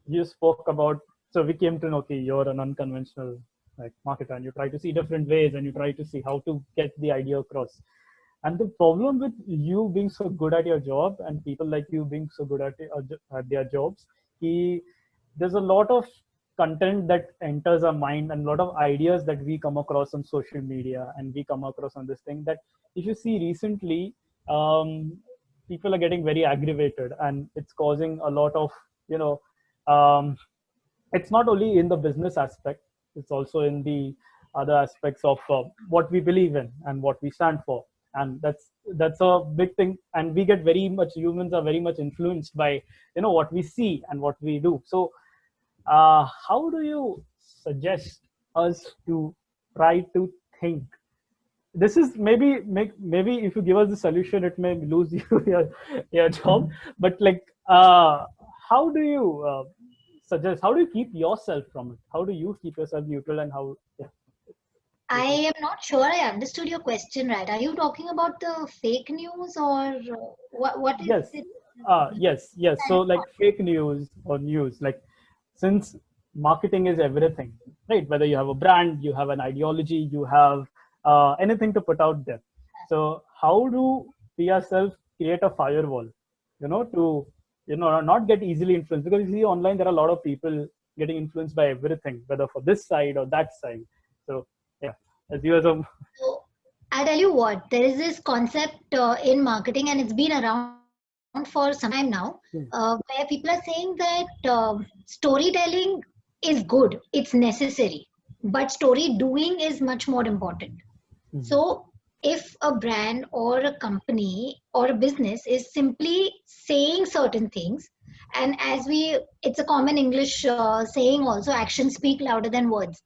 you spoke about, so we came to know, okay, you're an unconventional like marketer, and you try to see different ways, and you try to see how to get the idea across. And the problem with you being so good at your job and people like you being so good at their jobs, there's a lot of content that enters our mind and a lot of ideas that we come across on social media and we come across on this thing that if you see recently, people are getting very aggravated, and it's causing a lot of, um, it's not only in the business aspect, it's also in the other aspects of what we believe in and what we stand for. And that's a big thing, and we get very much, humans are very much influenced by what we see and what we do. So how do you suggest us to try to think? This is maybe if you give us the solution, it may lose you your job. But like, how do you suggest? How do you keep yourself from it? How do you keep yourself neutral? And how? Yeah. I am not sure I understood your question right. Are you talking about the fake news or what is Yes. it? Yes. So like fake news or news, like since marketing is everything, right? Whether you have a brand, you have an ideology, you have anything to put out there. So how do we ourselves create a firewall, to not get easily influenced? Because you see online there are a lot of people getting influenced by everything, whether for this side or that side. So yeah, as you as a So I'll tell you what, there is this concept in marketing, and it's been around for some time now, where people are saying that storytelling is good, it's necessary, but story doing is much more important. So if a brand or a company or a business is simply saying certain things, and it's a common English saying also, actions speak louder than words.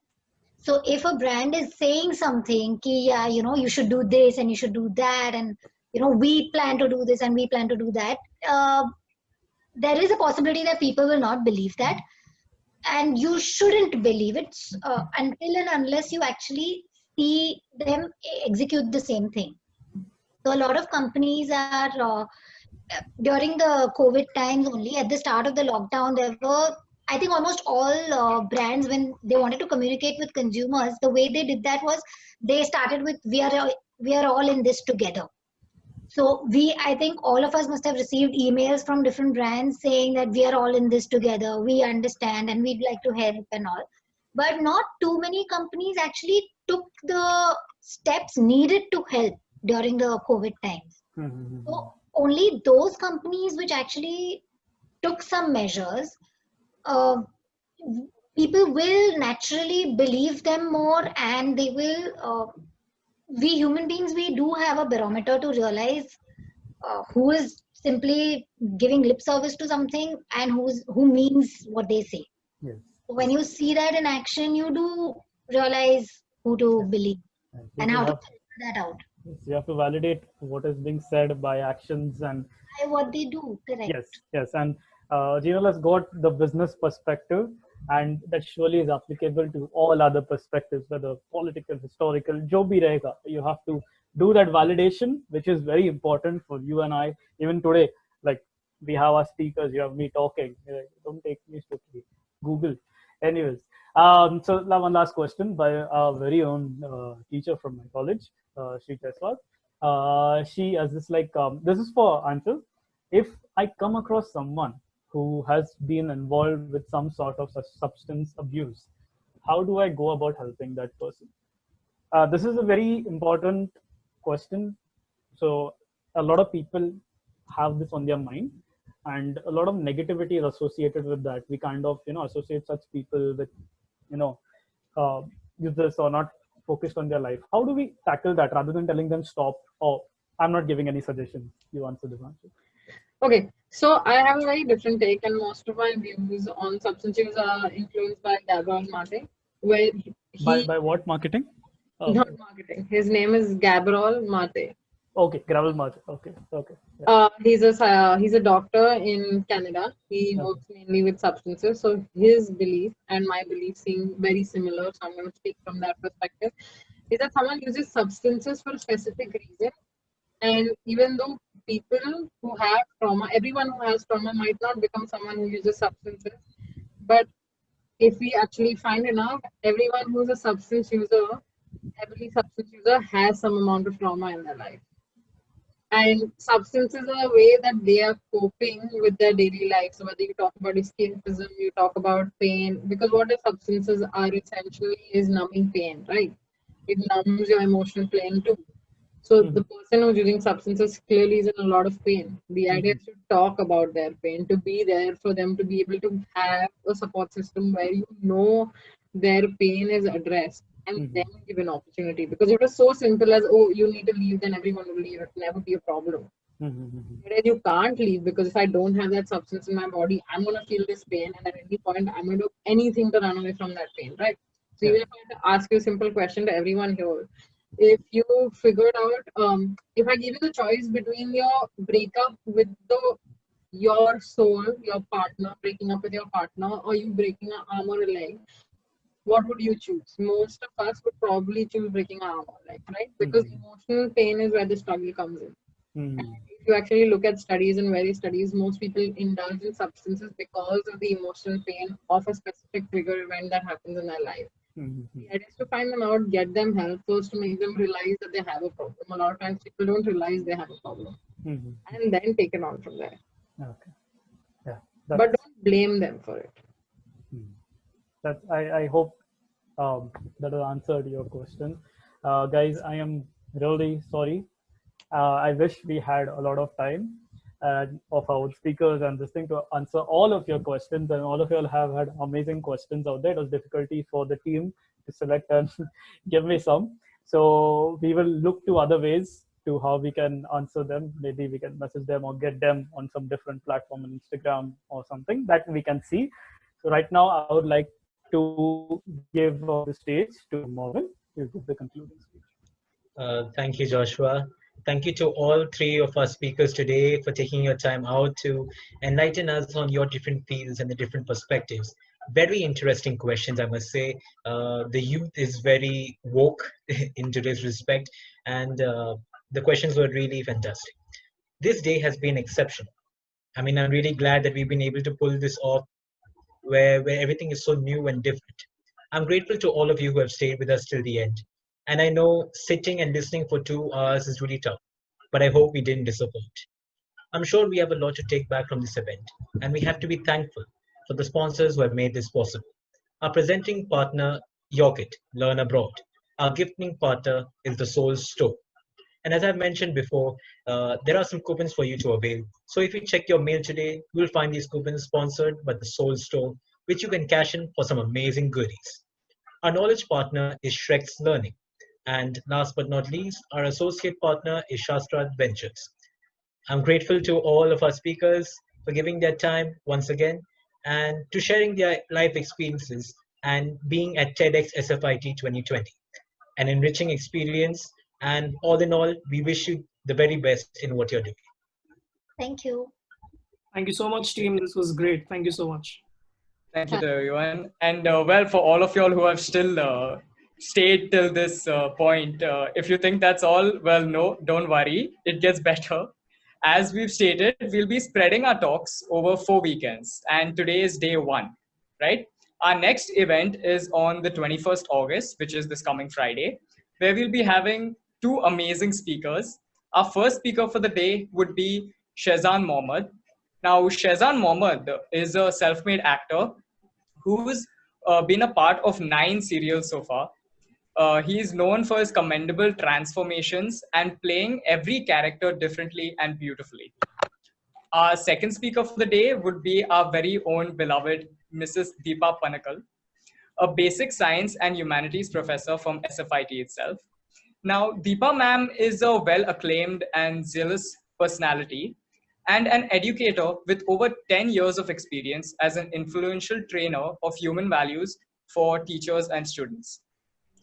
So if a brand is saying something, ki, yeah, you should do this and you should do that, and we plan to do this and we plan to do that, there is a possibility that people will not believe that, and you shouldn't believe it until and unless you actually see them execute the same thing. So a lot of companies are during the COVID times only, at the start of the lockdown, there were, I think, almost all brands, when they wanted to communicate with consumers, the way they did that was they started with we are all in this together. So I think all of us must have received emails from different brands saying that we are all in this together, we understand and we'd like to help and all. But not too many companies actually took the steps needed to help during the COVID times. So only those companies which actually took some measures, uh, people will naturally believe them more, and they will. We human beings, we do have a barometer to realize who is simply giving lip service to something and who means what they say. yes. When you see that in action, you do realize who to believe and how to filter that out. Yes, you have to validate what is being said by actions and By what they do, correct. yes. And Jinal has got the business perspective, and that surely is applicable to all other perspectives, whether political, historical, jo bhi rahega. You have to do that validation, which is very important for you and I. Even today, like we have our speakers, you have me talking. Don't take me stupidly. Google. Anyways, so now one last question by our very own teacher from my college, Sri Jaiswal. She has this this is for Aanchal. If I come across someone who has been involved with some sort of substance abuse, how do I go about helping that person? This is a very important question. So a lot of people have this on their mind, and a lot of negativity is associated with that. We kind of associate such people with uh, users or not focused on their life. How do we tackle that rather than telling them stop? Or I'm not giving any suggestions. You answer this answer. Okay, so I have a very different take, and most of my views on substance use are influenced by Gabriel Mate, where by what marketing? Not marketing. His name is Gabriel Mate. Okay, Gravel Mate. Okay. Yeah. He's a doctor in Canada. He works mainly with substances. So his belief and my belief seem very similar. So I'm going to speak from that perspective. Is that someone uses substances for a specific reason, And even though people who have trauma, everyone who has trauma might not become someone who uses substances, but if we actually find enough, everyone who's a substance user, heavily substance user, has some amount of trauma in their life. And substances are a way that they are coping with their daily life. So whether you talk about escapism, you talk about pain, because what the substances are essentially is numbing pain, right? It numbs your emotional pain too. So the person who's using substances clearly is in a lot of pain. The idea is to talk about their pain, to be there for them, to be able to have a support system where you know their pain is addressed, and then give an opportunity. Because if it was so simple as, oh, you need to leave, then everyone will leave. It will never be a problem. Whereas you can't leave, because if I don't have that substance in my body, I'm going to feel this pain, and at any point, I'm going to do anything to run away from that pain, right? So even if I had to ask you a simple question to everyone here, if you figured out, if I give you the choice between your breakup with your soul, your partner, breaking up with your partner, or you breaking an arm or a leg, what would you choose? Most of us would probably choose breaking an arm or leg, right? Because emotional pain is where the struggle comes in. And if you actually look at studies and various studies, most people indulge in substances because of the emotional pain of a specific trigger event that happens in their life. The idea is to find them out, get them help, first to make them realize that they have a problem. A lot of times people don't realize they have a problem, and then take it on from there. Okay. Yeah. But don't blame them for it. That I hope that has answered your question. Guys, I am really sorry. I wish we had a lot of time of our speakers and this thing to answer all of your questions, and all of you all have had amazing questions out there. It was difficulty for the team to select and give me some. So we will look to other ways to how we can answer them. Maybe we can message them or get them on some different platform on Instagram or something that we can see. So right now I would like to give the stage to Morgan to give the concluding speech. Thank you, Joshua. Thank you to all three of our speakers today for taking your time out to enlighten us on your different fields and the different perspectives. Very interesting questions, I must say. The youth is very woke in today's respect, and the questions were really fantastic. This day has been exceptional. I mean, I'm really glad that we've been able to pull this off where everything is so new and different. I'm grateful to all of you who have stayed with us till the end. And I know sitting and listening for 2 hours is really tough, but I hope we didn't disappoint. I'm sure we have a lot to take back from this event, and we have to be thankful for the sponsors who have made this possible. Our presenting partner, Yorkit, Learn Abroad. Our gifting partner is the Soul Store. And as I've mentioned before, there are some coupons for you to avail. So if you check your mail today, you'll find these coupons sponsored by the Soul Store, which you can cash in for some amazing goodies. Our knowledge partner is Shrek's Learning. And last but not least, our associate partner is Shastra Ventures. I'm grateful to all of our speakers for giving their time once again and to sharing their life experiences and being at TEDxSFIT 2020. An enriching experience, and all in all, we wish you the very best in what you're doing. Thank you. Thank you so much, team. This was great. Thank you so much. Thank you to everyone. And well, for all of y'all who have still stayed till this point, if you think that's all, well, no, don't worry. It gets better. As we've stated, we'll be spreading our talks over 4 weekends. And today is day 1, right? Our next event is on the 21st August, which is this coming Friday, where we'll be having 2 amazing speakers. Our first speaker for the day would be Shehzan Mohammed. Now, Shehzan Mohammed is a self-made actor who's been a part of 9 serials so far. He is known for his commendable transformations and playing every character differently and beautifully. Our second speaker for the day would be our very own beloved Mrs. Deepa Panakal, a basic science and humanities professor from SFIT itself. Now, Deepa ma'am is a well-acclaimed and zealous personality and an educator with over 10 years of experience as an influential trainer of human values for teachers and students.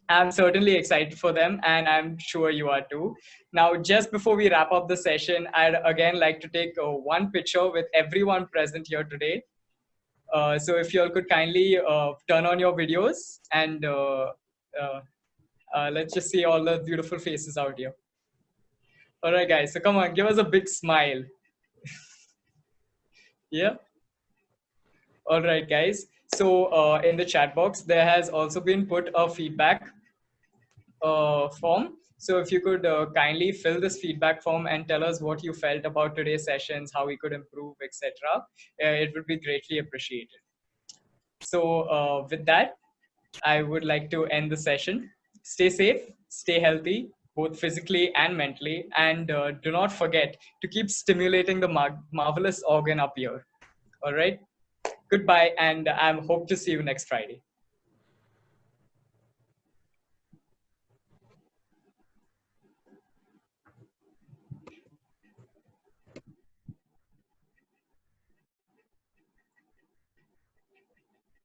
I'm certainly excited for them, and I'm sure you are too. Now, just before we wrap up the session, I'd again like to take one picture with everyone present here today. So if you all could kindly turn on your videos and let's just see all the beautiful faces out here. All right, guys. So come on, give us a big smile. Yeah. All right, guys. So in the chat box, there has also been put a feedback form. So if you could kindly fill this feedback form and tell us what you felt about today's sessions, how we could improve, etc., it would be greatly appreciated. So with that, I would like to end the session. Stay safe, stay healthy, both physically and mentally, and do not forget to keep stimulating the marvelous organ up here. All right. Goodbye, and I hope to see you next Friday.